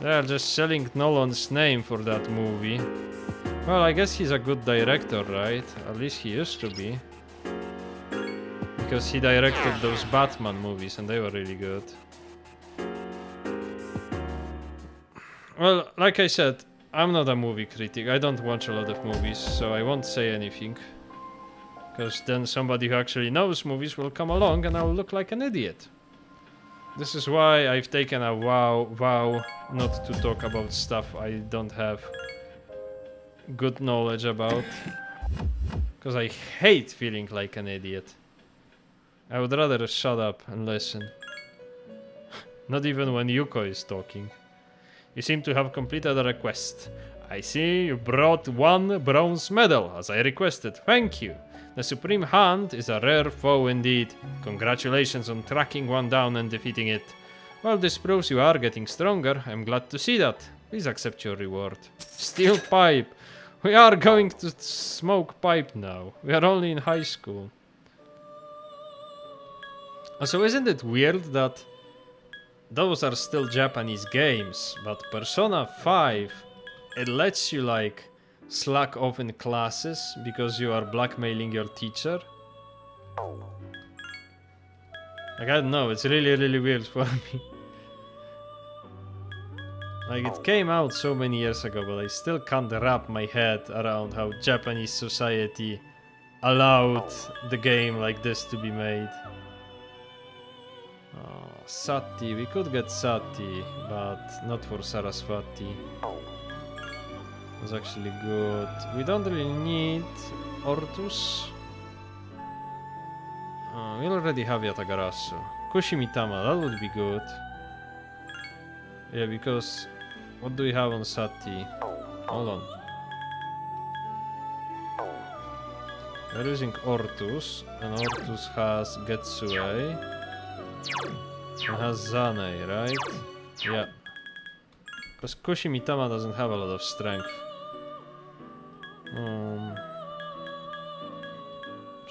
S1: They're just selling Nolan's name for that movie. Well, I guess he's a good director, right? At least he used to be. Because he directed those Batman movies and they were really good. Well, like I said, I'm not a movie critic. I don't watch a lot of movies, so I won't say anything. Because then somebody who actually knows movies will come along and I'll look like an idiot. This is why I've taken a vow not to talk about stuff I don't have good knowledge about. Because I hate feeling like an idiot. I would rather shut up and listen. Not even when Yuko is talking. You seem to have completed a request. I see you brought 1 bronze medal, as I requested. Thank you. The Supreme Hand is a rare foe indeed. Congratulations on tracking one down and defeating it. Well, this proves you are getting stronger. I'm glad to see that. Please accept your reward. Steel pipe. We are going to smoke pipe now. We are only in high school. So isn't it weird that those are still Japanese games, but Persona 5, it lets you like slack off in classes because you are blackmailing your teacher? Like, I don't know, it's really weird for me. Like, it came out so many years ago, but I still can't wrap my head around how Japanese society allowed the game like this to be made. Oh, Sati, we could get Sati, but not for Saraswati. That's actually good. We don't really need Ortus. We already have Yatagarasu. Kushimitama, that would be good. Yeah, because what do we have on Sati? Hold on. We're using Ortus, and Ortus has Getsue. And has Zane, right? Yeah. Because Kushimitama doesn't have a lot of strength.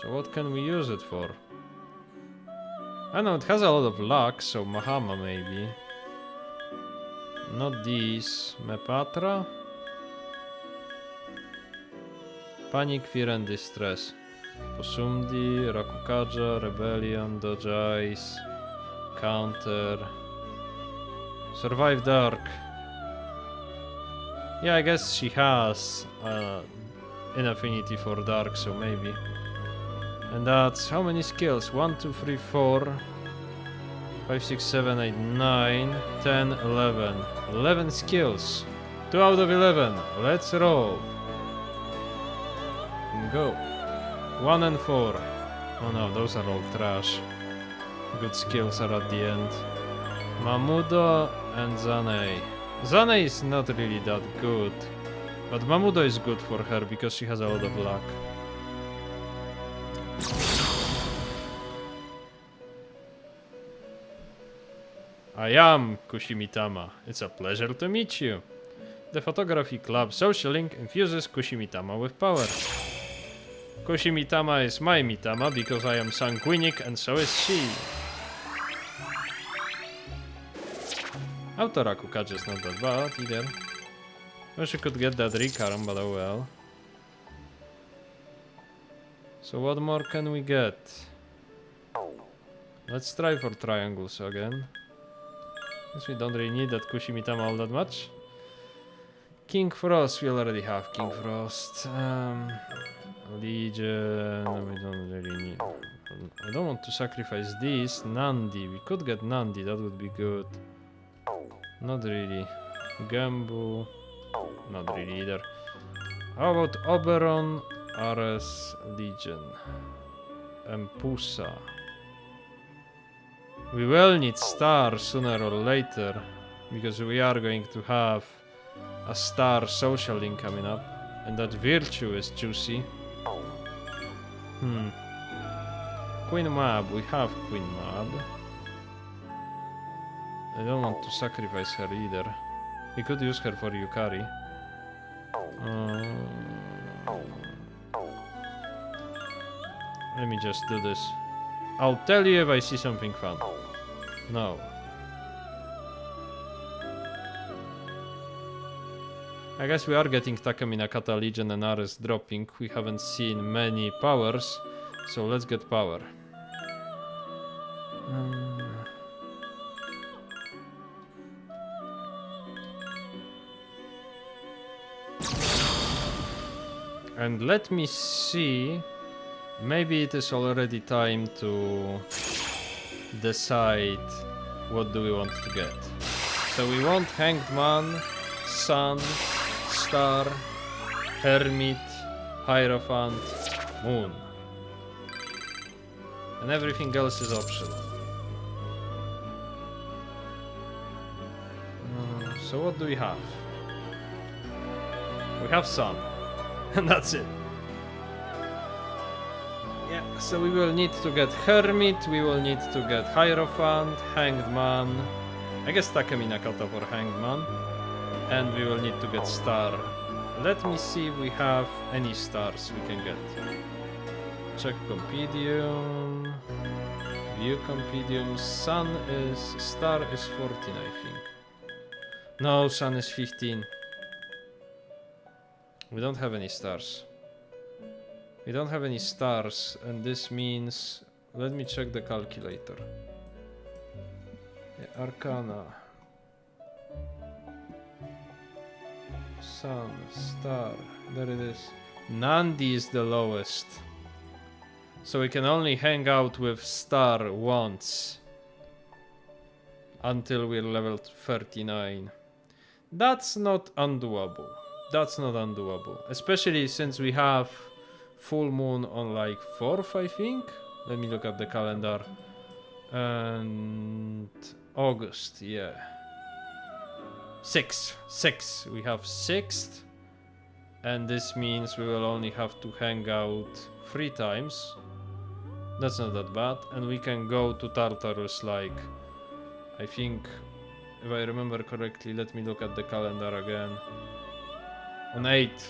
S1: So what can we use it for? I know it has a lot of luck, so Mahama maybe. Not these. Mepatra? Panic, Fear and Distress. Posumdi, Rakukaja, Rebellion, Dodge Eyes, Counter, Survive Dark. Yeah, I guess she has an affinity for Dark, so maybe. And that's how many skills? 1, 2, 3, 4, 5, 6, 7, 8, 9, 10, 11. 11 skills. 2 out of 11. Let's roll. Go. 1 and 4. Oh no, those are all trash. Good skills are at the end. Mamudo and Zane. Zane is not really that good. But Mamudo is good for her because she has a lot of luck. I am Kushimitama. It's a pleasure to meet you. The Photography Club Social Link infuses Kushimitama with power. Kushimitama is my Mitama because I am sanguinic and so is she. Autorakukaja is not that bad either. Wish I could get that Rikaram, but oh well. So what more can we get? Let's try for triangles again. Since we don't really need that Kushimitama all that much. King Frost, we already have King Frost. Legion, we don't really need. I don't want to sacrifice this. Nandi, we could get Nandi, that would be good. Not really. Gambu, not really either. How about Oberon, Ares, Legion, and Pusa? We will need Star sooner or later. because we are going to have a star social link coming up, and that virtue is juicy. Queen Mab, we have Queen Mab. I don't want to sacrifice her either. We could use her for Yukari. Let me just do this. I'll tell you if I see something fun. No. I guess we are getting Takamina Kata Legion and Ares dropping. We haven't seen many powers, so let's get power. And let me see. Maybe it is already time to decide what do we want to get. So we want Hanged Man, Sun, Star, Hermit, Hierophant, Moon. And everything else is optional. So what do we have? We have Sun. And that's it. Yeah, so we will need to get Hermit, we will need to get Hierophant, Hanged Man, I guess Takamina Kata for Hanged Man, and we will need to get Star. Let me see if we have any stars we can get. Check Compendium, View Compendium, Star is 14 I think. No, Sun is 15. We don't have any stars. We don't have any stars, and this means... Let me check the calculator. Yeah, Arcana. Sun, Star, there it is. Nandi is the lowest. So we can only hang out with Star once. Until we're level 39. That's not undoable. That's not undoable. Especially since we have full moon on like 4th, I think. Let me look at the calendar. And August, yeah. 6th. We have 6th. And this means we will only have to hang out 3 times. That's not that bad. And we can go to Tartarus like... I think... If I remember correctly, let me look at the calendar again. On 8th.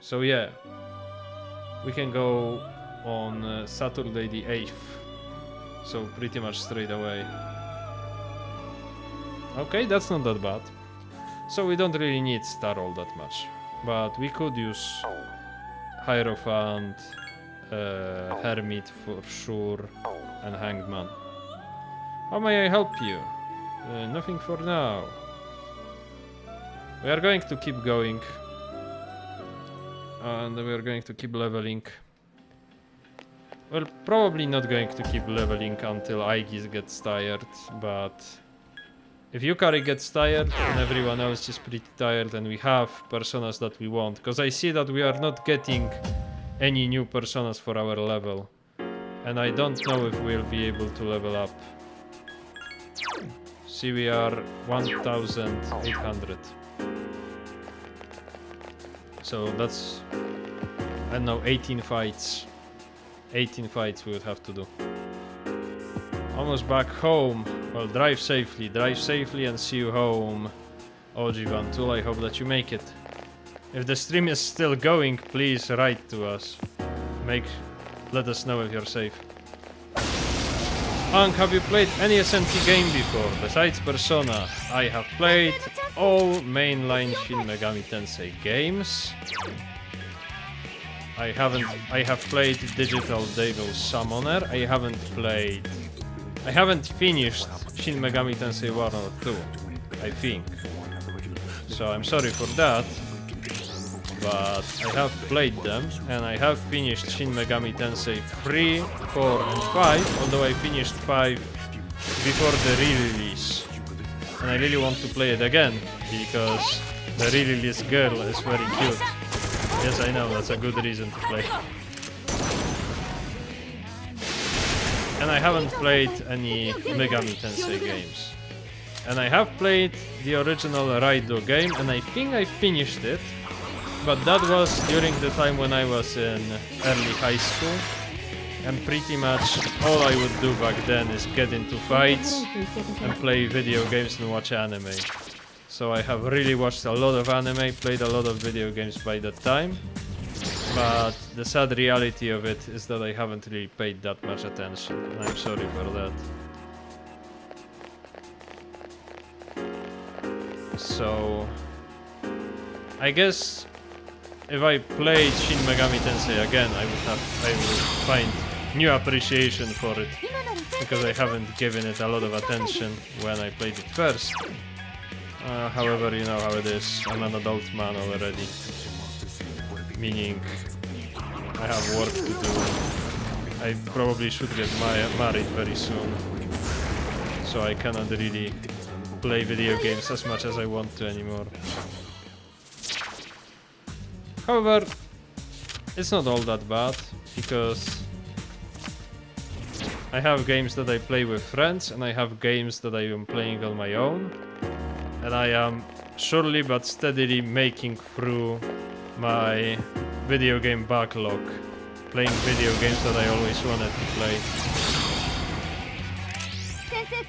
S1: So yeah. We can go on Saturday the 8th. So pretty much straight away. Okay, that's not that bad. So we don't really need Star all that much. But we could use Hierophant, Hermit for sure, and Hanged Man. How may I help you? Nothing for now. We are going to keep going. And we are going to keep leveling. Well, probably not going to keep leveling until Aegis gets tired, but... If Yukari gets tired and everyone else is pretty tired and we have personas that we want, because I see that we are not getting any new personas for our level. And I don't know if we'll be able to level up. See, we are 1,800. So that's, I don't know, 18 fights. 18 fights we would have to do. Almost back home. Well, drive safely and see you home. OG1 I hope that you make it. If the stream is still going, please write to us. Let us know if you're safe. Ang, have you played any SNT game before, besides Persona? I have played all mainline Shin Megami Tensei games. I have played Digital Devil Summoner. I haven't finished Shin Megami Tensei 1 or 2, I think. So I'm sorry for that. But I have played them, and I have finished Shin Megami Tensei 3, 4 and 5, although I finished 5 before the re-release. And I really want to play it again, because the re-release girl is very cute. Yes, I know, that's a good reason to play. And I haven't played any Megami Tensei games. And I have played the original Raido game, and I think I finished it. But that was during the time when I was in early high school. And pretty much all I would do back then is get into fights and play video games and watch anime. So I have really watched a lot of anime, played a lot of video games by that time. But the sad reality of it is that I haven't really paid that much attention, and I'm sorry for that. So I guess if I played Shin Megami Tensei again, I would find new appreciation for it, because I haven't given it a lot of attention when I played it first. However, you know how it is. I'm an adult man already, meaning I have work to do. I probably should get married very soon, so I cannot really play video games as much as I want to anymore. However, it's not all that bad, because I have games that I play with friends, and I have games that I am playing on my own, and I am surely but steadily making through my video game backlog, playing video games that I always wanted to play.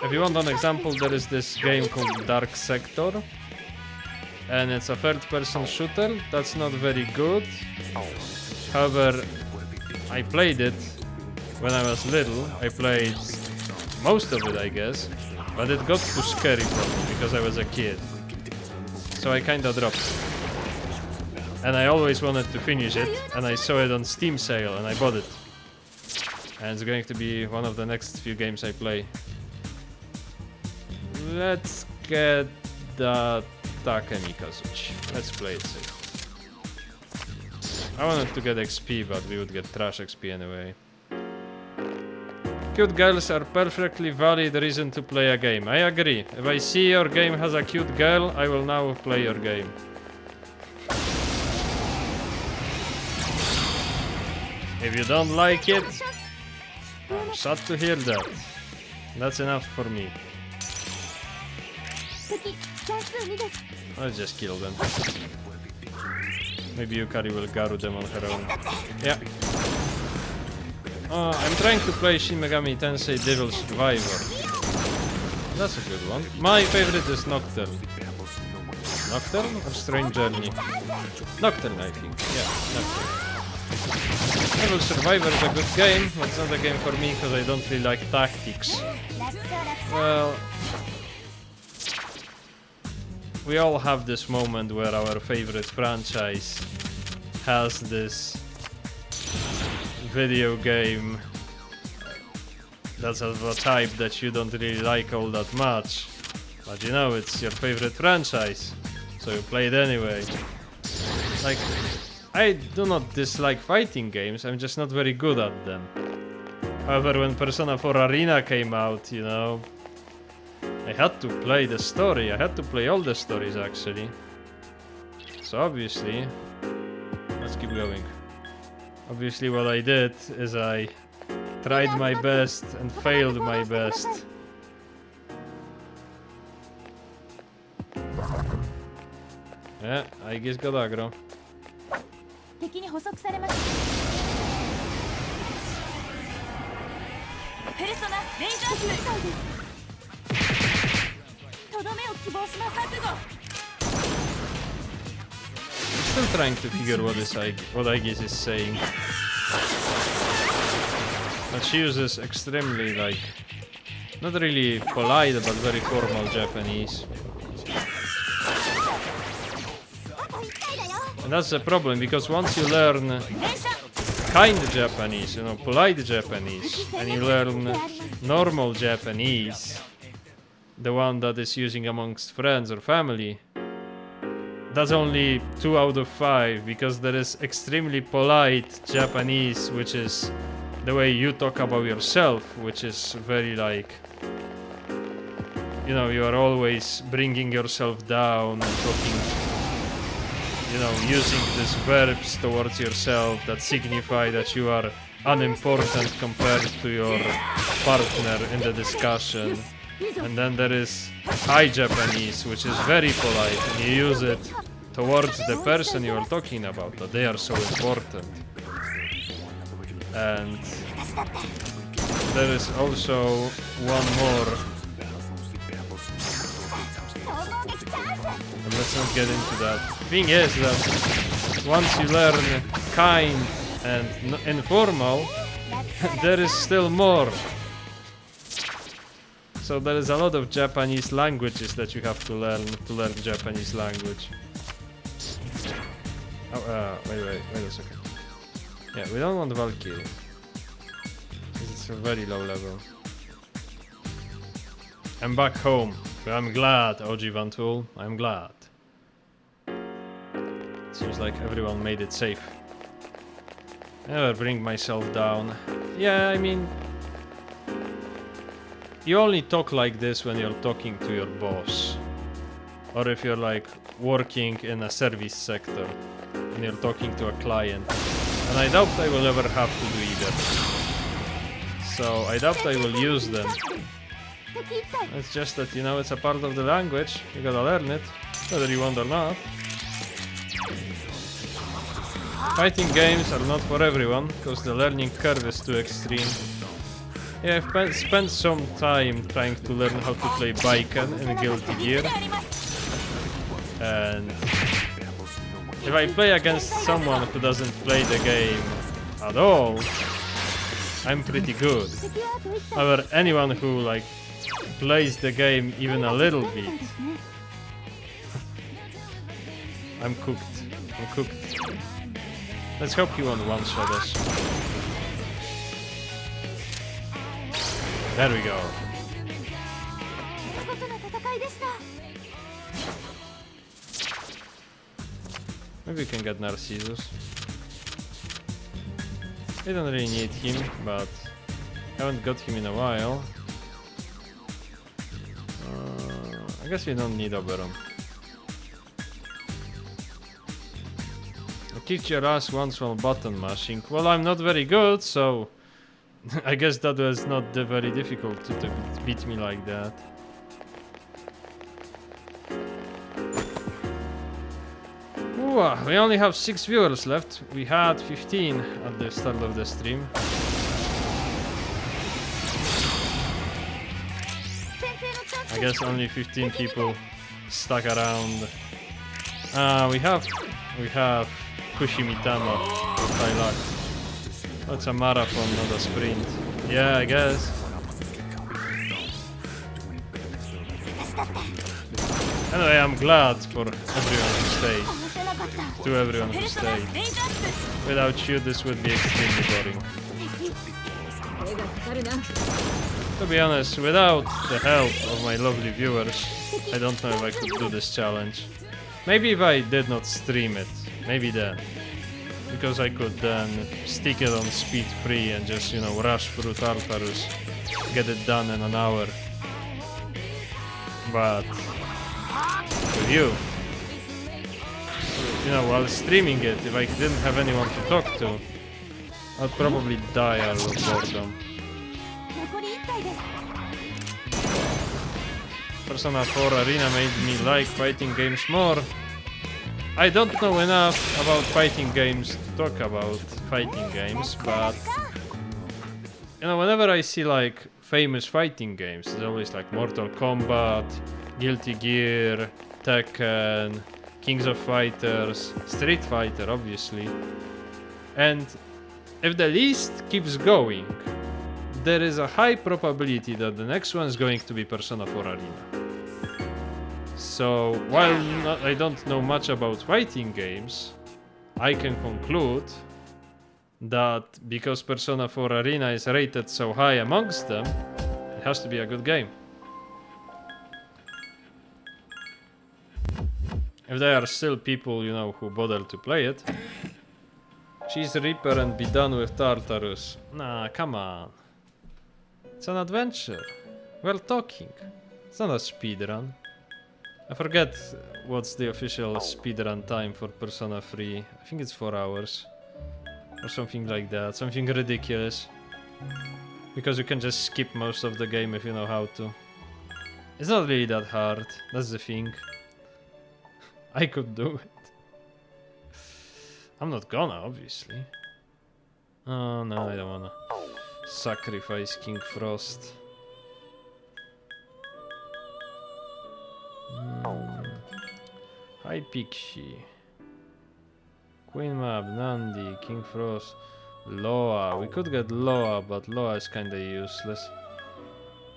S1: If you want an example, there is this game called Dark Sector, and it's a third-person shooter that's not very good. However, I played it when I was little. I played most of it, I guess, but it got too scary for me because I was a kid. So I kinda dropped it. And I always wanted to finish it, and I saw it on Steam sale and I bought it. And it's going to be one of the next few games I play. Let's get the Takemi Kazuchi. Let's play it safe. I wanted to get XP, but we would get trash XP anyway. Cute girls are perfectly valid reason to play a game. I agree. If I see your game has a cute girl, I will now play your game. If you don't like it, I'm sad to hear that. That's enough for me. I'll just kill them. Maybe Yukari will Garu them on her own. Yeah. I'm trying to play Shin Megami Tensei Devil Survivor. That's a good one. My favorite is Nocturne. Nocturne or Strange Journey? Nocturne, I think. Yeah, Nocturne. Devil Survivor is a good game, but it's not a game for me because I don't really like tactics. Well, we all have this moment where our favorite franchise has this video game that's of a type that you don't really like all that much, but you know it's your favorite franchise, so you play it anyway. Like, I do not dislike fighting games, I'm just not very good at them. However, when Persona 4 Arena came out, you know, I had to play the story. I had to play all the stories actually. So obviously, let's keep going. Obviously what I did is I tried my best and failed my best. Yeah, I guess got aggro. I'm still trying to figure what Aegis is saying. But she uses extremely, like, not really polite, but very formal Japanese. And that's the problem, because once you learn kind Japanese, you know, polite Japanese, and you learn normal Japanese, the one that is using amongst friends or family, that's only 2 out of 5, because there is extremely polite Japanese, which is the way you talk about yourself, which is very like, you know, you are always bringing yourself down and talking, you know, using these verbs towards yourself that signify that you are unimportant compared to your partner in the discussion. And then there is High Japanese, which is very polite, and you use it towards the person you are talking about, that they are so important. And there is also one more. But let's not get into that. Thing is that once you learn kind and informal, there is still more. So there is a lot of Japanese languages that you have to learn Japanese language. Oh, wait a second. Yeah, we don't want Valkyrie. It's a very low level. I'm back home. I'm glad, OG Vantul. I'm glad. Seems like everyone made it safe. Never bring myself down. Yeah, I mean... You only talk like this when you're talking to your boss. Or if you're like working in a service sector and you're talking to a client. And I doubt I will ever have to do either. So I doubt I will use them. It's just that, you know, it's a part of the language. You gotta learn it, whether you want or not. Fighting games are not for everyone, because the learning curve is too extreme. Yeah, I've spent some time trying to learn how to play Baiken in Guilty Gear. And if I play against someone who doesn't play the game at all, I'm pretty good. However, anyone who like plays the game even a little bit, I'm cooked. I'm cooked. Let's hope he won't one-shot us. There we go. Maybe we can get Narcissus. We don't really need him, but haven't got him in a while. I guess we don't need Oberon. I kicked your ass once while button mashing. Well, I'm not very good, so I guess that was not very difficult to beat me like that. Ooh, we only have 6 viewers left. We had 15 at the start of the stream. I guess only 15 people stuck around. We have Kushimitama with high luck. That's a marathon, not a sprint. Yeah, I guess. Anyway, I'm glad for everyone who stayed. To everyone who stayed. Without you, this would be extremely boring. To be honest, without the help of my lovely viewers, I don't know if I could do this challenge. Maybe if I did not stream it, maybe then. Because I could then stick it on speed 3 and just, you know, rush through Tartarus, get it done in an hour. But with you know, while streaming it, if I didn't have anyone to talk to, I'd probably die out of boredom. Persona 4 Arena made me like fighting games more. I don't know enough about fighting games to talk about fighting games, but you know, whenever I see like famous fighting games, it's always like Mortal Kombat, Guilty Gear, Tekken, Kings of Fighters, Street Fighter, obviously. And if the list keeps going, there is a high probability that the next one is going to be Persona 4 Arena. So, while I don't know much about fighting games, I can conclude that because Persona 4 Arena is rated so high amongst them, it has to be a good game. If there are still people, you know, who bother to play it. She's Reaper and be done with Tartarus. Nah, come on. It's an adventure. We're talking. It's not a speedrun. I forget what's the official speedrun time for Persona 3. I think it's 4 hours. Or something like that. Something ridiculous. Because you can just skip most of the game if you know how to. It's not really that hard. That's the thing. I could do it. I'm not gonna, obviously. Oh no, I don't wanna sacrifice King Frost. Hi Pixie. Queen Mab, Nandi, King Frost, Loa. We could get Loa, but Loa is kinda useless.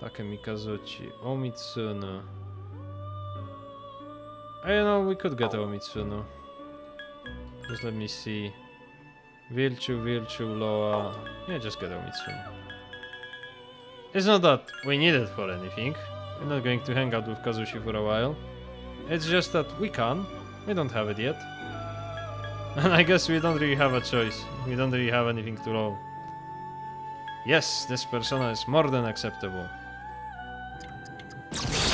S1: Take Mikazuchi, Omitsunu. I don't know, we could get Omitsunu. Just let me see. Virtue, Loa. Yeah, just get Omitsunu. It's not that we need it for anything. We're not going to hang out with Kazushi for a while. It's just that we can. We don't have it yet. And I guess we don't really have a choice. We don't really have anything to roll. Yes, this persona is more than acceptable.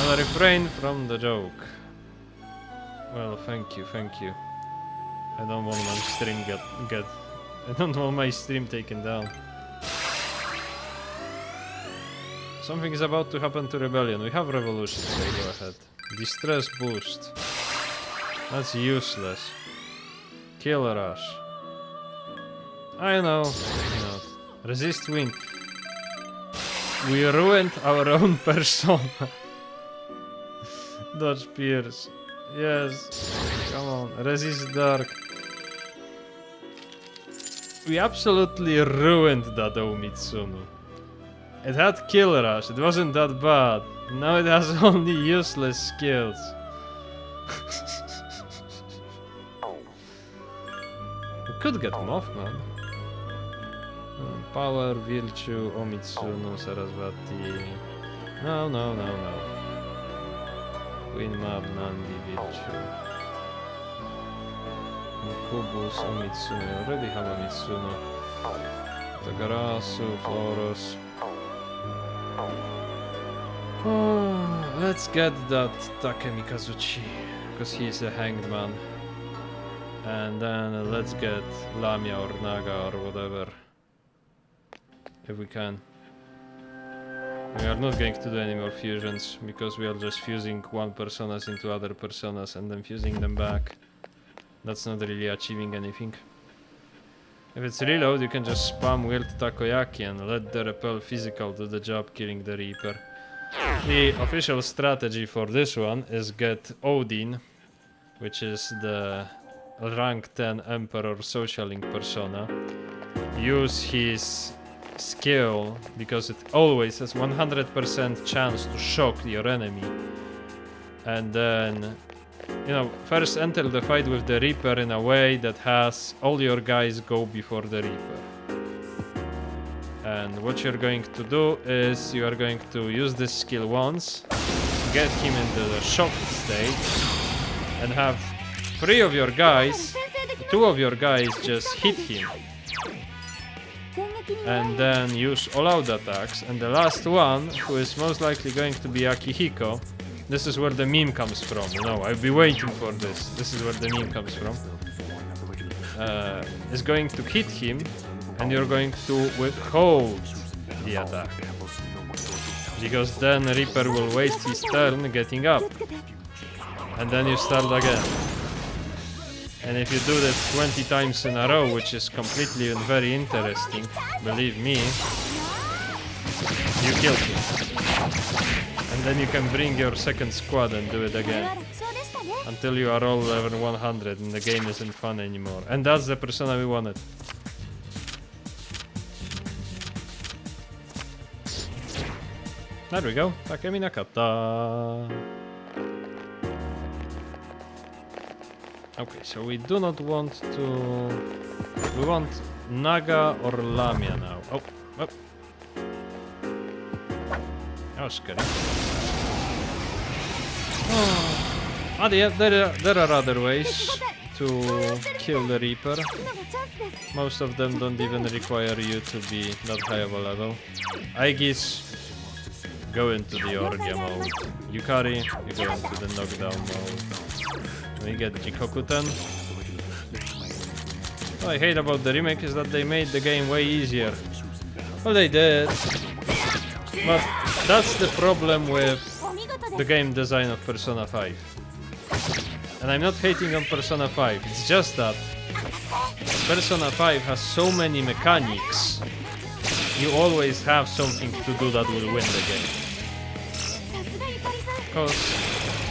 S1: I'll refrain from the joke. Well, thank you. I don't want my stream I don't want my stream taken down. Something is about to happen to Rebellion. We have Revolution, so go ahead. Distress boost. That's useless. Kill Rush. I know. Not. Resist wind. We ruined our own persona. Dodge Pierce. Yes. Come on. Resist dark. We absolutely ruined that Omitsunu. It had Kill Rush. It wasn't that bad. Now it has only useless skills. We could get Mothman. Power, Virtue, Omitsunu, Sarasvati. No. Queen Mab, Nandi, Virtue. Kubus, Omitsunu. I already have Omitsunu. Tagarasu, Floros. Oh, let's get that Takemi Kazuchi, because he's a hanged man. And then let's get Lamia or Naga or whatever. If we can. We are not going to do any more fusions, because we are just fusing one personas into other personas and then fusing them back. That's not really achieving anything. If it's reload, you can just spam Weird Takoyaki and let the Repel Physical do the job killing the Reaper. The official strategy for this one is get Odin, which is the rank 10 Emperor Social Link persona. Use his skill, because it always has 100% chance to shock your enemy. And then, you know, first enter the fight with the Reaper in a way that has all your guys go before the Reaper. And what you're going to do is you are going to use this skill once, get him into the shocked state, and have 3 of your guys, 2 of your guys just hit him. And then use all out attacks, and the last one, who is most likely going to be Akihiko, this is where the meme comes from, you know, I've been waiting for this, this is where the meme comes from, is going to hit him, and you're going to withhold the attack. Because then Reaper will waste his turn getting up. And then you start again. And if you do this 20 times in a row, which is completely and very interesting, believe me, you kill him. And then you can bring your second squad and do it again. Until you are all level 100 and the game isn't fun anymore. And that's the persona we wanted. There we go. Takemi Nakata. Okay, so we do not want to... We want Naga or Lamia now. Oh. That was scary. Oh, yeah, there are other ways to kill the Reaper. Most of them don't even require you to be that high of a level. Aegis, go into the Orgia mode. Yukari, you go into the knockdown mode. We get Jikokuten. What I hate about the remake is that they made the game way easier. Well, they did. But that's the problem with the game design of Persona 5. And I'm not hating on Persona 5, it's just that Persona 5 has so many mechanics. You always have something to do that will win the game. Because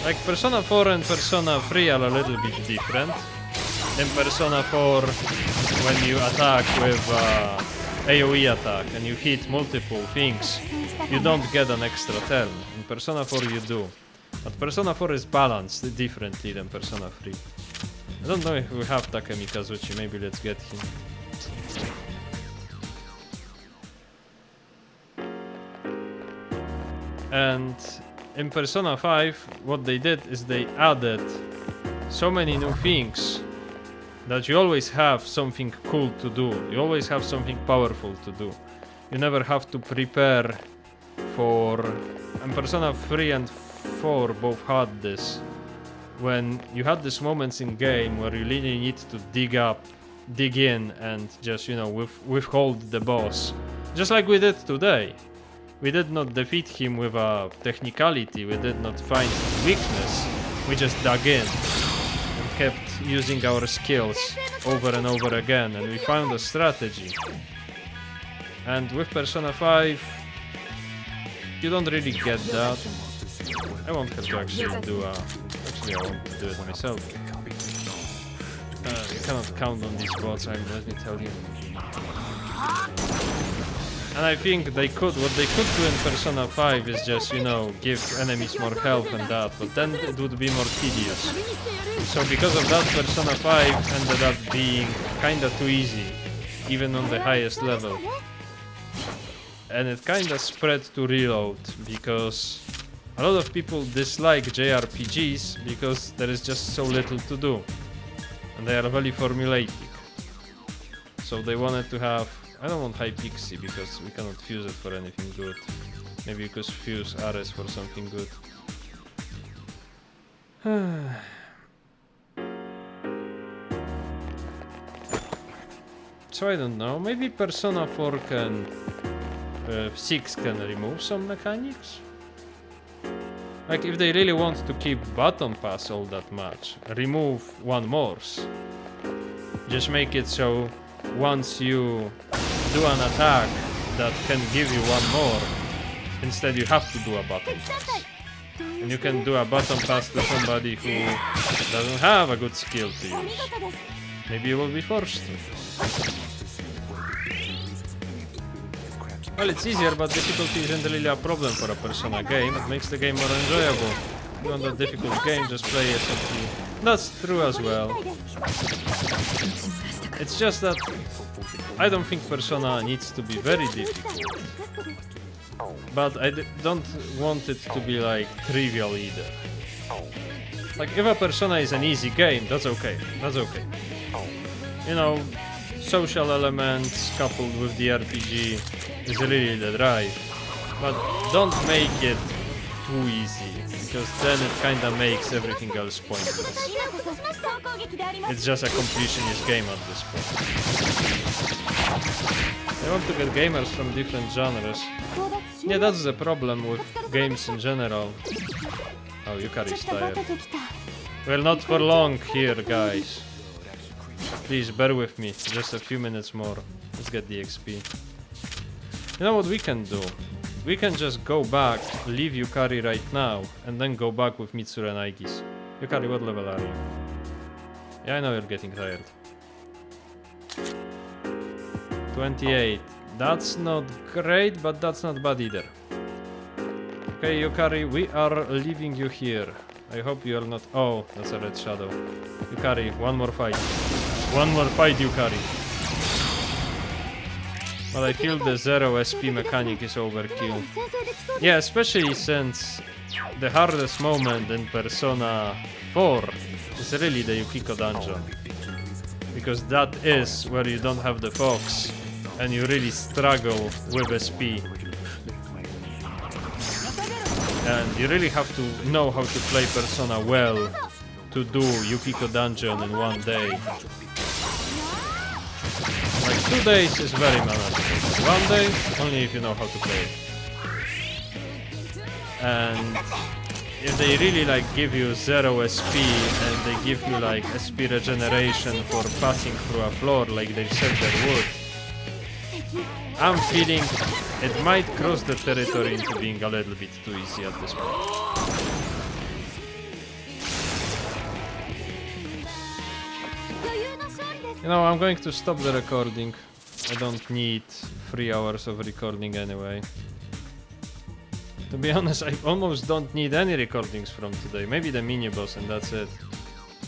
S1: like Persona 4 and Persona 3 are a little bit different. In Persona 4, when you attack with AoE attack and you hit multiple things, you don't get an extra turn. In Persona 4 you do. But Persona 4 is balanced differently than Persona 3. I don't know if we have Takemi Kazuchi, maybe let's get him. And in Persona 5, what they did is they added so many new things that you always have something cool to do. You always have something powerful to do. You never have to prepare for... And Persona 3 and 4 both had this. When you had these moments in game where you really need to dig in and just, you know, withhold the boss. Just like we did today. We did not defeat him with a technicality, we did not find weakness. We just dug in and kept using our skills over and over again, and we found a strategy. And with Persona 5, you don't really get that. I won't have to actually do a... Actually, I want to do it myself. You cannot count on these bots, let me tell you. And I think what they could do in Persona 5 is just, you know, give enemies more health and that, but then it would be more tedious. So because of that, Persona 5 ended up being kinda too easy, even on the highest level. And it kinda spread to Reload, because a lot of people dislike JRPGs because there is just so little to do. And they are very formulaic. So they wanted to have... I don't want High Pixie because we cannot fuse it for anything good. Maybe you could fuse Ares for something good. So I don't know, maybe Persona 4 can... 6 can remove some mechanics? Like if they really want to keep Button Pass all that much, remove one more. Just make it so once you do an attack that can give you one more, instead you have to do a button pass. And you can do a button pass to somebody who doesn't have a good skill to use. Maybe you will be forced to. Well, it's easier, but difficulty isn't really a problem for a Persona game. It makes the game more enjoyable. If you want a difficult game, just play it simply. That's true as well. It's just that I don't think Persona needs to be very difficult. But I don't want it to be like trivial either. Like if a Persona is an easy game, that's okay. That's okay. You know, social elements coupled with the RPG is really the drive. But don't make it too easy, because then it kinda makes everything else pointless. It's just a completionist game at this point. I want to get gamers from different genres. Yeah, that's the problem with games in general. Oh, Yukari's tired. Well, not for long here, guys. Please bear with me, just a few minutes more. Let's get the XP. You know what we can do? We can just go back, leave Yukari right now, and then go back with Mitsuru and Aigis. Yukari, what level are you? Yeah, I know you're getting tired. 28. That's not great, but that's not bad either. Okay, Yukari, we are leaving you here. I hope you are not... Oh, that's a red shadow. Yukari, one more fight. One more fight, Yukari. But I feel the 0 SP mechanic is overkill. Yeah, especially since the hardest moment in Persona 4 is really the Yukiko dungeon. Because that is where you don't have the fox and you really struggle with SP. And you really have to know how to play Persona well to do Yukiko dungeon in one day. Like 2 days is very manageable. 1 day, only if you know how to play it. And if they really like give you 0 SP and they give you like SP regeneration for passing through a floor like they said they would, I'm feeling it might cross the territory into being a little bit too easy at this point. You know, I'm going to stop the recording. I don't need 3 hours of recording anyway. To be honest, I almost don't need any recordings from today. Maybe the mini boss and that's it.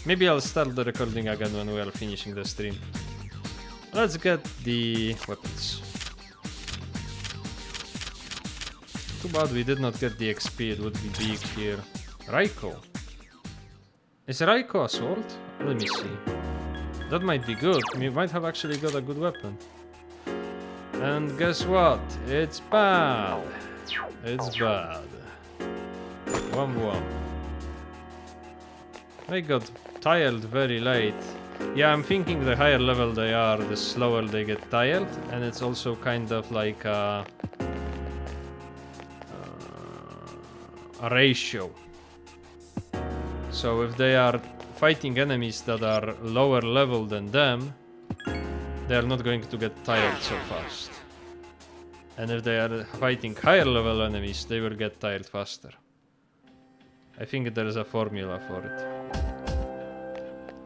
S1: Maybe I'll start the recording again when we are finishing the stream. Let's get the weapons. Too bad we did not get the XP, it would be big here. Raiko. Is Raiko a sword? Let me see. That might be good. We might have actually got a good weapon. And guess what? It's bad. It's bad. Wham. I got tired very late. Yeah, I'm thinking the higher level they are, the slower they get tired. And it's also kind of like a ratio. So if they are fighting enemies that are lower level than them, they are not going to get tired so fast. And if they are fighting higher level enemies, they will get tired faster. I think there is a formula for it.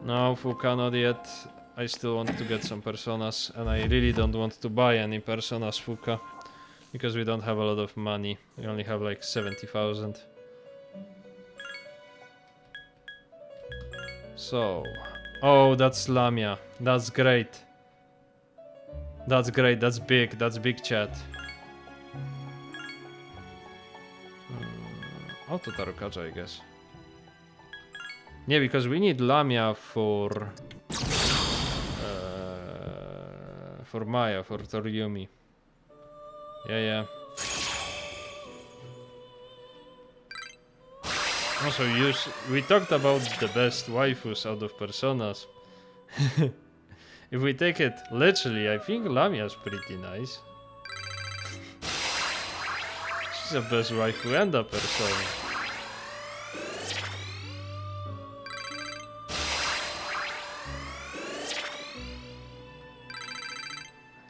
S1: No, Fuka, not yet. I still want to get some personas, and I really don't want to buy any personas, Fuka, because we don't have a lot of money. We only have like 70,000. So, oh, that's Lamia. That's great. That's great. That's big chat. Auto Tarokaja, I guess. Yeah, because we need Lamia for Maya, for Toriumi. Yeah. Also, we talked about the best waifus out of personas. If we take it literally, I think Lamia's pretty nice. She's the best waifu and a persona.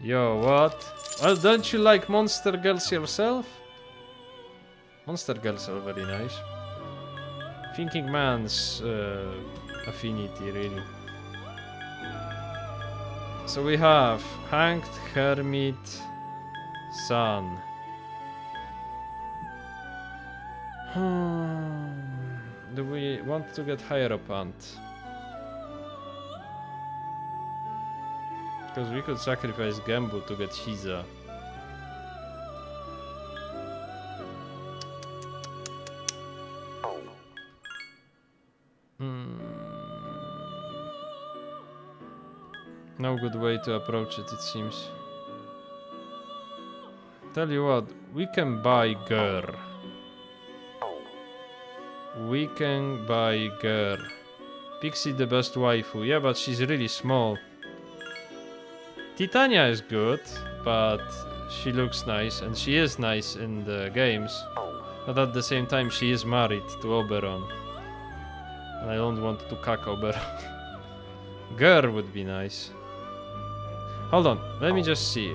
S1: Yo, what? Well, don't you like monster girls yourself? Monster girls are very nice. Thinking man's affinity, really. So we have Hanged, Hermit, Sun. Do we want to get Hierophant? Because we could sacrifice Gembu to get Shiza. No good way to approach it seems. Tell you what, we can buy Gur. We can buy Gur. Pixie the best waifu, yeah, but she's really small. Titania is good, but she looks nice, and she is nice in the games. But at the same time, she is married to Oberon. And I don't want to cack Oberon. Gur would be nice. Hold on, let me just see.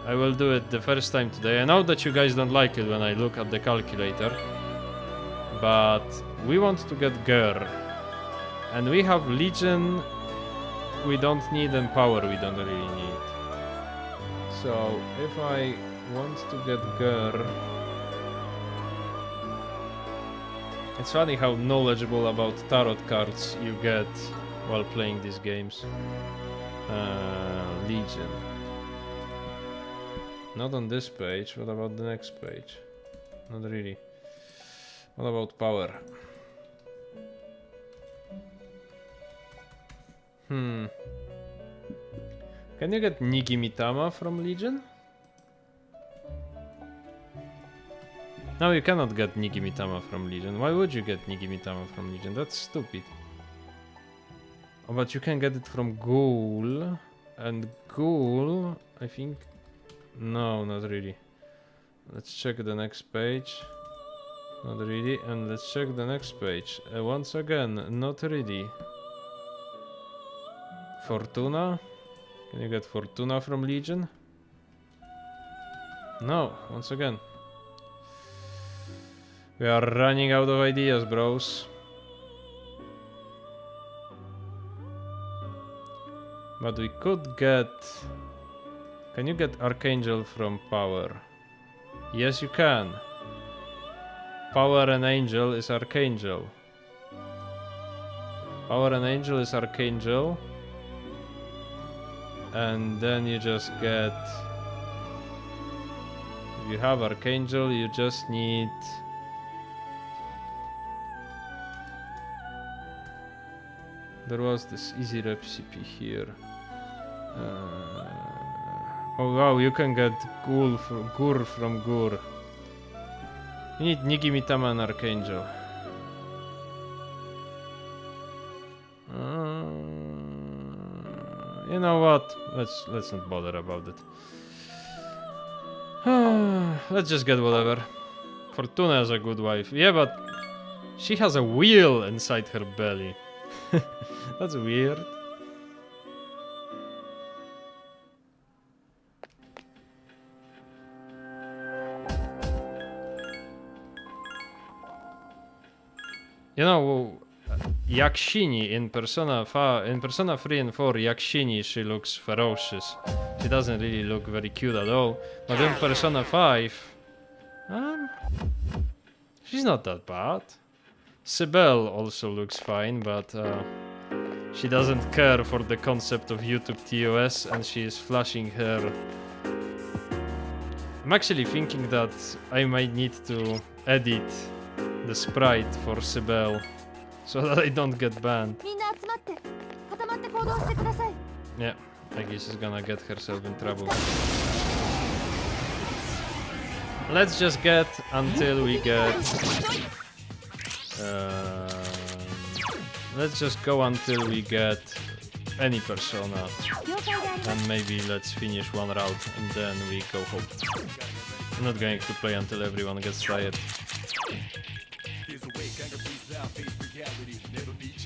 S1: I will do it the first time today. I know that you guys don't like it when I look at the calculator. But we want to get Gur. And we have Legion. We don't need, and Power we don't really need. So if I want to get Gur... It's funny how knowledgeable about tarot cards you get while playing these games. Legion. Not on this page, what about the next page? Not really. What about Power? Can you get Nigimitama from Legion? No, you cannot get Nigimitama from Legion. Why would you get Nigimitama from Legion? That's stupid. Oh, but you can get it from Ghoul. And Ghoul, I think... No, not really. Let's check the next page. Not really. And let's check the next page. Once again, not really. Fortuna? Can you get Fortuna from Legion? No, once again. We are running out of ideas, bros. But we could get... Can you get Archangel from Power? Yes, you can. Power and Angel is Archangel. Power and Angel is Archangel. And then you just get... If you have Archangel, you just need... There was this easy recipe here. Oh wow, you can get Gur from Gur. You need Nigimitama and Archangel. You know what? Let's not bother about it. Let's just get whatever. Fortuna is a good wife. Yeah, but she has a wheel inside her belly. That's weird. You know, Yakshini in Persona 3 and 4, Yakshini, she looks ferocious. She doesn't really look very cute at all. But in Persona 5, she's not that bad. Sibel also looks fine, but she doesn't care for the concept of YouTube TOS, and she is flashing her. I'm actually thinking that I might need to edit the sprite for Sibel so that I don't get banned. Yeah, I guess she's gonna get herself in trouble. Let's just get until we get... let's just go until we get any persona. And maybe let's finish one route and then we go home. I'm not going to play until everyone gets tired.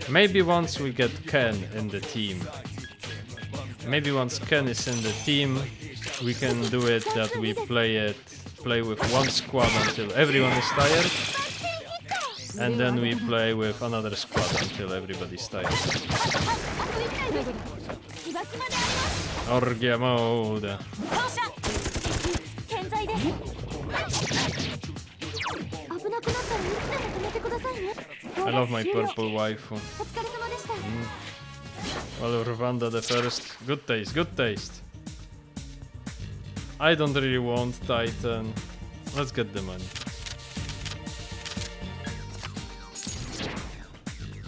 S1: Maybe once we get Ken in the team. Maybe once Ken is in the team, we can do it that we play with one squad until everyone is tired. And then we play with another squad until everybody's tired. Orgia mode. I love my purple waifu. Well, Rwanda the first. Good taste, good taste. I don't really want Titan. Let's get the money.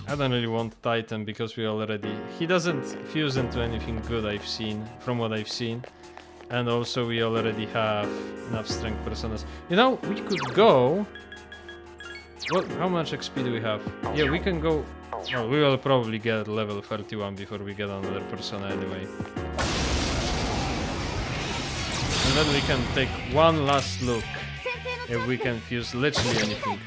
S1: I don't really want Titan because we already... He doesn't fuse into anything good I've seen, from what I've seen. And also we already have enough strength personas. You know, we could go... Well, how much XP do we have? Yeah, we can go... Well, we will probably get level 31 before we get another persona anyway. And then we can take one last look if we can fuse literally anything.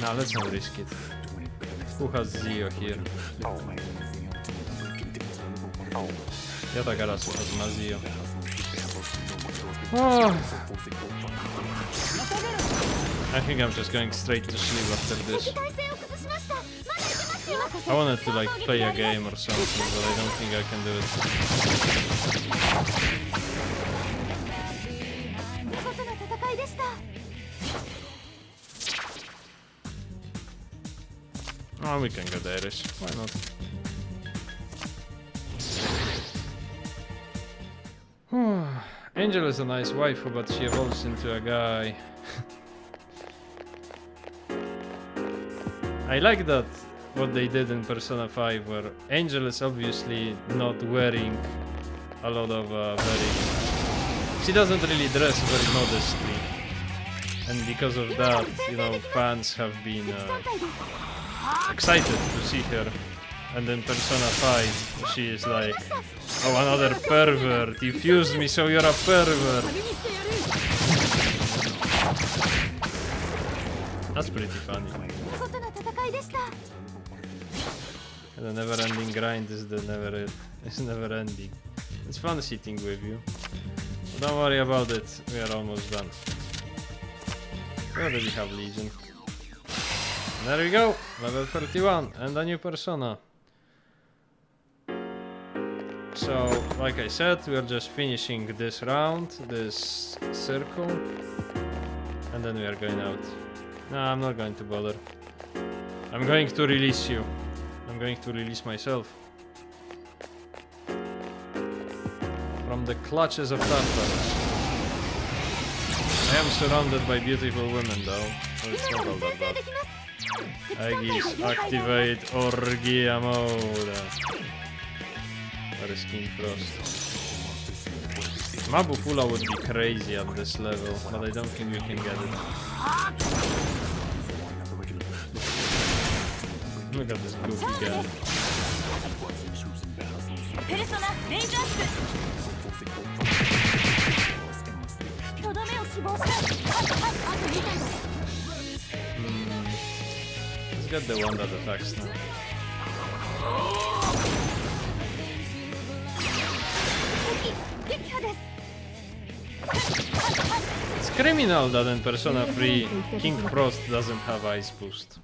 S1: Now let's not risk it. Who has Zio here? Yatagarasu has Mazio. Oh. I think I'm just going straight to sleep after this. I wanted to like play a game or something, but I don't think I can do it. Oh, we can get Iris. Why not? Angel is a nice waifu, but she evolves into a guy. I like that what they did in Persona 5, where Angel is obviously not wearing a lot of She doesn't really dress very modestly. And because of that, you know, fans have been excited to see her And then Persona 5, she is like, oh, another pervert. You fused me, so you're a pervert. That's pretty funny.
S2: 見事な戦いでした。
S1: The never-ending grind is never ending. It's fun sitting with you. But don't worry about it. We are almost done. We already have Legion. There we go. Level 31 and a new persona. So, like I said, we are just finishing this round, this circle, and then we are going out. No, I'm not going to bother. I'm going to release you. I'm going to release myself from the clutches of Tartarus. I am surrounded by beautiful women though, so it's not all that bad. Aegis, activate Orgia mode. Where is King Frost? Mabufula would be crazy at this level, but I don't think we can get it. Look at this goofy guy.
S2: ペルソナレンジアップ。とどめを希望した。あと2体です。
S1: Let's get the one that attacks now. It's criminal that in Persona 3 King Frost doesn't have Ice Boost.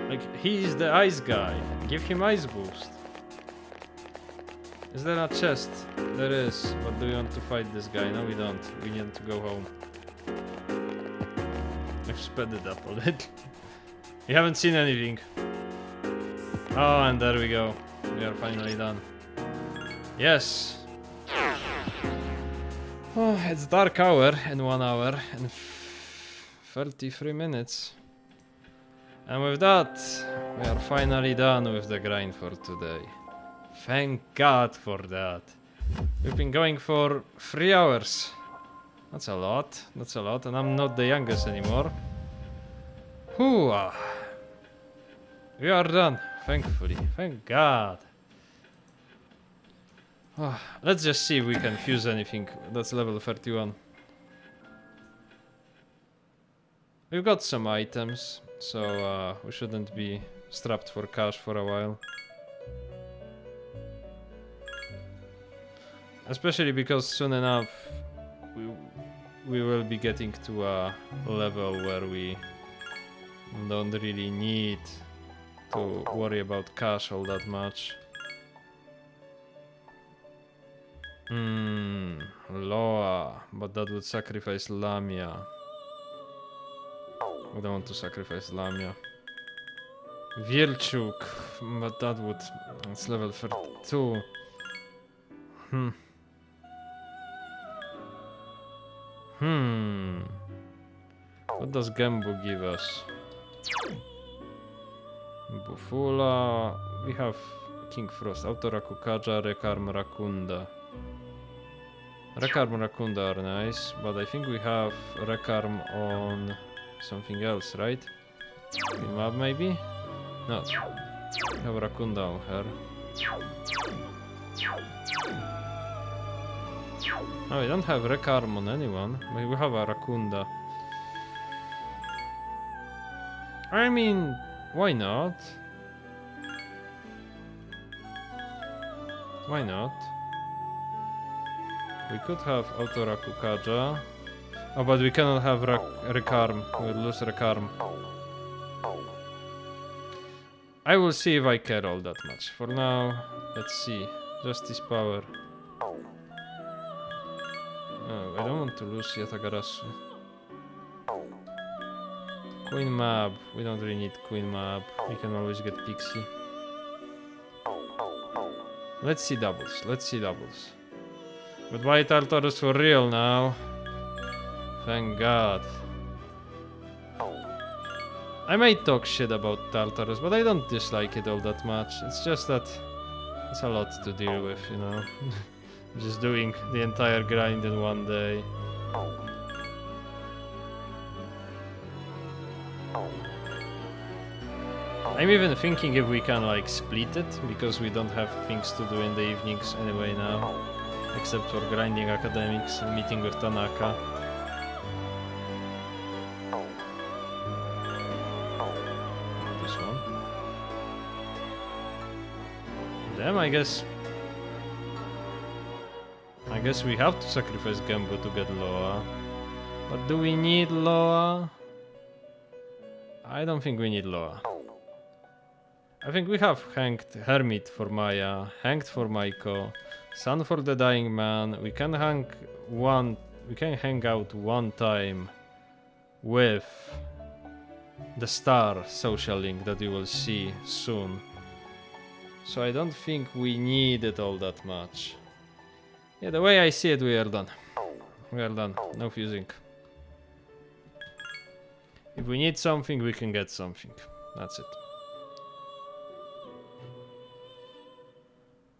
S1: Like, he is the ice guy. Give him Ice Boost. Is there a chest? There is. But do we want to fight this guy? No, we don't. We need to go home. I've sped it up a little. We haven't seen anything. Oh, and there we go. We are finally done. Yes. Oh, it's dark hour in 1 hour and 33 minutes. And with that, we are finally done with the grind for today. Thank God for that. We've been going for 3 hours. That's a lot. That's a lot. And I'm not the youngest anymore. Hooah. We are done. Thankfully. Thank God. Oh, let's just see if we can fuse anything. That's level 31. We've got some items, so we shouldn't be strapped for cash for a while. Especially because soon enough we will be getting to a level where we don't really need to worry about cash all that much. Loa, but that would sacrifice Lamia. We don't want to sacrifice Lamia. Wielchuk, but that would... it's level 32. What does Gembu give us? Bufula... we have King Frost, Autorakukaja, Rekarm Rakunda. Rekarm Rakunda are nice, but I think we have Rekarm on something else, right? Queen Mab maybe? No. We have Rakunda on her. No, we don't have Rekarm on anyone. Maybe we have a Rakunda. I mean, why not? Why not? We could have Autorakukaja. Oh, but we cannot have Rekarm. We'll lose Rekarm. I will see if I care all that much. For now, let's see. Justice Power. Oh, I don't want to lose Yatagarasu. Queen Mab. We don't really need Queen Mab. We can always get Pixie. Let's see doubles. Let's see doubles. Goodbye Tartarus for real now. Thank God. I might talk shit about Tartarus, but I don't dislike it all that much. It's just that it's a lot to deal with, you know. Just doing the entire grind in one day. I'm even thinking if we can like split it, because we don't have things to do in the evenings anyway now, except for grinding academics and meeting with Tanaka. This one. Damn, I guess we have to sacrifice Gembu to get Loa. But do we need Loa? I don't think we need Loa. I think we have hanged Hermit for Maya, hanged for Maiko, Sun for the Dying Man. We can hang out one time with the Star social link that you will see soon. So I don't think we need it all that much. Yeah, the way I see it, we are done. We are done. No fusing. If we need something, we can get something. That's it.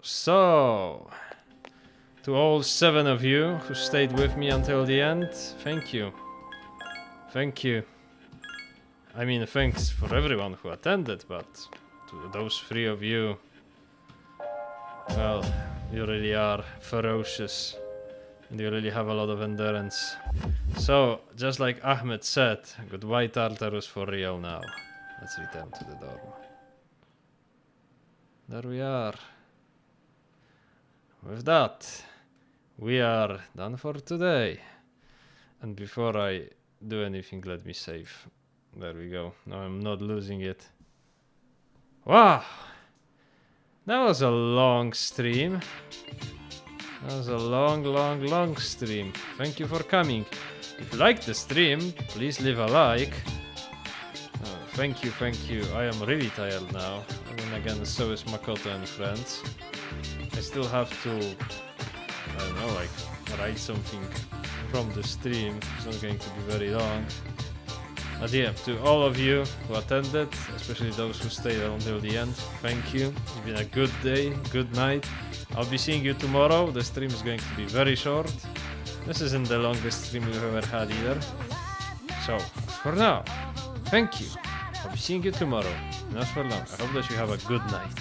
S1: So, to all 7 of you who stayed with me until the end, thank you. Thank you. I mean, thanks for everyone who attended, but to those 3 of you, well, you really are ferocious and you really have a lot of endurance. So, just like Ahmed said, goodbye Tartarus for real now. Let's return to the dorm. There we are. With that, we are done for today. And before I do anything, let me save. There we go. Now I'm not losing it. Wow! That was a long stream. That was a long stream. Thank you for coming. If you liked the stream, please leave a like. Oh, thank you. I am really tired now. I mean, again, so is Makoto and friends. I still have to, I don't know, like, write something from the stream. It's not going to be very long. But yeah, to all of you who attended, especially those who stayed until the end, thank you. It's been a good day, good night. I'll be seeing you tomorrow. The stream is going to be very short. This isn't the longest stream we've ever had either. So, for now, thank you. I'll be seeing you tomorrow. Not for long. I hope that you have a good night.